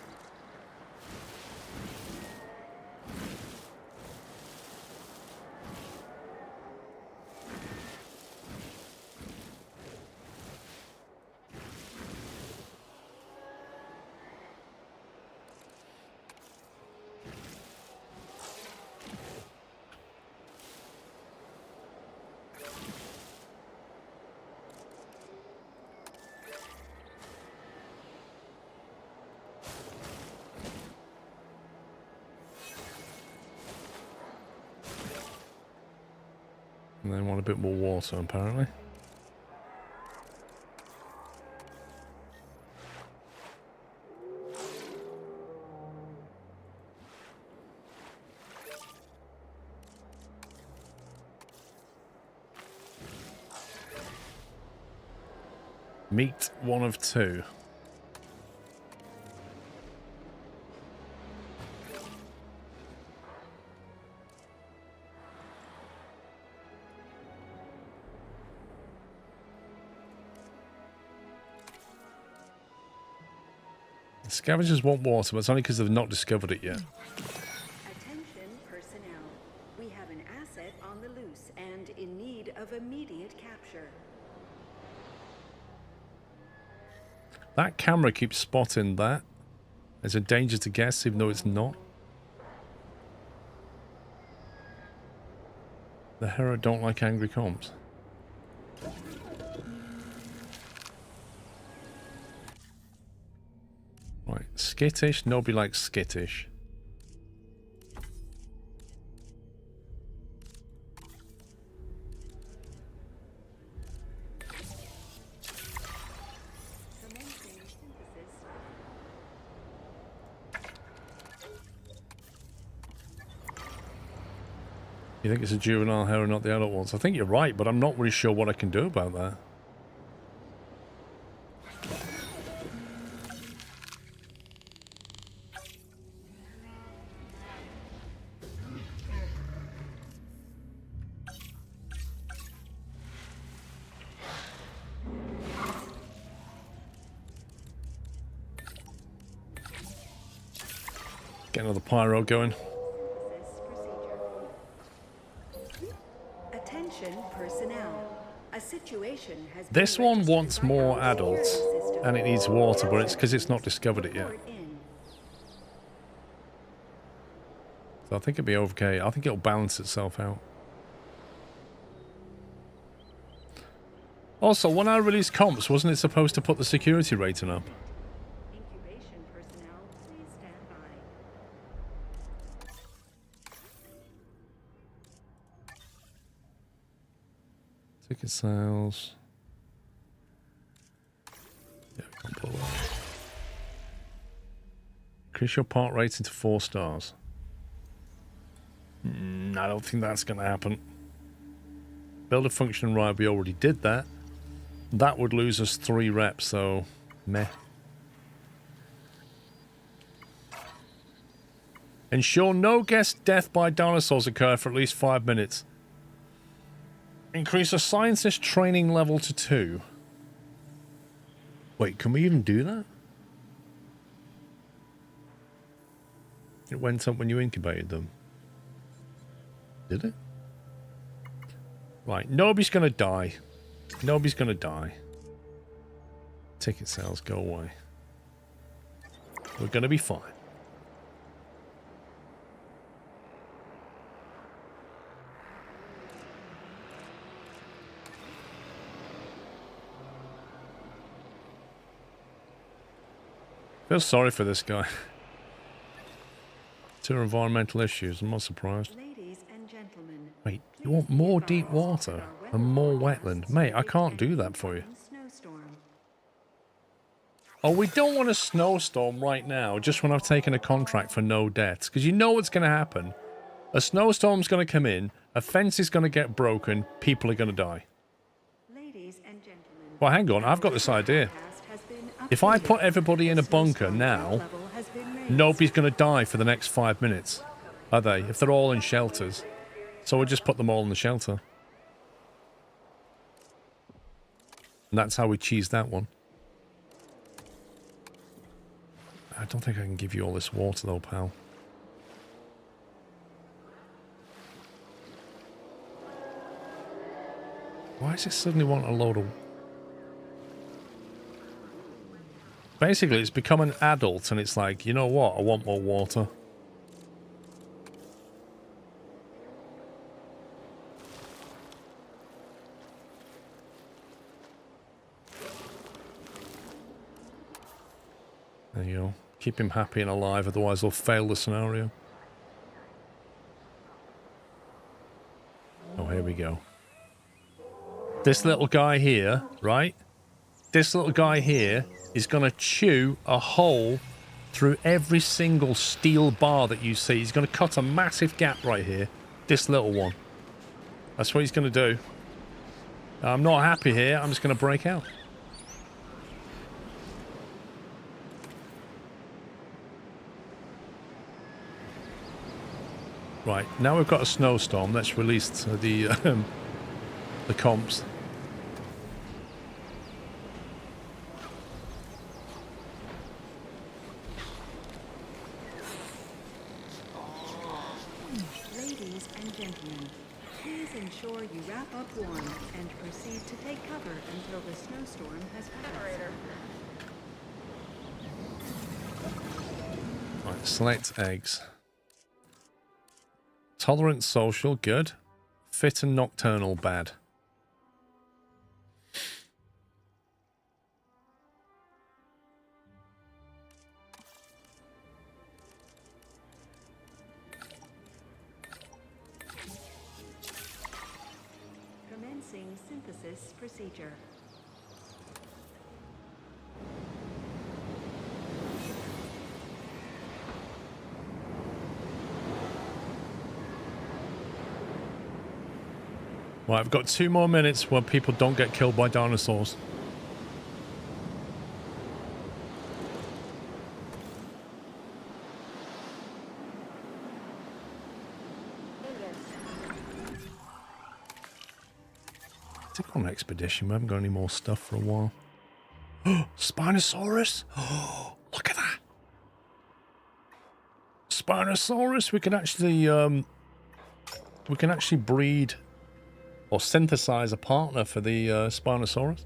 And they want a bit more water, apparently. Meat one of two. Scavengers want water, but it's only because they've not discovered it yet. Attention personnel. We have an asset on the loose and in need of immediate capture. That camera keeps spotting that. There's a danger to guess, even though it's not. The Hero don't like angry comps. Right, skittish. Nobody likes skittish. You think it's a juvenile hero, not the adult ones? I think you're right, but I'm not really sure what I can do about that. Get another pyro going. Attention personnel. A situation has This one wants more adults, and it needs water, but it's because it's not discovered it yet. So I think it'll be okay. I think it'll balance itself out. Also, when I released comps, wasn't it supposed to put the security rating up? Incubation personnel, please stand by. Ticket sales. Yeah, we can't pull that. Increase your part rating to 4 stars. I don't think that's going to happen. Build a functioning ride, we already did that. That would lose us 3 reps, so meh. Ensure no guest death by dinosaurs occur for at least 5 minutes. Increase a scientist training level to 2. Wait, can we even do that? It went up when you incubated them. Did it? Right, nobody's gonna die. Nobody's gonna die. Ticket sales, go away. We're gonna be fine. Feel sorry for this guy. 2 environmental issues, I'm not surprised. Ladies and gentlemen, Wait, you want more deep water and more wetland? Mate, I can't do that for you. snowstorm. Oh, we don't want a snowstorm right now, just when I've taken a contract for no deaths. Because you know what's going to happen. A snowstorm's going to come in, a fence is going to get broken, people are going to die. Ladies and gentlemen, Well, hang on, I've got this idea. If I put everybody in a bunker now, nobody's going to die for the next 5 minutes, are they? If they're all in shelters. So we'll just put them all in the shelter. And that's how we cheese that one. I don't think I can give you all this water though, pal. Why does it suddenly want a load of... Basically, it's become an adult and it's like, you know what? I want more water. There you go. Keep him happy and alive, otherwise they'll fail the scenario. Oh, here we go. This little guy here, right? This little guy here is going to chew a hole through every single steel bar that you see. He's going to cut a massive gap right here. This little one. That's what he's going to do. I'm not happy here. I'm just going to break out. Right, now we've got a snowstorm. Let's release the comps. Ladies and gentlemen, please ensure you wrap up warm and proceed to take cover until the snowstorm has passed. Right, select eggs. Tolerant social, good. Fit and nocturnal, bad. Commencing synthesis procedure. Right, I've got 2 more minutes where people don't get killed by dinosaurs. To go on expedition, we haven't got any more stuff for a while. Spinosaurus! Oh, look at that! Spinosaurus, we can actually breed or synthesize a partner for the Spinosaurus.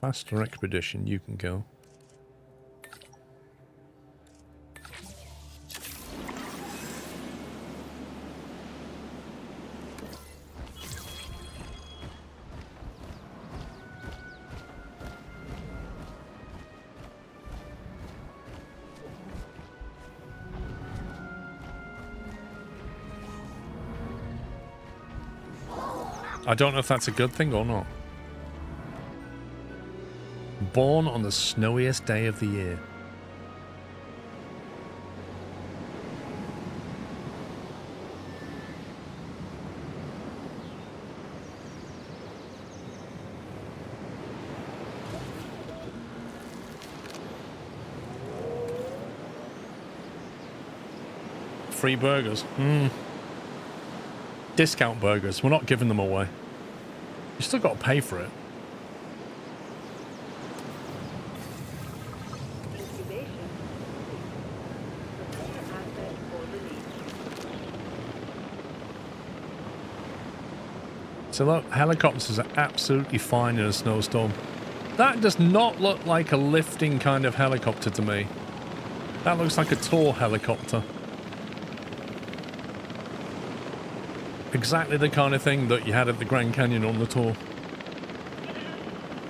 Faster expedition, you can go. I don't know if that's a good thing or not. Born on the snowiest day of the year. Free burgers. Discount burgers. We're not giving them away. You still got to pay for it. So look, helicopters are absolutely fine in a snowstorm. That does not look like a lifting kind of helicopter to me. That looks like a tour helicopter. Exactly the kind of thing that you had at the Grand Canyon on the tour.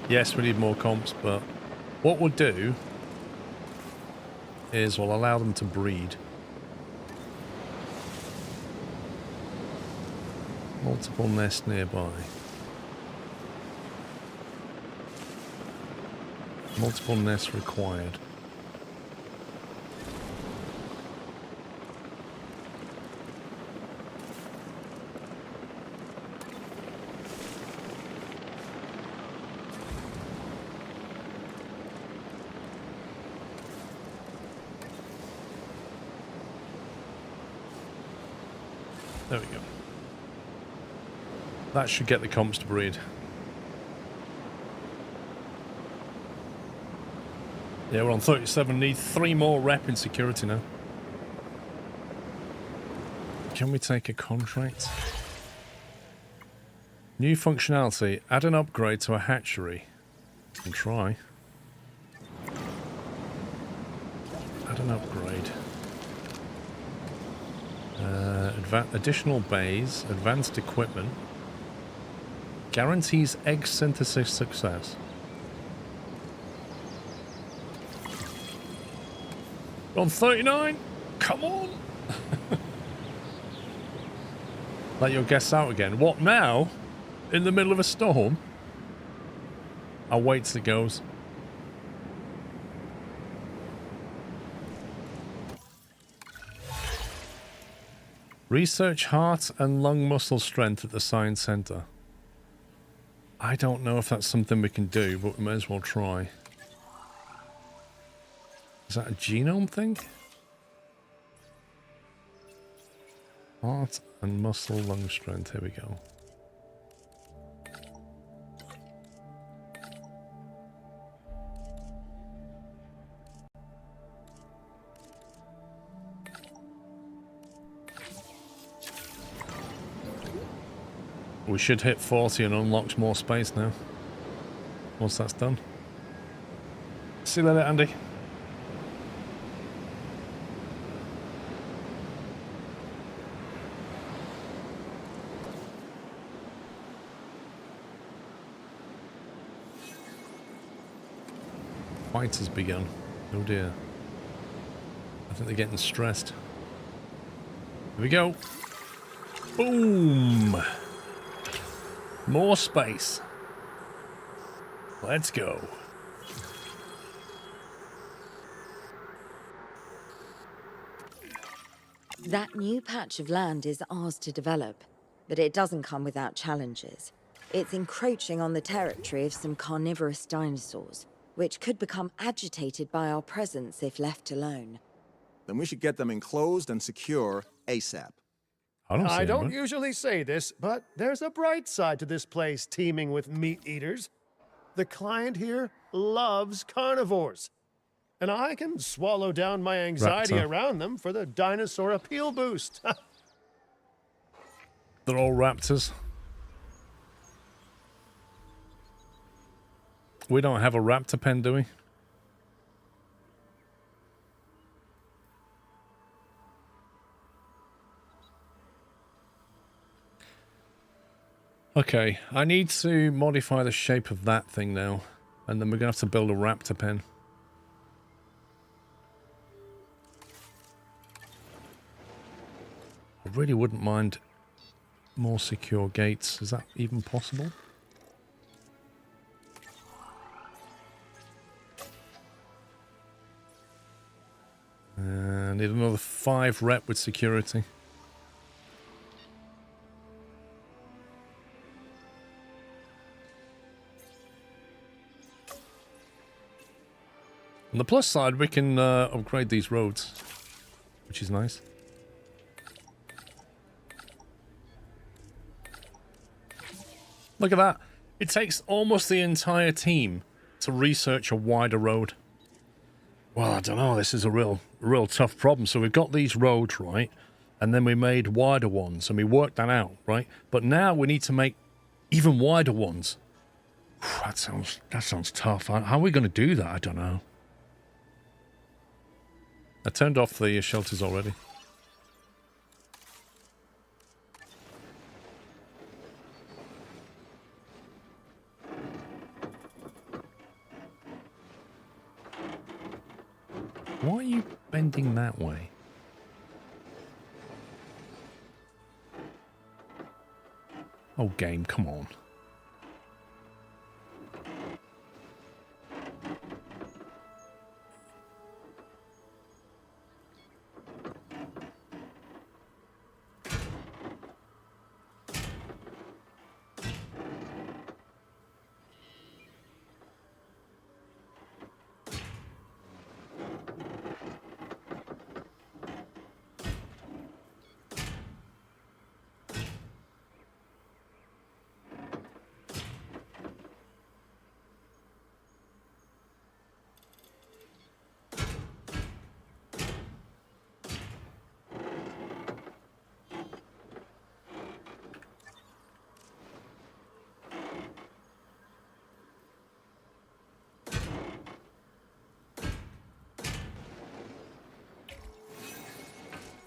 Yes, we need more comps, but what we'll do is we'll allow them to breed. Multiple nests nearby. Multiple nests required. There we go. That should get the comps to breed. Yeah, we're on 37. Need 3 more rep in security now. Can we take a contract? New functionality. Add an upgrade to a hatchery. Can try. Add an upgrade. Additional bays. Advanced equipment. Guarantees egg synthesis success. On 39? Come on! Let your guests out again. What now? In the middle of a storm? I'll wait till it goes. Research heart and lung muscle strength at the Science Center. I don't know if that's something we can do, but we may as well try. Is that a genome thing? Heart and muscle lung strength. Here we go. We should hit 40 and unlocks more space now. Once that's done. See you later, Andy. Fight has begun. Oh dear. I think they're getting stressed. Here we go. Boom! More space. Let's go. That new patch of land is ours to develop, but it doesn't come without challenges. It's encroaching on the territory of some carnivorous dinosaurs, which could become agitated by our presence if left alone. Then we should get them enclosed and secure ASAP. I don't usually say this, but there's a bright side to this place teeming with meat eaters. The client here loves carnivores, and I can swallow down my anxiety Raptor. around them for the dinosaur appeal boost. They're all raptors. We don't have a raptor pen, do we? Okay, I need to modify the shape of that thing now, and then we're going to have to build a raptor pen. I really wouldn't mind more secure gates. Is that even possible? Need another 5 rep with security. On the plus side, we can upgrade these roads, which is nice. Look at that. It takes almost the entire team to research a wider road. Well, I don't know. This is a real tough problem. So we've got these roads, right? And then we made wider ones, and we worked that out, right? But now we need to make even wider ones. That sounds tough. How are we going to do that? I don't know. I turned off the shelters already. Why are you bending that way? Oh, game, come on.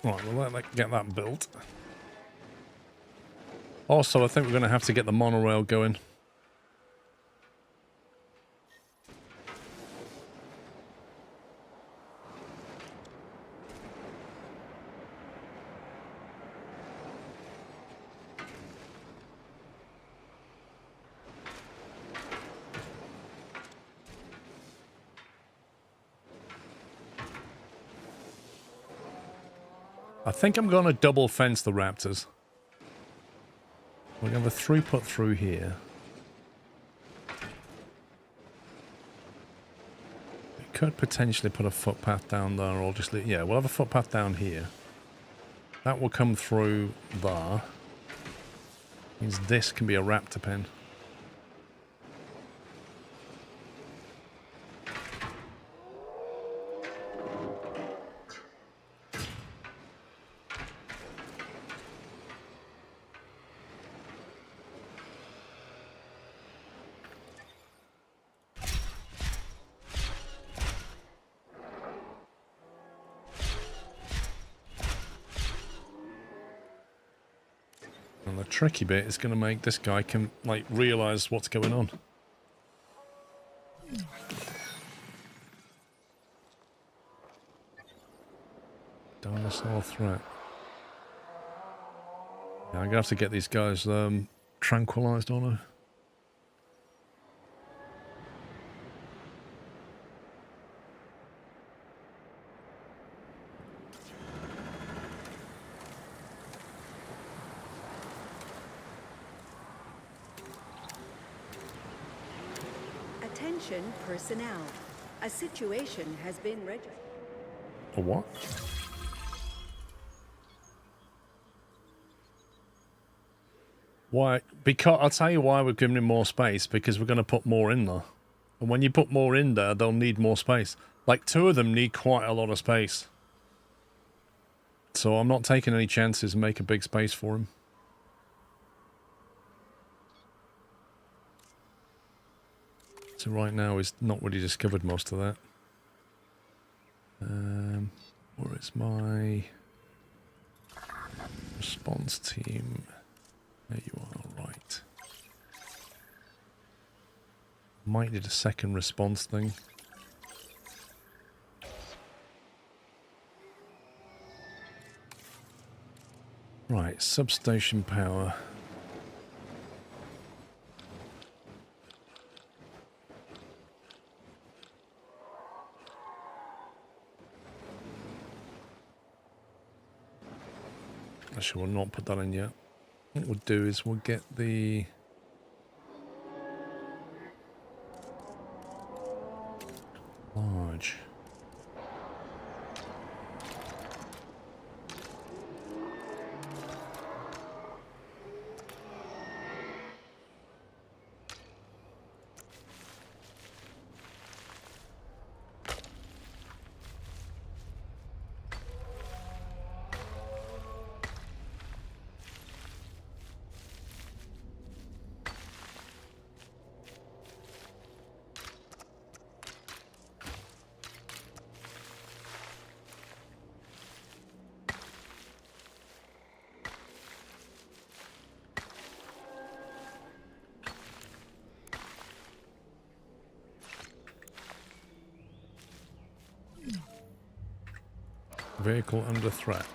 Right, well, let's get that built. Also, I think we're going to have to get the monorail going. I think I'm going to double fence the raptors. We're going to have a throughput through here. We could potentially put a footpath down there, or just... Yeah, we'll have a footpath down here. That will come through there. Means this can be a raptor pen. And the tricky bit is going to make this guy can, like, realize what's going on. Dinosaur threat. Yeah, I'm going to have to get these guys tranquilized on her. Attention personnel. A situation has been registered. A what? Why? Because I'll tell you why we're giving him more space, because we're going to put more in there. And when you put more in there, they'll need more space. Like, 2 of them need quite a lot of space. So I'm not taking any chances and make a big space for him. So right now he's not really discovered most of that. Where is my response team? There you are, right. Might need a second response thing. Right, substation power. Actually, we'll not put that in yet. What we'll do is we'll get the... large. Vehicle under threat.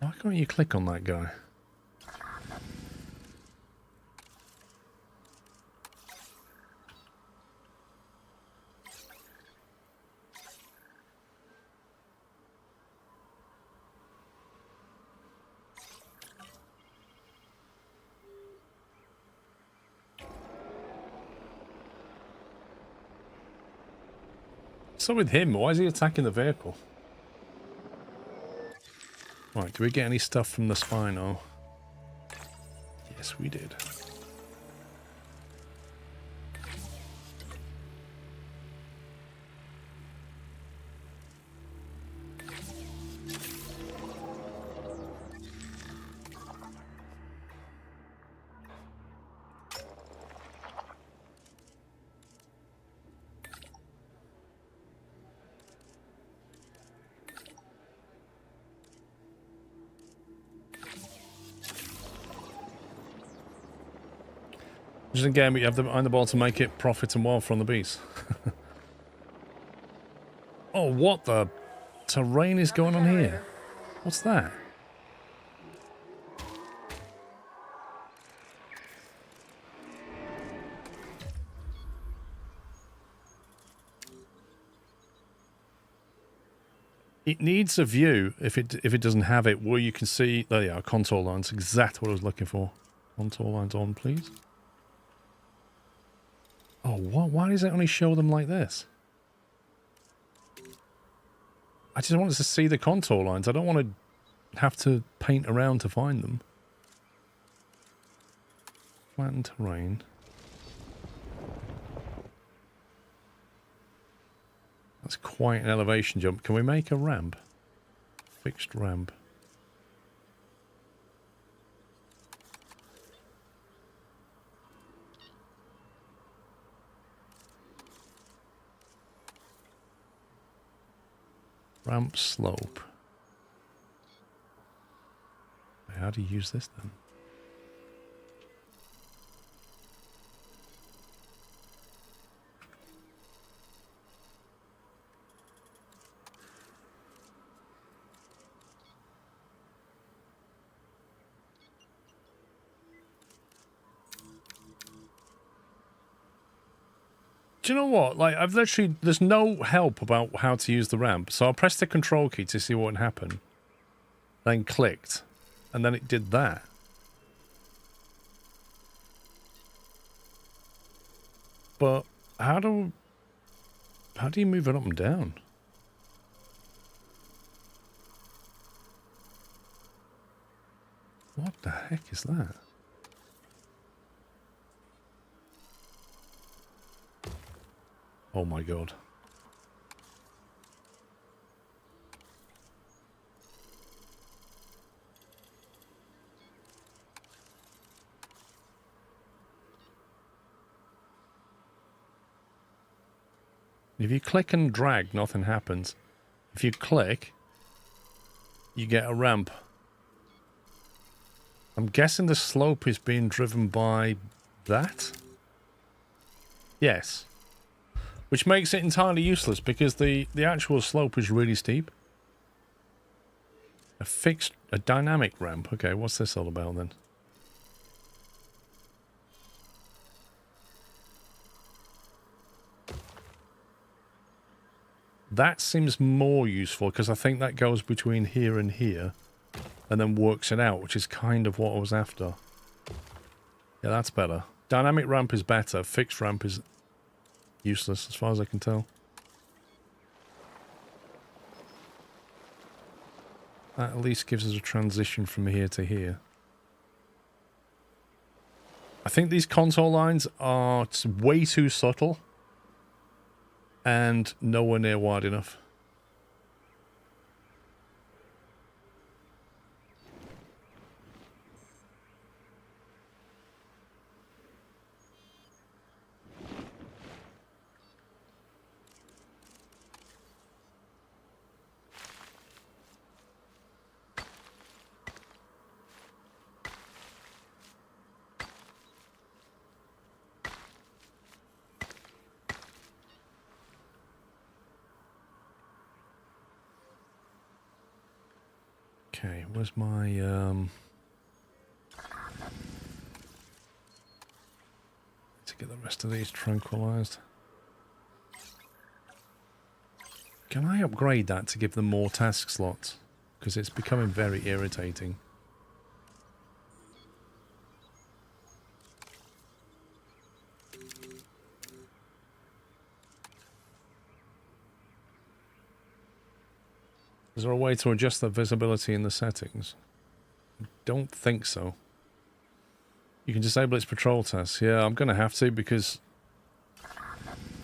Why can't you click on that guy? So with him, why is he attacking the vehicle? Right, do we get any stuff from the Spino? Yes, we did. Just again, you have the behind the ball to make it profit and wealth from the beast. Oh, what the terrain is going on here? What's that? It needs a view, if it doesn't have it, where you can see... There you are, contour lines. Exactly what I was looking for. Contour lines on, please. Oh, what? Why does it only show them like this? I just wanted to see the contour lines. I don't want to have to paint around to find them. Flattened terrain. That's quite an elevation jump. Can we make a ramp? Fixed ramp. Ramp slope. How do you use this then? Do you know what? Like, I've literally... There's no help about how to use the ramp. So I pressed the control key to see what would happen. Then clicked. And then it did that. But how do you move it up and down? What the heck is that? Oh my god. If you click and drag, nothing happens. If you click, you get a ramp. I'm guessing the slope is being driven by that? Yes. which makes it entirely useless because the actual slope is really steep. A dynamic ramp. Okay, what's this all about then? That seems more useful because I think that goes between here and here and then works it out, which is kind of what I was after. Yeah, that's better. Dynamic ramp is better. Fixed ramp is useless as far as I can tell. That at least gives us a transition from here to here. I think these contour lines are way too subtle and nowhere near wide enough. Okay, where's my to get the rest of these tranquilized. Can I upgrade that to give them more task slots? Because it's becoming very irritating. Is there a way to adjust the visibility in the settings? I don't think so. You can disable its patrol tasks. Yeah, I'm going to have to because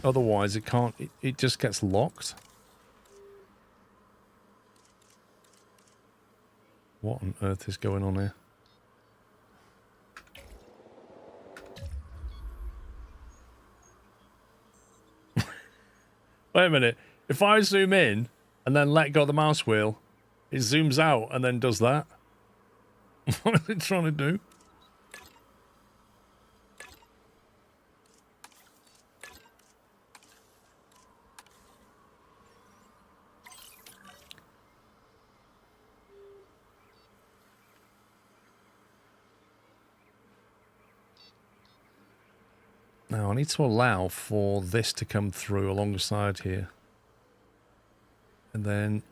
otherwise it can't... It just gets locked. What on earth is going on here? Wait a minute. If I zoom in and then let go of the mouse wheel, it zooms out and then does that. What is it trying to do? Now I need to allow for this to come through alongside here. And then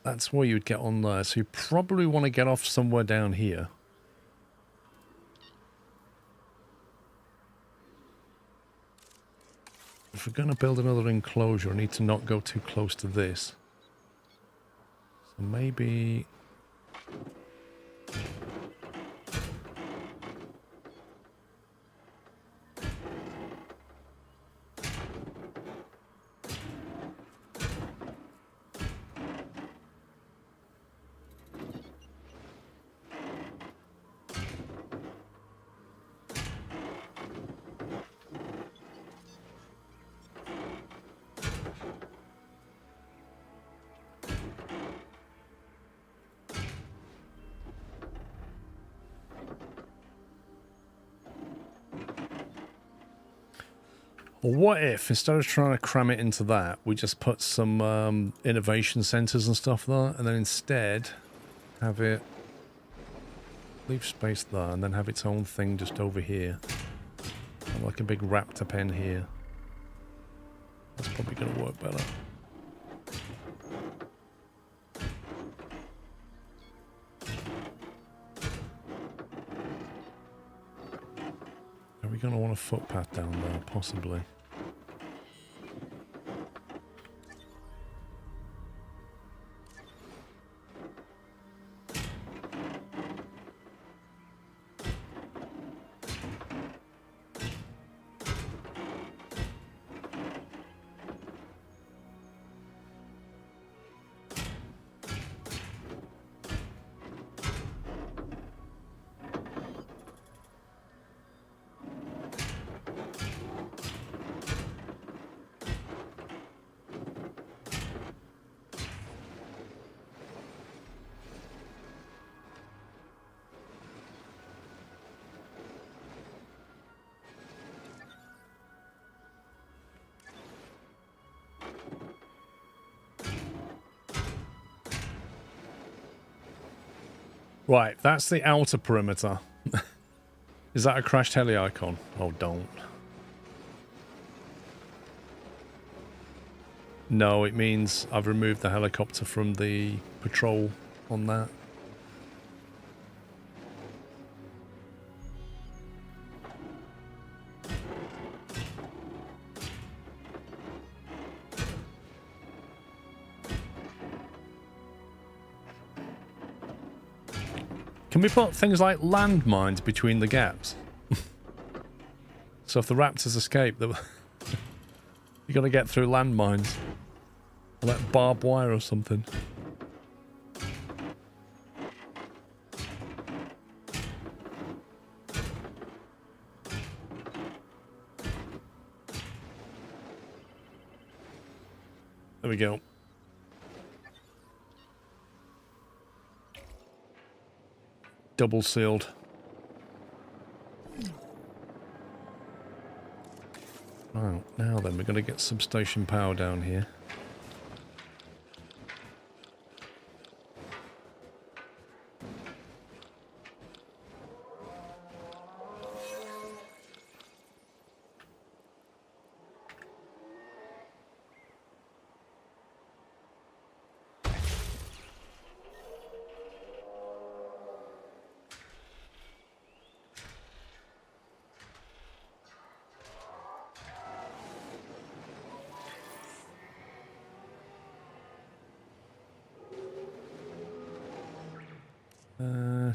that's where you would get on there. So you probably want to get off somewhere down here. If we're going to build another enclosure, I need to not go too close to this. So maybe... Well, what if, instead of trying to cram it into that, we just put some innovation centers and stuff there, and then instead have it leave space there, and then have its own thing just over here, and like a big raptor pen here. That's probably going to work better. Are we going to want a footpath down there? Possibly. Right, that's the outer perimeter. Is that a crashed heli icon? Oh, don't. No, it means I've removed the helicopter from the patrol on that. Can we put things like landmines between the gaps? So if the raptors escape, you got to get through landmines. Or like barbed wire or something. There we go. Double sealed. Right, now then, we're going to get substation power down here.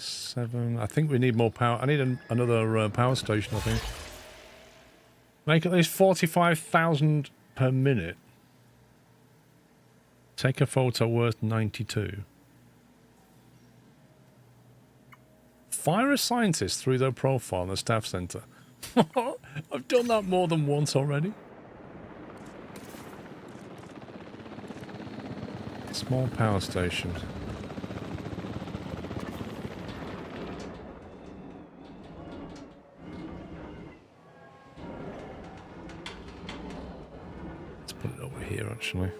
Seven. I think we need more power. I need another power station, I think. Make at least 45,000 per minute. Take a photo worth 92. Fire a scientist through their profile in the staff center. I've done that more than once already. Small power station. Put it over here, actually.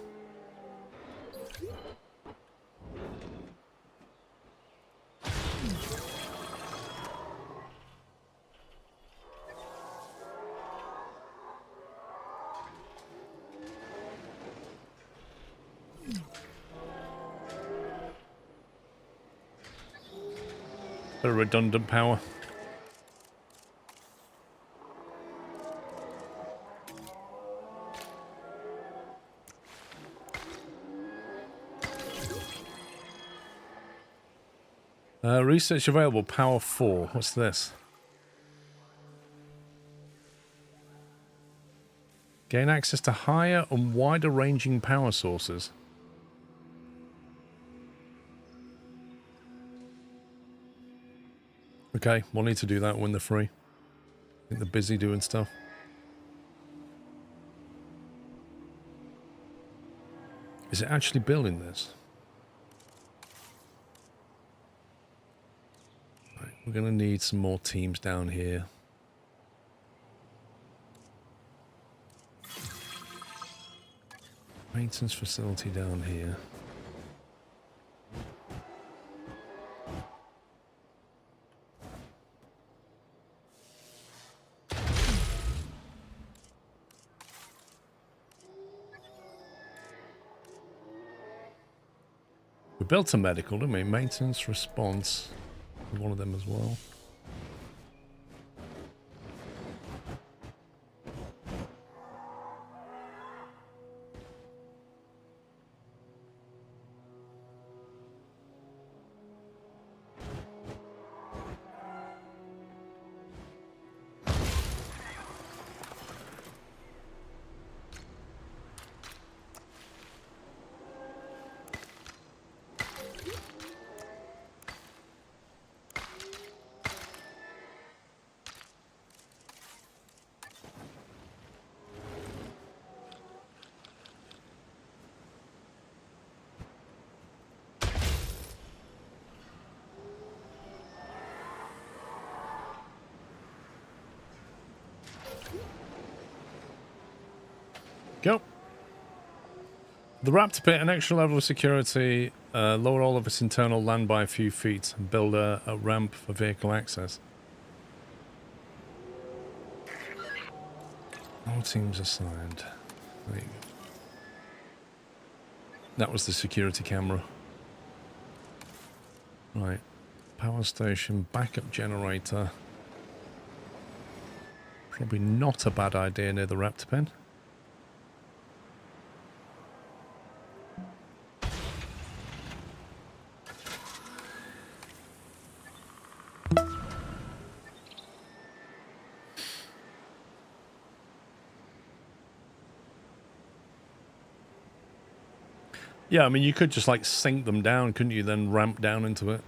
Bit of redundant power. Research available, power 4. What's this? Gain access to higher and wider ranging power sources. Okay, we'll need to do that when they're free. I think they're busy doing stuff. Is it actually building this? We're going to need some more teams down here. Maintenance facility down here. We built a medical, didn't we? Maintenance response. One of them as well. Go. The Raptor Pit, an extra level of security, lower all of its internal land by a few feet, and build a ramp for vehicle access. All teams assigned. There you go. That was the security camera. Right. Power station, backup generator. Probably not a bad idea near the Raptor Pen. Yeah, I mean, you could just, like, sink them down, couldn't you? Then ramp down into it.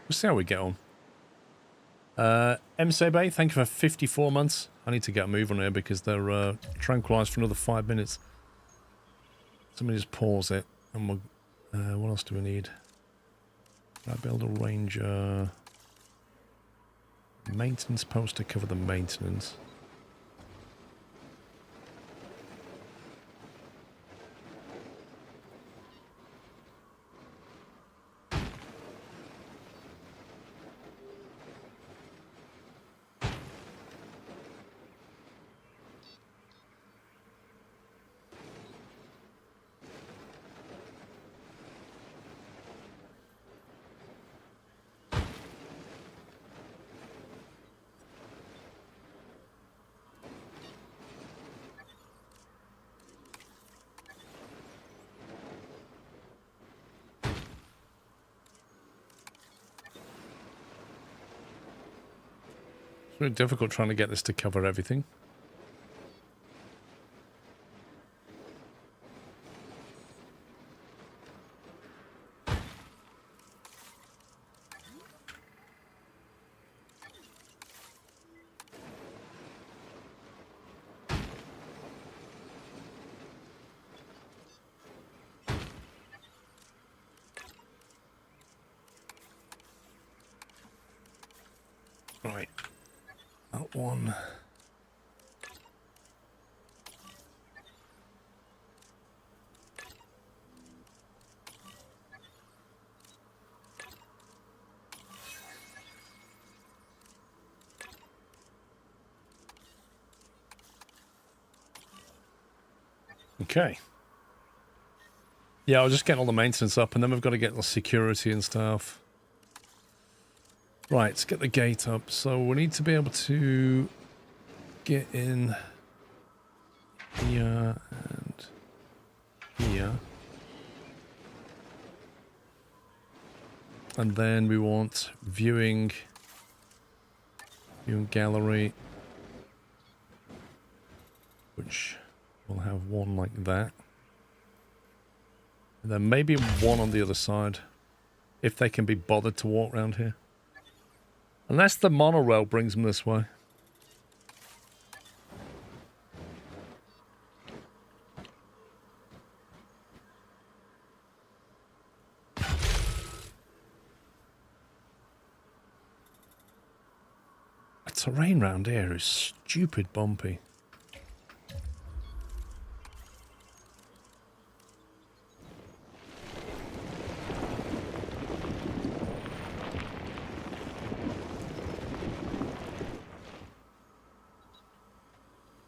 We'll see how we get on. MCB, thank you for 54 months. I need to get a move on here because they're tranquilized for another 5 minutes. Somebody just pause it. And we'll, what else do we need? Can I build a ranger? Maintenance post to cover the maintenance. It's really difficult trying to get this to cover everything. Right. That one. Okay. Yeah, I'll just get all the maintenance up, and then we've got to get the security and stuff. Right, let's get the gate up. So we need to be able to get in here and here. And then we want viewing gallery, which will have one like that. And then maybe one on the other side, if they can be bothered to walk around here. Unless the monorail brings them this way. The terrain round here is stupid bumpy.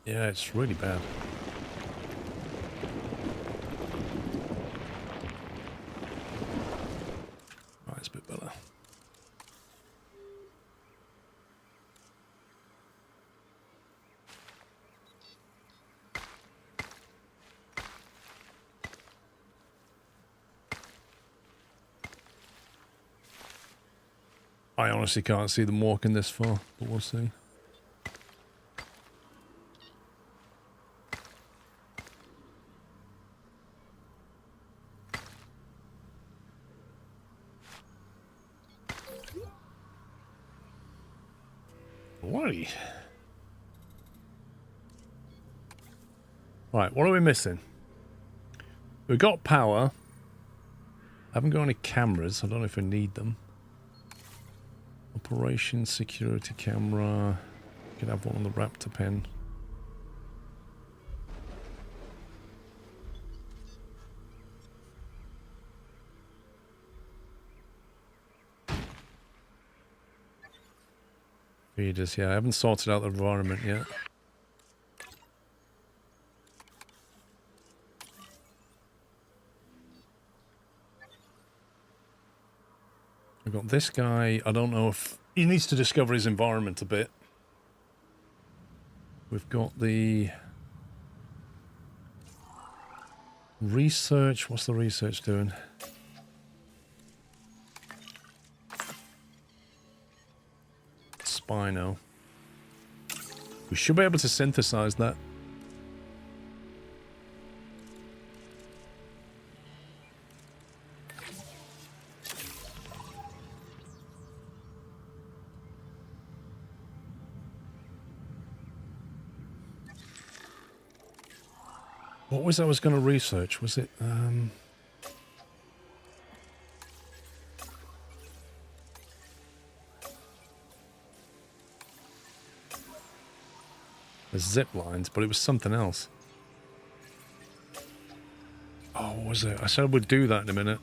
Yeah, it's really bad. Right, it's a bit better. I honestly can't see them walking this far, but we'll see. Right, what are we missing? We've got power. Haven't got any cameras. I don't know if we need them. Operation security camera. Could have one on the Raptor pen. Feeders, yeah, I haven't sorted out the environment yet. We've got this guy, I don't know if... He needs to discover his environment a bit. We've got the... Research, what's the research doing? Spino. We should be able to synthesize that. What was I was going to research? Was it, the zip lines, but it was something else. Oh, what was it? I said we'd do that in a minute.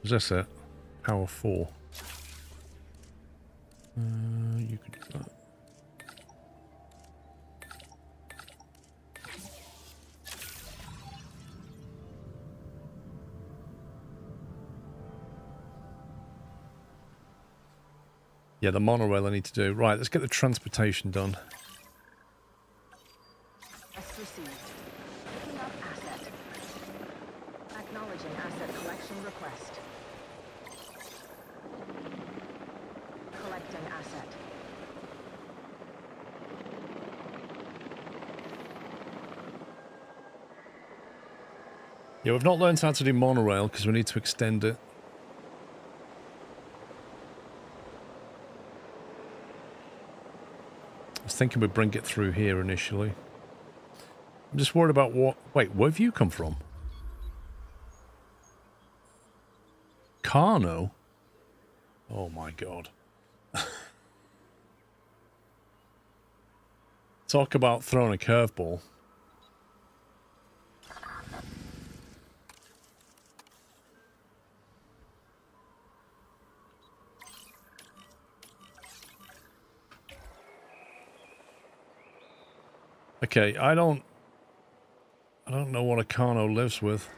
Was this it? Power 4. You could do that. Yeah, the monorail I need to do. Right, let's get the transportation done. Request received. Picking up asset. Acknowledging asset collection request. Collecting asset. Yeah, we've not learned how to do monorail because we need to extend it. I was thinking we'd bring it through here initially. I'm just worried about what... Wait, where have you come from? Carno? Oh my god. Talk about throwing a curveball. Okay, I don't know what a Carno lives with.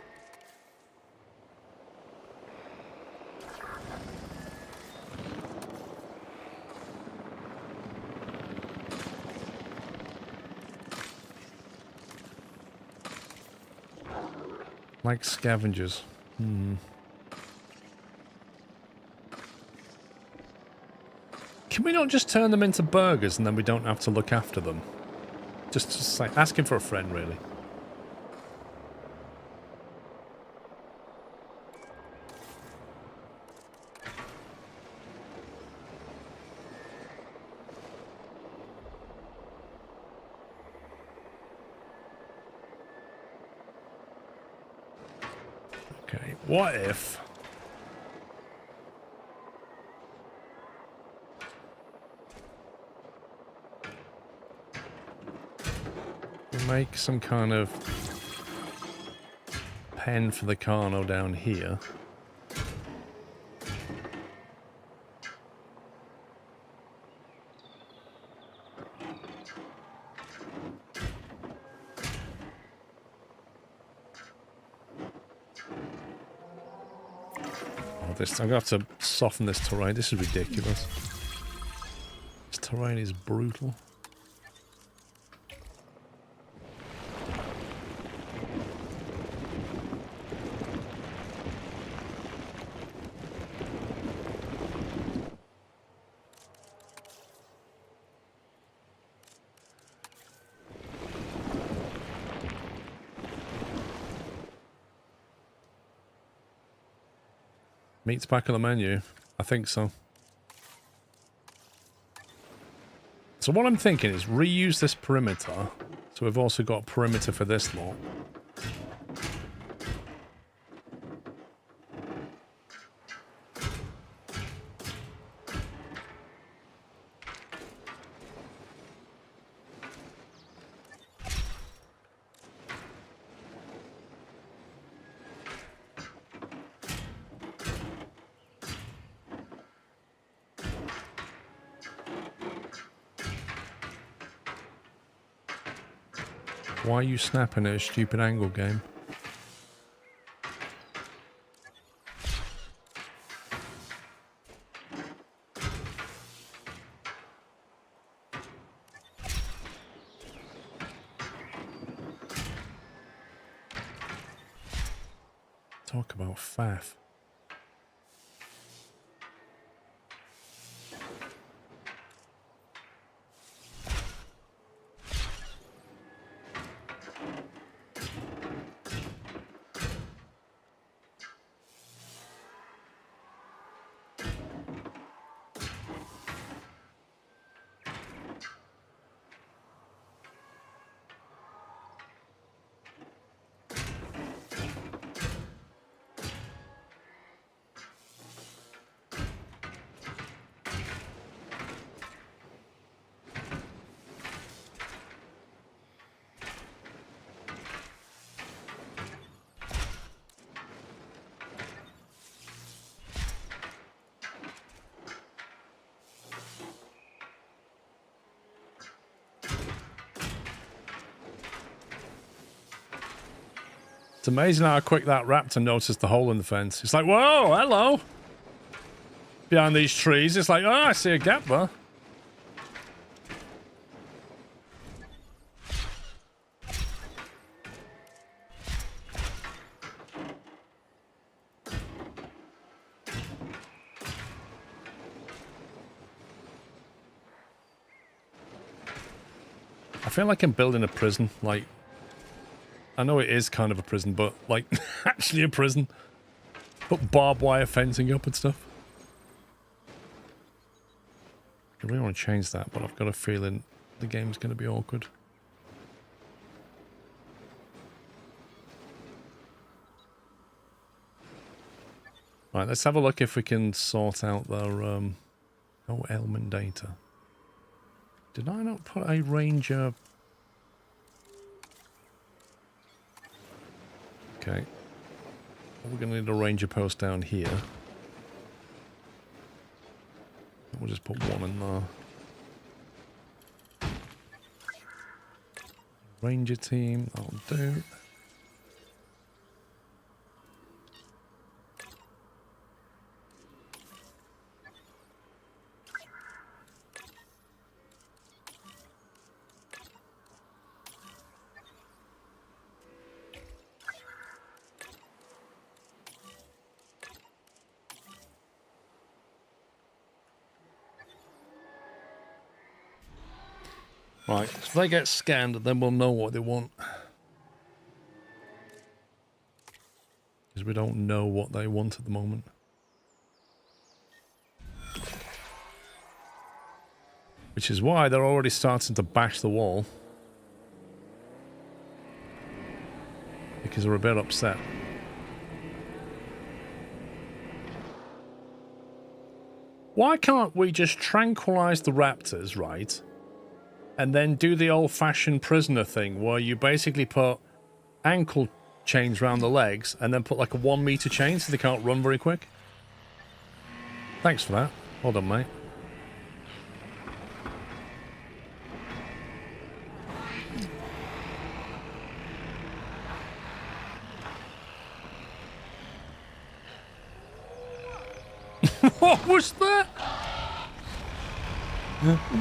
Like scavengers. Can we not just turn them into burgers and then we don't have to look after them? Just like asking for a friend, really. Okay, what if... make some kind of pen for the Carno down here. Oh, this, I'm gonna have to soften this terrain. This is ridiculous. This terrain is brutal. Meat's back on the menu. I think so. So what I'm thinking is reuse this perimeter. So we've also got a perimeter for this lot. Why are you snapping at a stupid angle game? Talk about faff. It's amazing how quick that raptor noticed the hole in the fence. It's like, whoa, hello. Behind these trees, it's like, oh, I see a gap there. I feel like I'm building a prison, like, I know it is kind of a prison, but, like, actually a prison. Put barbed wire fencing up and stuff. I really want to change that, but I've got a feeling the game's going to be awkward. Right, let's have a look if we can sort out their, element data. Did I not put a ranger... Okay. We're going to need a ranger post down here. We'll just put one in there. Ranger team, that'll do. Right, if they get scanned, then we'll know what they want. Because we don't know what they want at the moment. Which is why they're already starting to bash the wall. Because they're a bit upset. Why can't we just tranquilize the raptors, right? And then do the old-fashioned prisoner thing where you basically put ankle chains around the legs and then put like a 1 meter chain so they can't run very quick. Thanks for that. Well done, mate. What was that?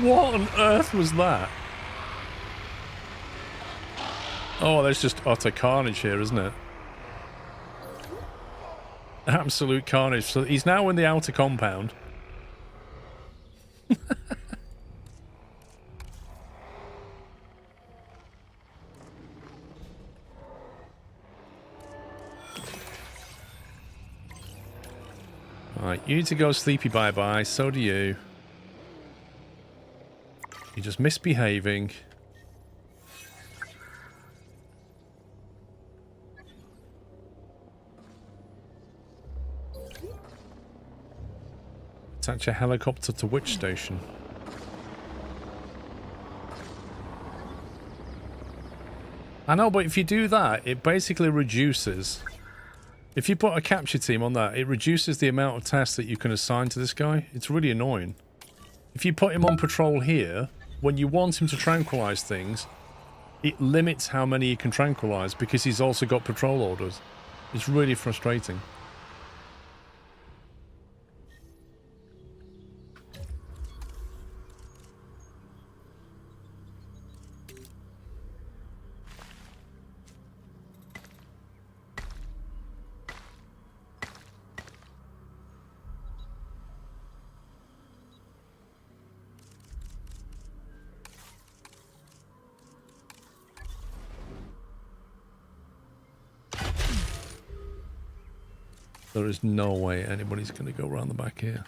What on earth was that? Oh, there's just utter carnage here, isn't it? Absolute carnage. So he's now in the outer compound. Right, you need to go sleepy bye-bye, so do you. You're just misbehaving. Attach a helicopter to which station? I know, but if you do that, it basically reduces... If you put a capture team on that, it reduces the amount of tasks that you can assign to this guy. It's really annoying. If you put him on patrol here, when you want him to tranquilize things, it limits how many he can tranquilize because he's also got patrol orders. It's really frustrating. There is no way anybody's going to go around the back here.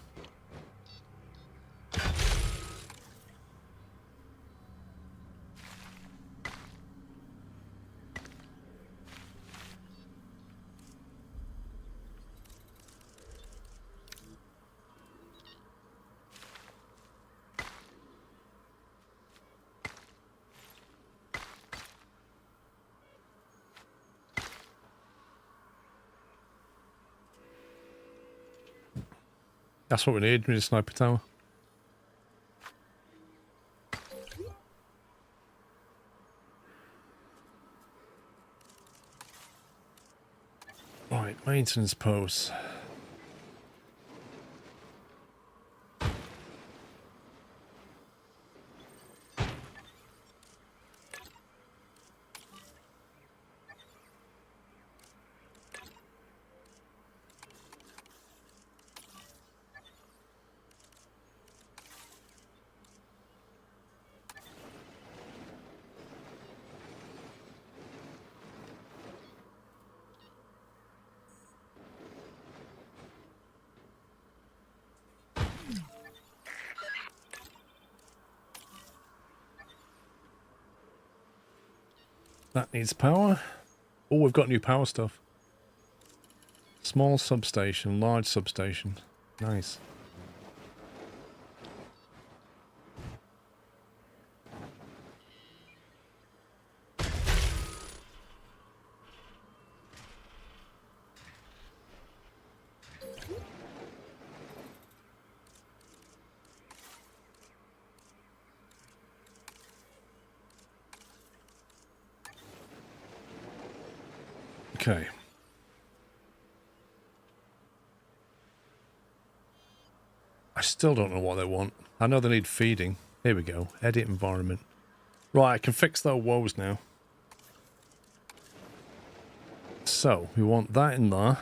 That's what we need, we need a sniper tower. Right, maintenance posts. That needs power. Oh, we've got new power stuff. Small substation, large substation. Nice. Okay. I still don't know what they want. I know they need feeding. Here we go. Edit environment. Right, I can fix their woes now. So, we want that in there.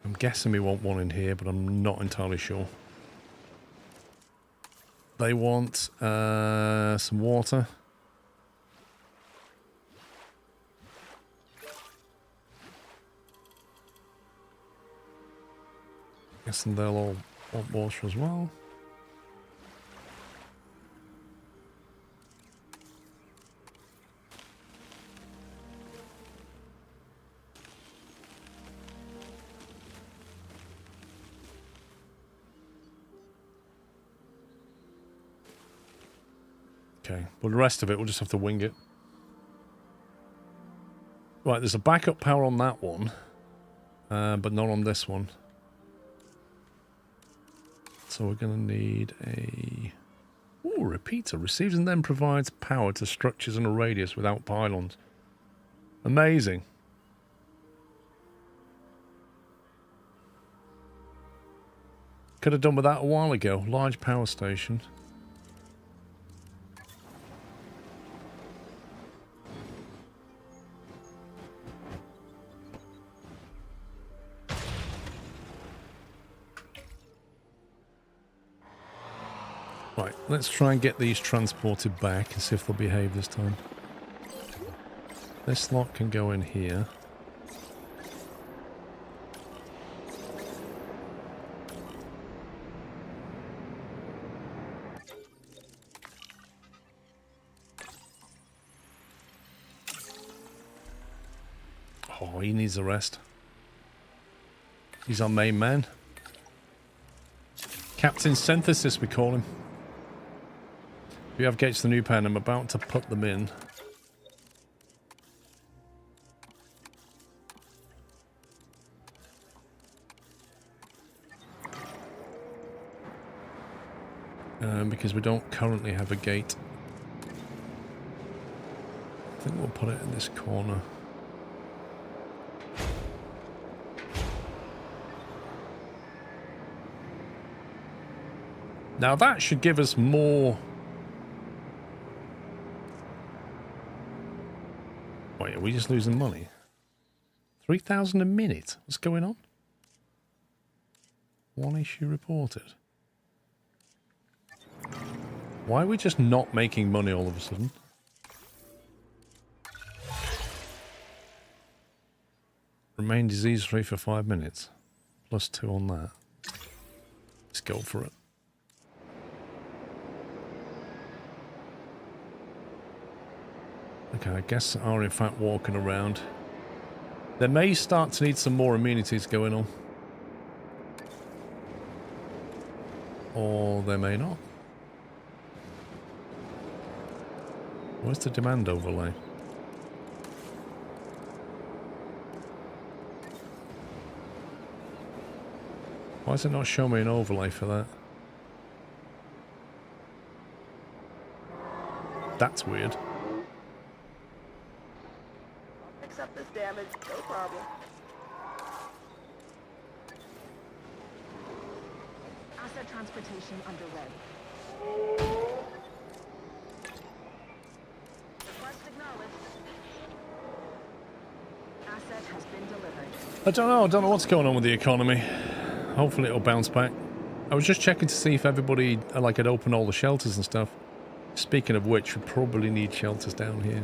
I'm guessing we want one in here, but I'm not entirely sure. They want some water. Guessing they'll all want water as well. Okay, well the rest of it we'll just have to wing it. Right, there's a backup power on that one, but not on this one. So we're going to need a... Ooh, repeater. Receives and then provides power to structures in a radius without pylons. Amazing. Could have done with that a while ago. Large power station. Right, let's try and get these transported back and see if they'll behave this time. This lot can go in here. Oh, he needs a rest. He's our main man. Captain Synthesis, we call him. We have gates to the new pen. I'm about to put them in. because we don't currently have a gate. I think we'll put it in this corner. Now that should give us more... Wait, are we just losing money? 3,000 a minute? What's going on? One issue reported. Why are we just not making money all of a sudden? Remain disease-free for 5 minutes. +2 on that. Let's go for it. Okay, I guess they are in fact walking around. They may start to need some more immunities going on. Or they may not. Where's the demand overlay? Why does it not show me an overlay for that? That's weird. Fix up this damage, no problem. Asset transportation underway. Request acknowledged. Asset has been delivered. I don't know what's going on with the economy. Hopefully it'll bounce back. I was just checking to see if everybody, like, had opened all the shelters and stuff. Speaking of which, we probably need shelters down here.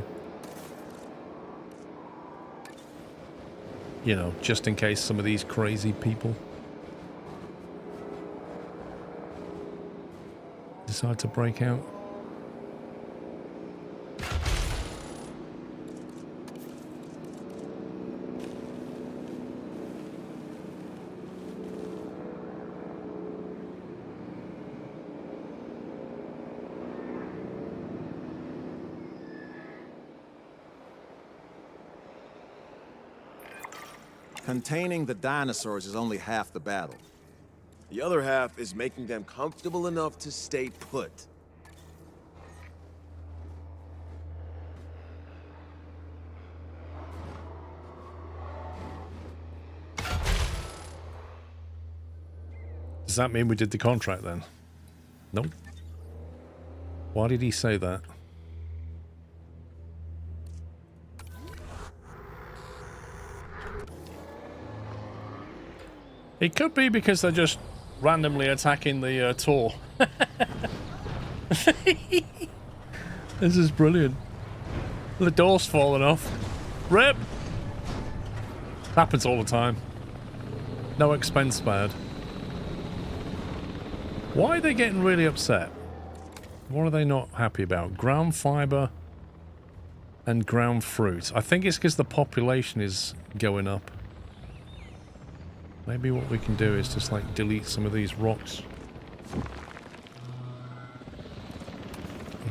You know, just in case some of these crazy people decide to break out. Containing the dinosaurs is only half the battle. The other half is making them comfortable enough to stay put. Does that mean we did the contract then? Nope. Why did he say that? It could be because they're just randomly attacking the tour. This is brilliant. The door's falling off. RIP! Happens all the time. No expense spared. Why are they getting really upset? What are they not happy about? Ground fiber and ground fruit. I think it's because the population is going up. Maybe what we can do is just like delete some of these rocks and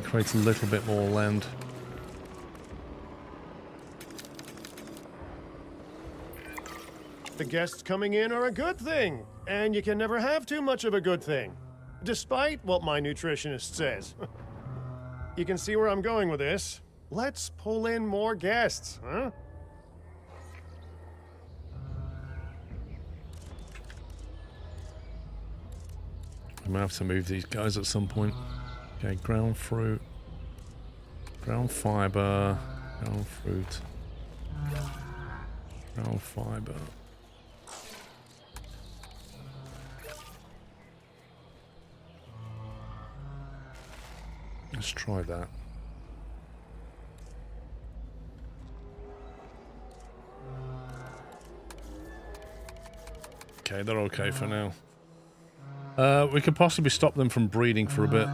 create a little bit more land. The guests coming in are a good thing, and you can never have too much of a good thing, despite what my nutritionist says. You can see where I'm going with this. Let's pull in more guests, huh? I'm gonna have to move these guys at some point. Okay, ground fruit, ground fiber, ground fruit, ground fiber. Let's try that. Okay, they're okay for now. We could possibly stop them from breeding for a bit.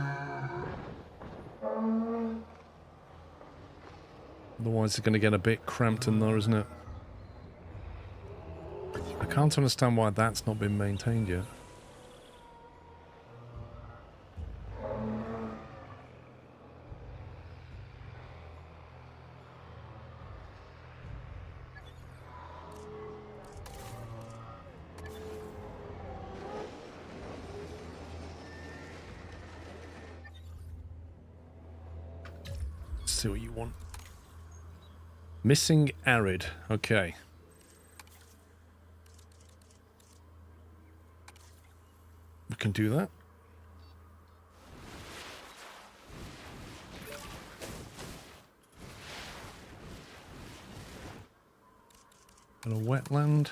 Otherwise it's going to get a bit cramped in there, isn't it? I can't understand why that's not been maintained yet. see what you want. Missing arid. Okay. We can do that. And a wetland.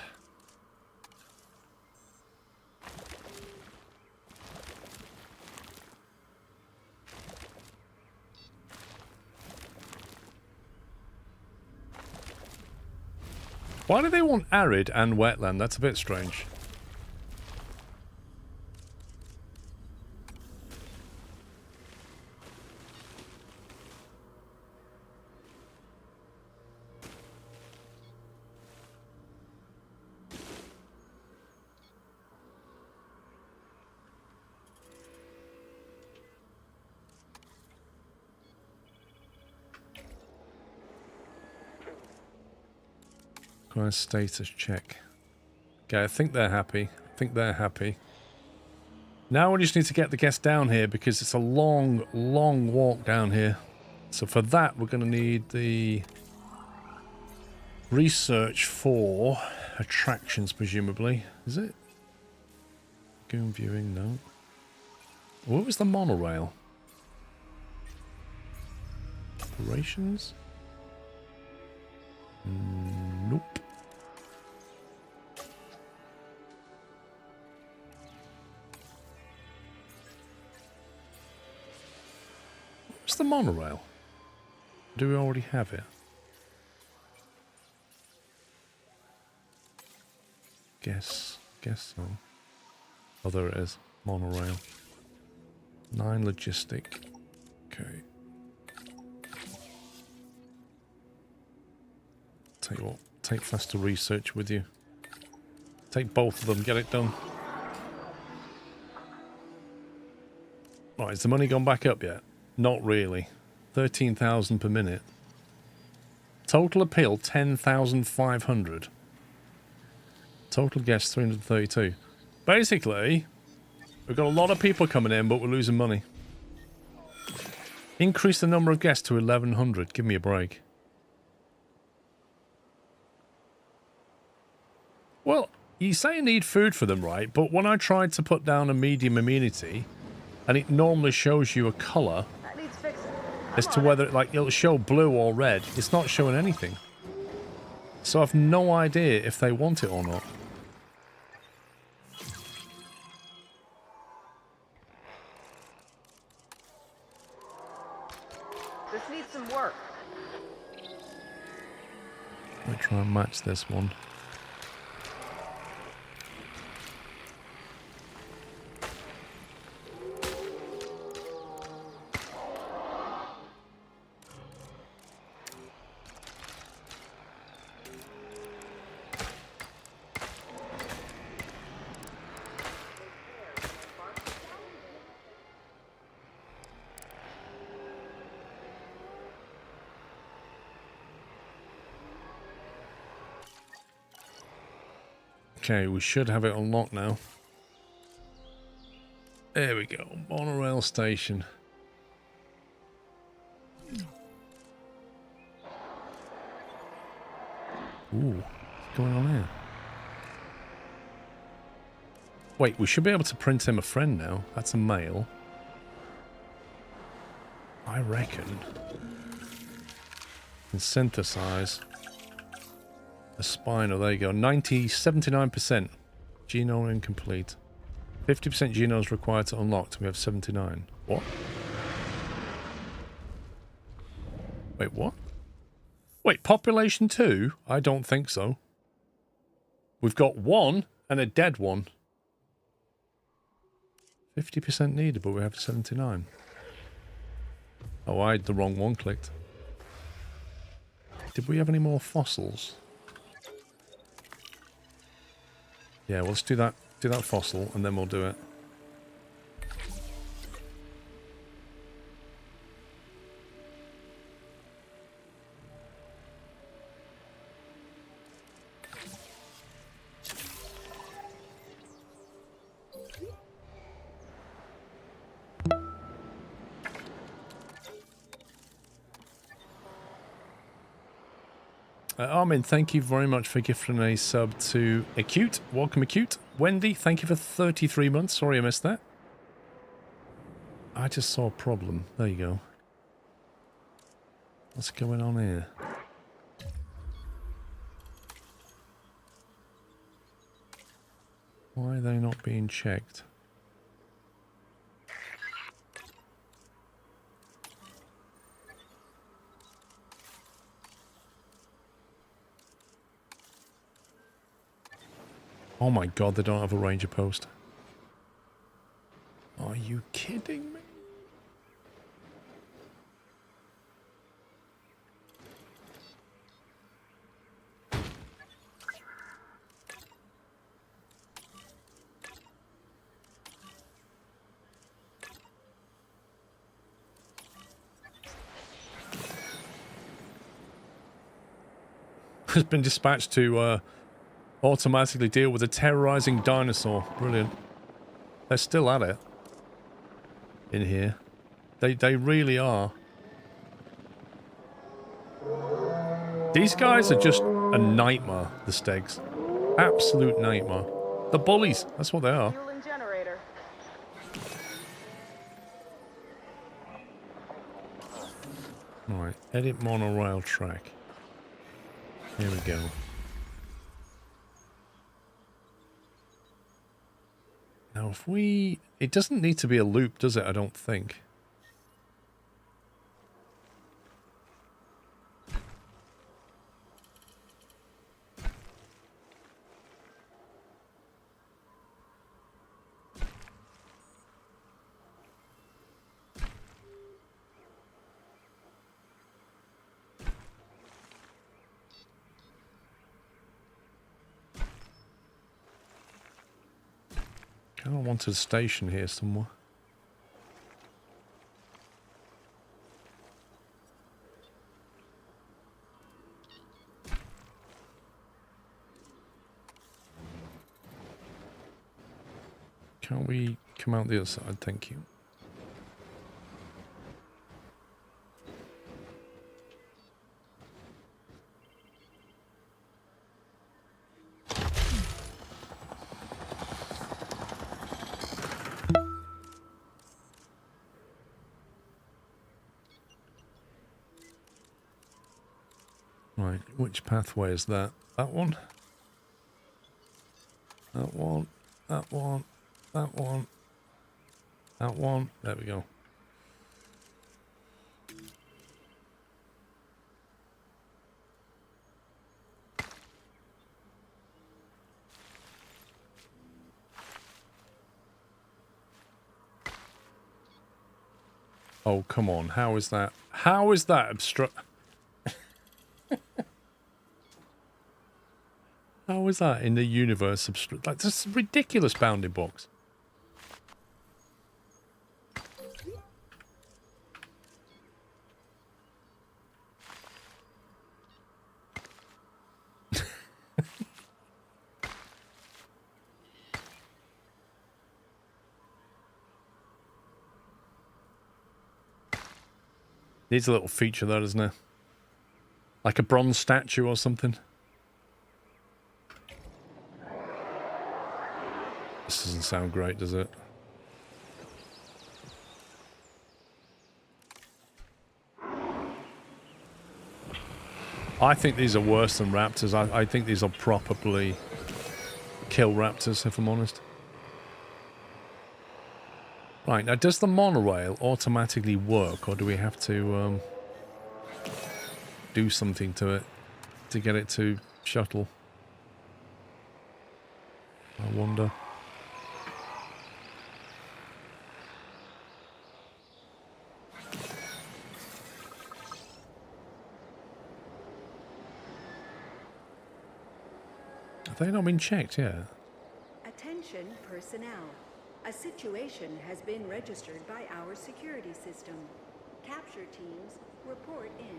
Why do they want arid and wetland? That's a bit strange. Status check. Okay, I think they're happy. Now we just need to get the guests down here because it's a long, long walk down here. So for that, we're going to need the research for attractions, presumably. Is it? Goon viewing, no. What was the monorail? Operations? Nope. What's the monorail? Do we already have it? Guess so. Oh, there it is. Monorail. 9 logistic. Okay. Tell you what, take faster research with you. Take both of them, get it done. Right, has the money gone back up yet? Not really. 13,000 per minute. Total appeal, 10,500. Total guests, 332. Basically, we've got a lot of people coming in, but we're losing money. Increase the number of guests to 1,100. Give me a break. Well, you say you need food for them, right? But when I tried to put down a medium amenity, and it normally shows you a colour as to whether, like, it'll show blue or red. It's not showing anything. So I've no idea if they want it or not. This needs some work. Let me try and match this one. Okay, we should have it unlocked now. There we go. Monorail station. Ooh, what's going on here? Wait, we should be able to print him a friend now. That's a male. I reckon. And synthesize. A spinal, there you go. 79%. Genome incomplete. 50% genome is required to unlock. We have 79. What? Wait, what? Wait, population 2? I don't think so. We've got 1 and a dead one. 50% needed, but we have 79. Oh, I had the wrong one clicked. Did we have any more fossils? Yeah, well, let's do that. Do that fossil, and then we'll do it. Armin, thank you very much for gifting a sub to Acute. Welcome, Acute. Wendy, thank you for 33 months. Sorry I missed that. I just saw a problem. There you go. What's going on here? Why are they not being checked? Oh my god, they don't have a ranger post. Are you kidding me? Has been dispatched to automatically deal with a terrorizing dinosaur. Brilliant. They're still at it. In here. They really are. These guys are just a nightmare, the Stegs. Absolute nightmare. The bullies, that's what they are. Fueling generator. Alright, edit monorail track. Here we go. Now if we... It doesn't need to be a loop, does it? I don't think. I wanted a station here somewhere. Can't we come out the other side? Thank you. Right, which pathway is that? That one? That one, that one, that one, that one. There we go. Oh, come on. How is that? How is that obstruct? How is that in the universe obstruct? Like, this is a ridiculous bounding box. Needs a little feature there, doesn't it? Like a bronze statue or something. This doesn't sound great, does it? I think these are worse than raptors. I think these are probably kill raptors, if I'm honest. Right, now does the monorail automatically work, or do we have to do something to it to get it to shuttle? I wonder. Have they not been checked yet? Attention personnel. A situation has been registered by our security system. Capture teams report in.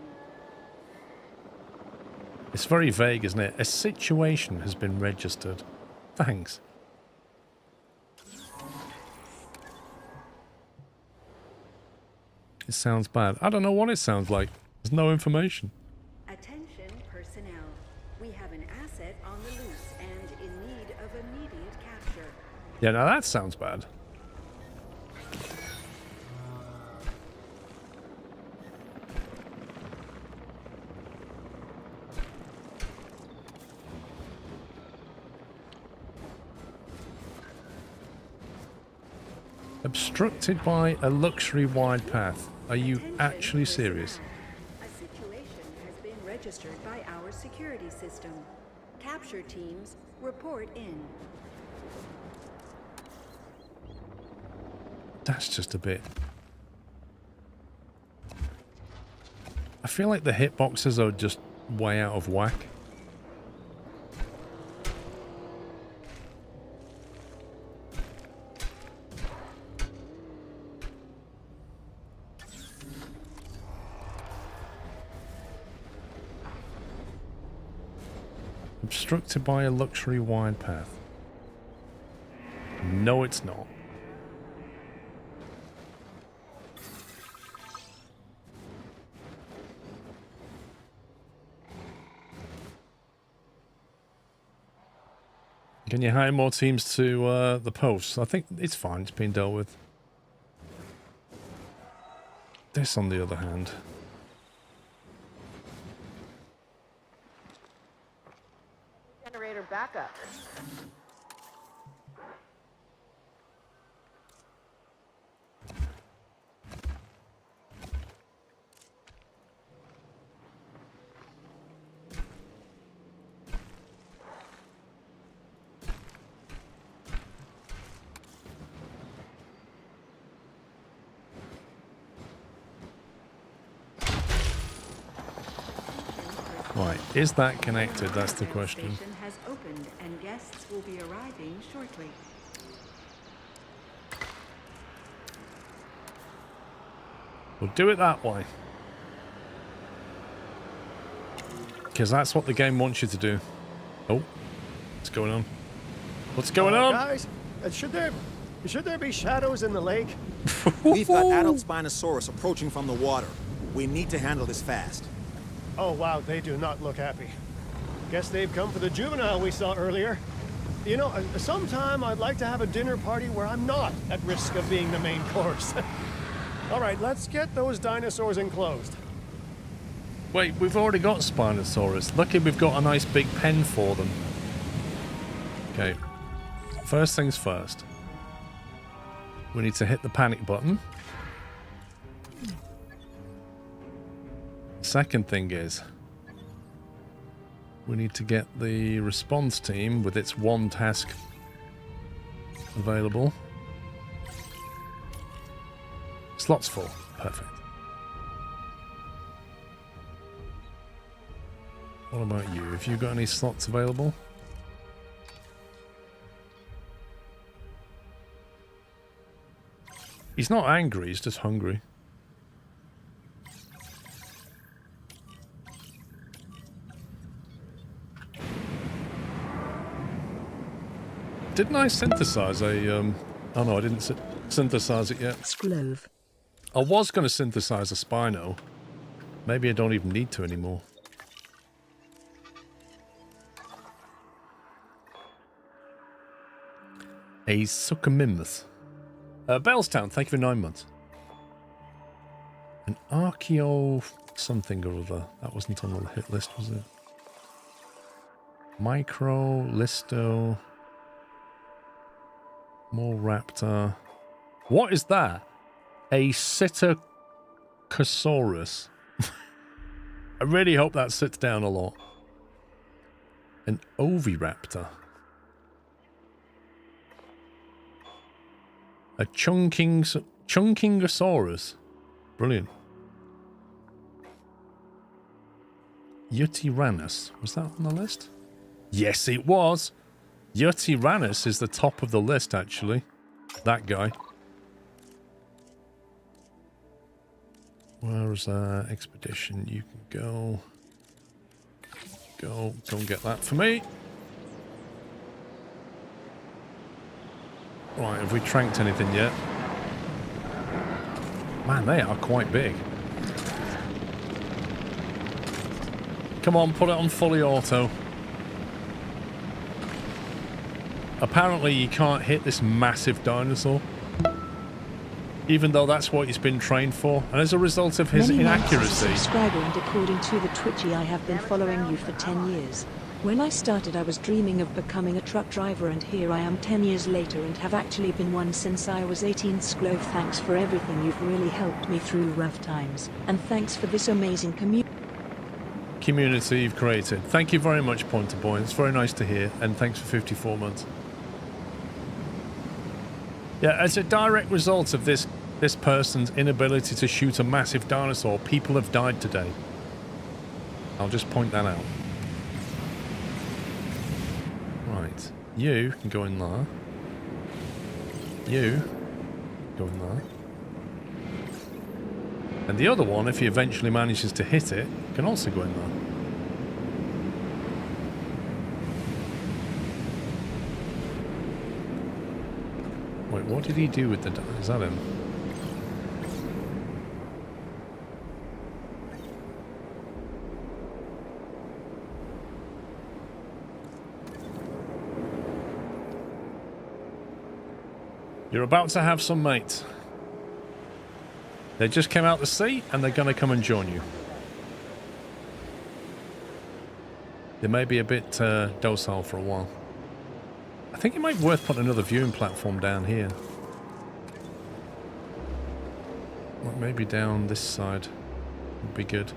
It's very vague, isn't it? A situation has been registered. Thanks. It sounds bad. I don't know what it sounds like. There's no information. Attention personnel. on the loose and in need of immediate capture. Yeah, now that sounds bad. Obstructed by a luxury wide path. Are you actually serious? A situation has been registered by our security system. Capture teams report in. That's just a bit... I feel like the hitboxes are just way out of whack. Obstructed by a luxury wide path. No, it's not. Can you hire more teams to the posts? I think it's fine. It's been dealt with. This, on the other hand. Generator backup. Right, is that connected? That's the question. Station has opened and guests will be arriving shortly. We'll do it that way. Because that's what the game wants you to do. Oh, what's going on? What's going on? Guys, should there be shadows in the lake? We've got adult Spinosaurus approaching from the water. We need to handle this fast. Oh wow, they do not look happy. Guess they've come for the juvenile we saw earlier. You know, sometime I'd like to have a dinner party where I'm not at risk of being the main course. All right, let's get those dinosaurs enclosed. Wait, we've already got Spinosaurus. Lucky we've got a nice big pen for them. Okay. First things first. We need to hit the panic button. Second thing is, we need to get the response team with its one task available. Slots full. Perfect. What about you? Have you got any slots available? He's not angry, he's just hungry. Didn't I synthesize a, oh no, I didn't synthesize it yet. Sklove. I was going to synthesize a Spino. Maybe I don't even need to anymore. A Suchomimus. Bellstown, thank you for 9 months. An Archeo something or other. That wasn't on the hit list, was it? Micro, Listo... More Raptor. What is that? A Psittacosaurus. I really hope that sits down a lot. An Oviraptor. A Chunkingosaurus. Brilliant. Yutirannus. Was that on the list? Yes, it was. Yutirannus is the top of the list, actually. That guy. Where's expedition? You can go. Go and get that for me. Right, have we tranked anything yet? Man, they are quite big. Come on, put it on fully auto. apparently you can't hit this massive dinosaur, even though that's what he's been trained for, and as a result of his Many months as a inaccuracy. subscriber, and according to the Twitchy, I have been following you for 10 years. When I started, I was dreaming of becoming a truck driver, and here I am 10 years later and have actually been one since I was 18. Sklove, thanks for everything. You've really helped me through rough times. And thanks for this amazing community you've created. Thank you very much, Pointer Boy. It's very nice to hear, and thanks for 54 months. Yeah, as a direct result of this person's inability to shoot a massive dinosaur, people have died today. I'll just point that out. Right, you can go in there. You go in there. And the other one, if he eventually manages to hit it, can also go in there. Wait, what did he do with the... Is that him? You're about to have some mates. They just came out to sea and they're going to come and join you. They may be a bit docile for a while. I think it might be worth putting another viewing platform down here. Like maybe down this side would be good.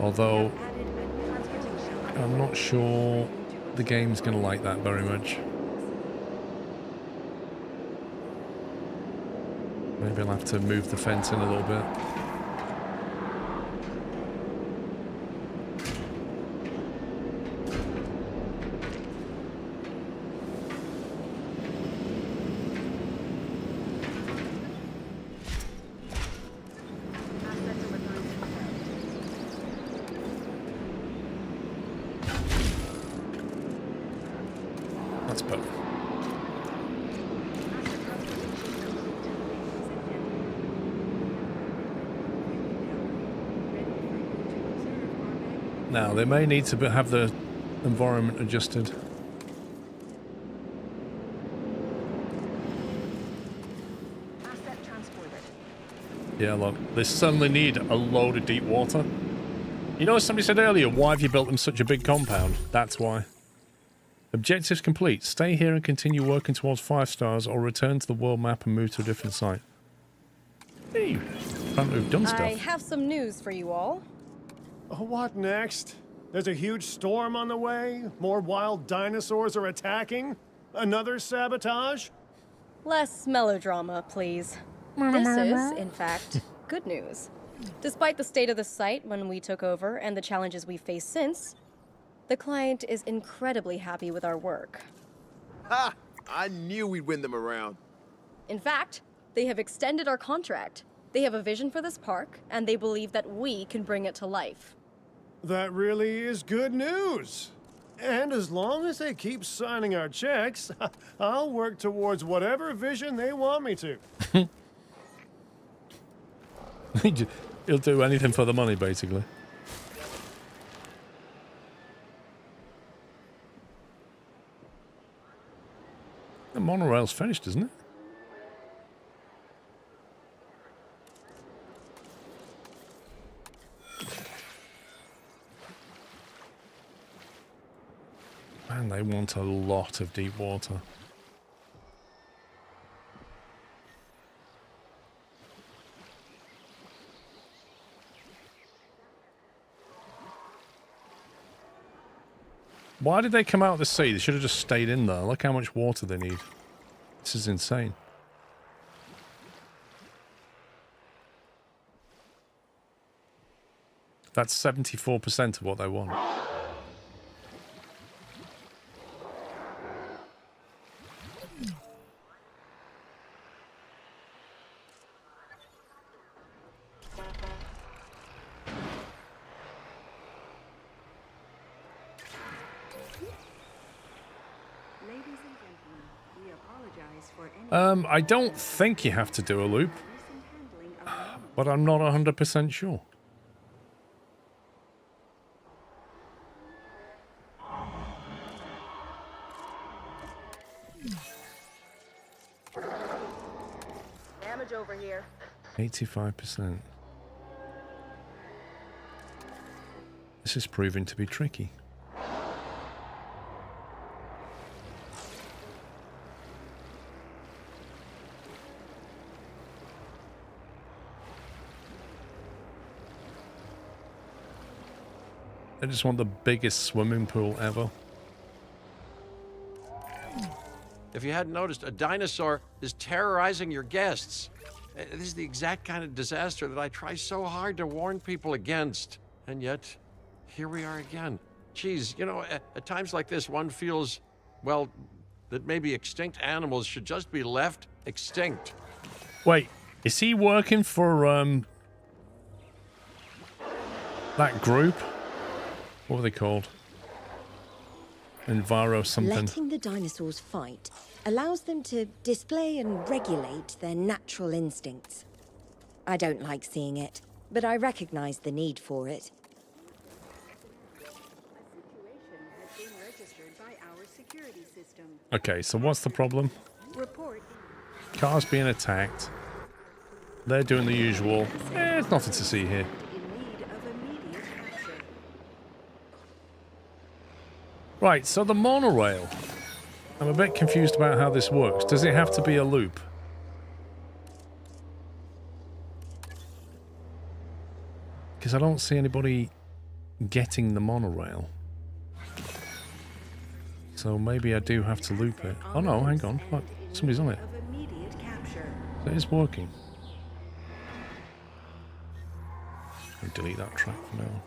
Although I'm not sure the game's going to like that very much. Maybe I'll have to move the fence in a little bit. That's better. Now, they may need to have the environment adjusted. Yeah, look, they suddenly need a load of deep water. You know, as somebody said earlier, why have you built them such a big compound? That's why. Objectives complete. Stay here and continue working towards 5 stars, or return to the world map and move to a different site. Hey, apparently we've done stuff. I have some news for you all. What next? There's a huge storm on the way? More wild dinosaurs are attacking? Another sabotage? Less melodrama, please. This is, in fact, good news. Despite the state of the site when we took over and the challenges we've faced since, the client is incredibly happy with our work. Ha! I knew we'd win them around. In fact, they have extended our contract. They have a vision for this park, and they believe that we can bring it to life. That really is good news. And as long as they keep signing our checks, I'll work towards whatever vision they want me to. He'll do anything for the money, basically. The monorail's finished, isn't it? Man, they want a lot of deep water. Why did they come out of the sea? They should have just stayed in there. Look how much water they need. This is insane. That's 74% of what they want. I don't think you have to do a loop, but I'm not 100% sure. damage over here. 85%. This is proving to be tricky. I just want the biggest swimming pool ever. If you hadn't noticed, a dinosaur is terrorizing your guests. This is the exact kind of disaster that I try so hard to warn people against. And yet, here we are again. Geez, you know, at times like this, one feels, well, that maybe extinct animals should just be left extinct. Wait, is he working for, that group? What were they called? Enviro something. Letting the dinosaurs fight allows them to display and regulate their natural instincts. I don't like seeing it, but I recognize the need for it. Okay, so what's the problem? Cars being attacked. They're doing the usual. It's nothing to see here. Right, so the monorail. I'm a bit confused about how this works. Does it have to be a loop? Because I don't see anybody getting the monorail. So maybe I do have to loop it. Oh no, hang on. Look, somebody's on it. So it is working. I'll delete that track for now.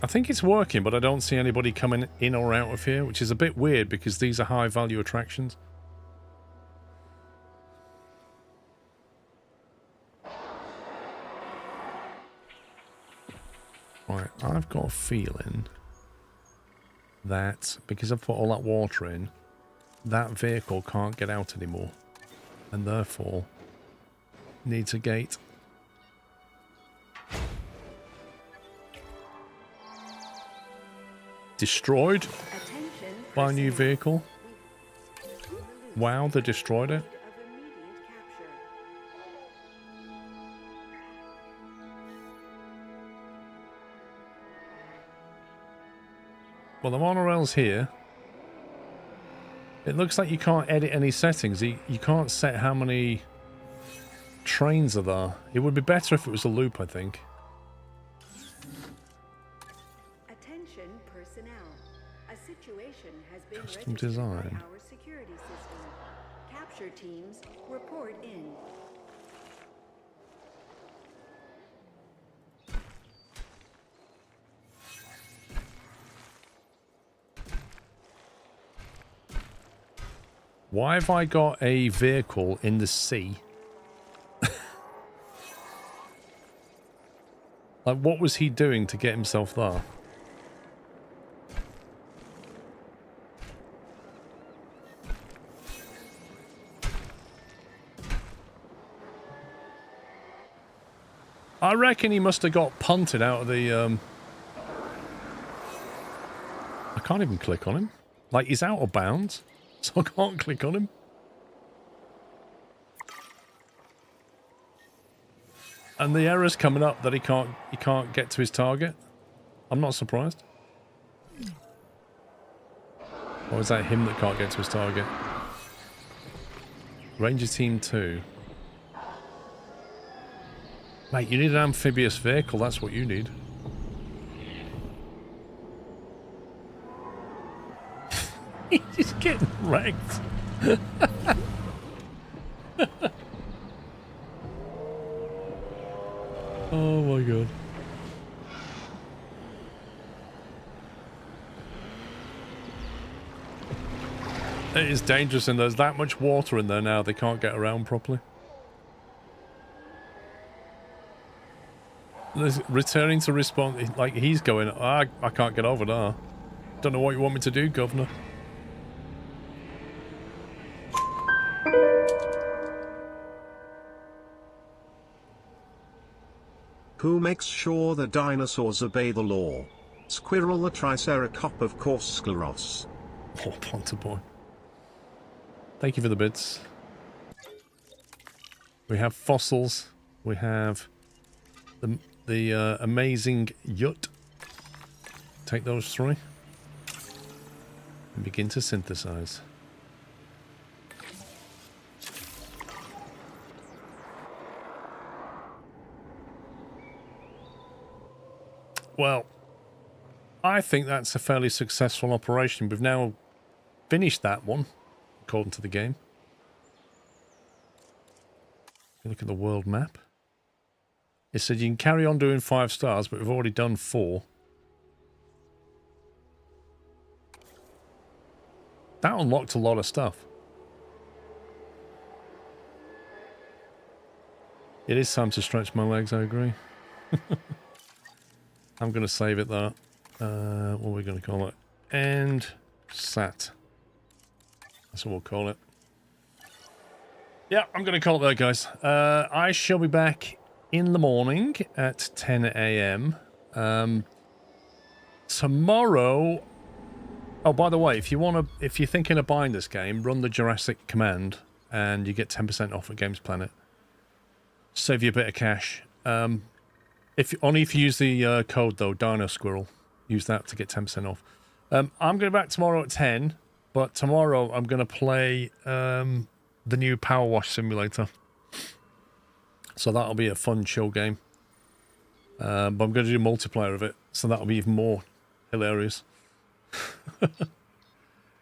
I think it's working, but I don't see anybody coming in or out of here, which is a bit weird because these are high-value attractions. Right, I've got a feeling that because I've put all that water in, that vehicle can't get out anymore, and therefore needs a gate. Destroyed by a new vehicle. Wow, they destroyed it. Well, the monorail's here. It looks like you can't edit any settings. You can't set how many trains are there. It would be better if it was a loop, I think. Custom design. Our security system. Capture teams report in. Why have I got a vehicle in the sea? Like, what was he doing to get himself there? I reckon he must have got punted out of the, I can't even click on him. Like, he's out of bounds, so I can't click on him. And the error's coming up that he can't get to his target. I'm not surprised. Or is that him that can't get to his target? Ranger Team 2. Mate, you need an amphibious vehicle, that's what you need. He's just getting wrecked. Oh my god. It is dangerous and there's that much water in there now they can't get around properly. Returning to respawn, like he's going, I can't get over there. Don't know what you want me to do, Governor. Who makes sure the dinosaurs obey the law? Squirrel the Triceracop, of course, Scleros. Oh, Ponta boy. Thank you for the bits. We have fossils. We have the amazing YOT. Take those 3. And begin to synthesize. Well, I think that's a fairly successful operation. We've now finished that one, according to the game. Look at the world map. It said you can carry on doing 5 stars, but we've already done 4. That unlocked a lot of stuff. It is time to stretch my legs, I agree. I'm going to save it though. What are we going to call it? And sat. That's what we'll call it. Yeah, I'm going to call it there, guys. I shall be back in the morning at 10 a.m. Tomorrow. Oh, by the way, if you're thinking of buying this game, run the Jurassic command, and you get 10% off at Games Planet. Save you a bit of cash. Only if you use the code though, Dino Squirrel. Use that to get 10% off. I'm going to be back tomorrow at 10, but tomorrow I'm going to play the new Power Wash Simulator. So that'll be a fun, chill game. But I'm going to do multiplayer of it, so that'll be even more hilarious.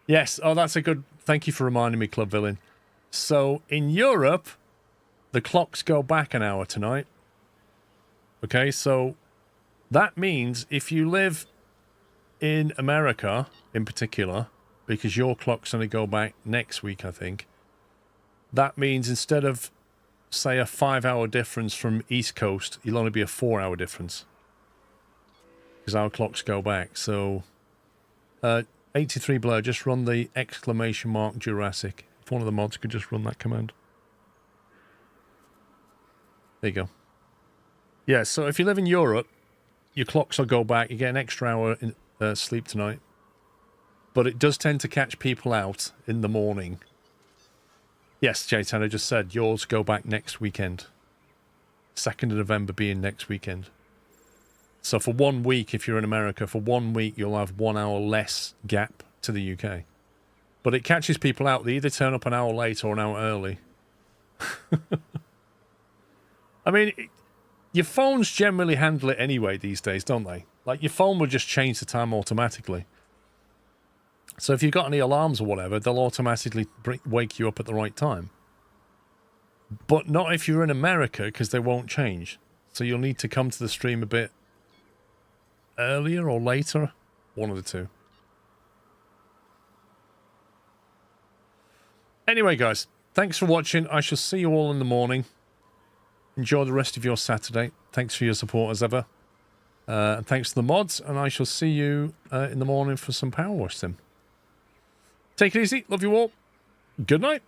Yes, oh, that's a good... Thank you for reminding me, Club Villain. So, in Europe, the clocks go back an hour tonight. Okay, so that means if you live in America, in particular, because your clocks only go back next week, I think, that means instead of, say, a 5-hour difference from East Coast, you'll only be a 4-hour difference. Because our clocks go back. So, 83 Blur, just run the ! Jurassic. If one of the mods could just run that command. There you go. Yeah, so if you live in Europe, your clocks will go back. You get an extra hour in sleep tonight. But it does tend to catch people out in the morning. Yes, J-Tan, I just said yours go back next weekend. 2nd of November being next weekend. So for 1 week, if you're in America, for 1 week, you'll have 1 hour less gap to the UK. But it catches people out. They either turn up an hour late or an hour early. I mean... Your phones generally handle it anyway these days, don't they? Like, your phone will just change the time automatically. So if you've got any alarms or whatever, they'll automatically wake you up at the right time. But not if you're in America, because they won't change. So you'll need to come to the stream a bit earlier or later. One of the two. Anyway, guys, thanks for watching. I shall see you all in the morning. Enjoy the rest of your Saturday. Thanks for your support as ever. And thanks to the mods. And I shall see you in the morning for some Power Wash Sim. Take it easy. Love you all. Good night.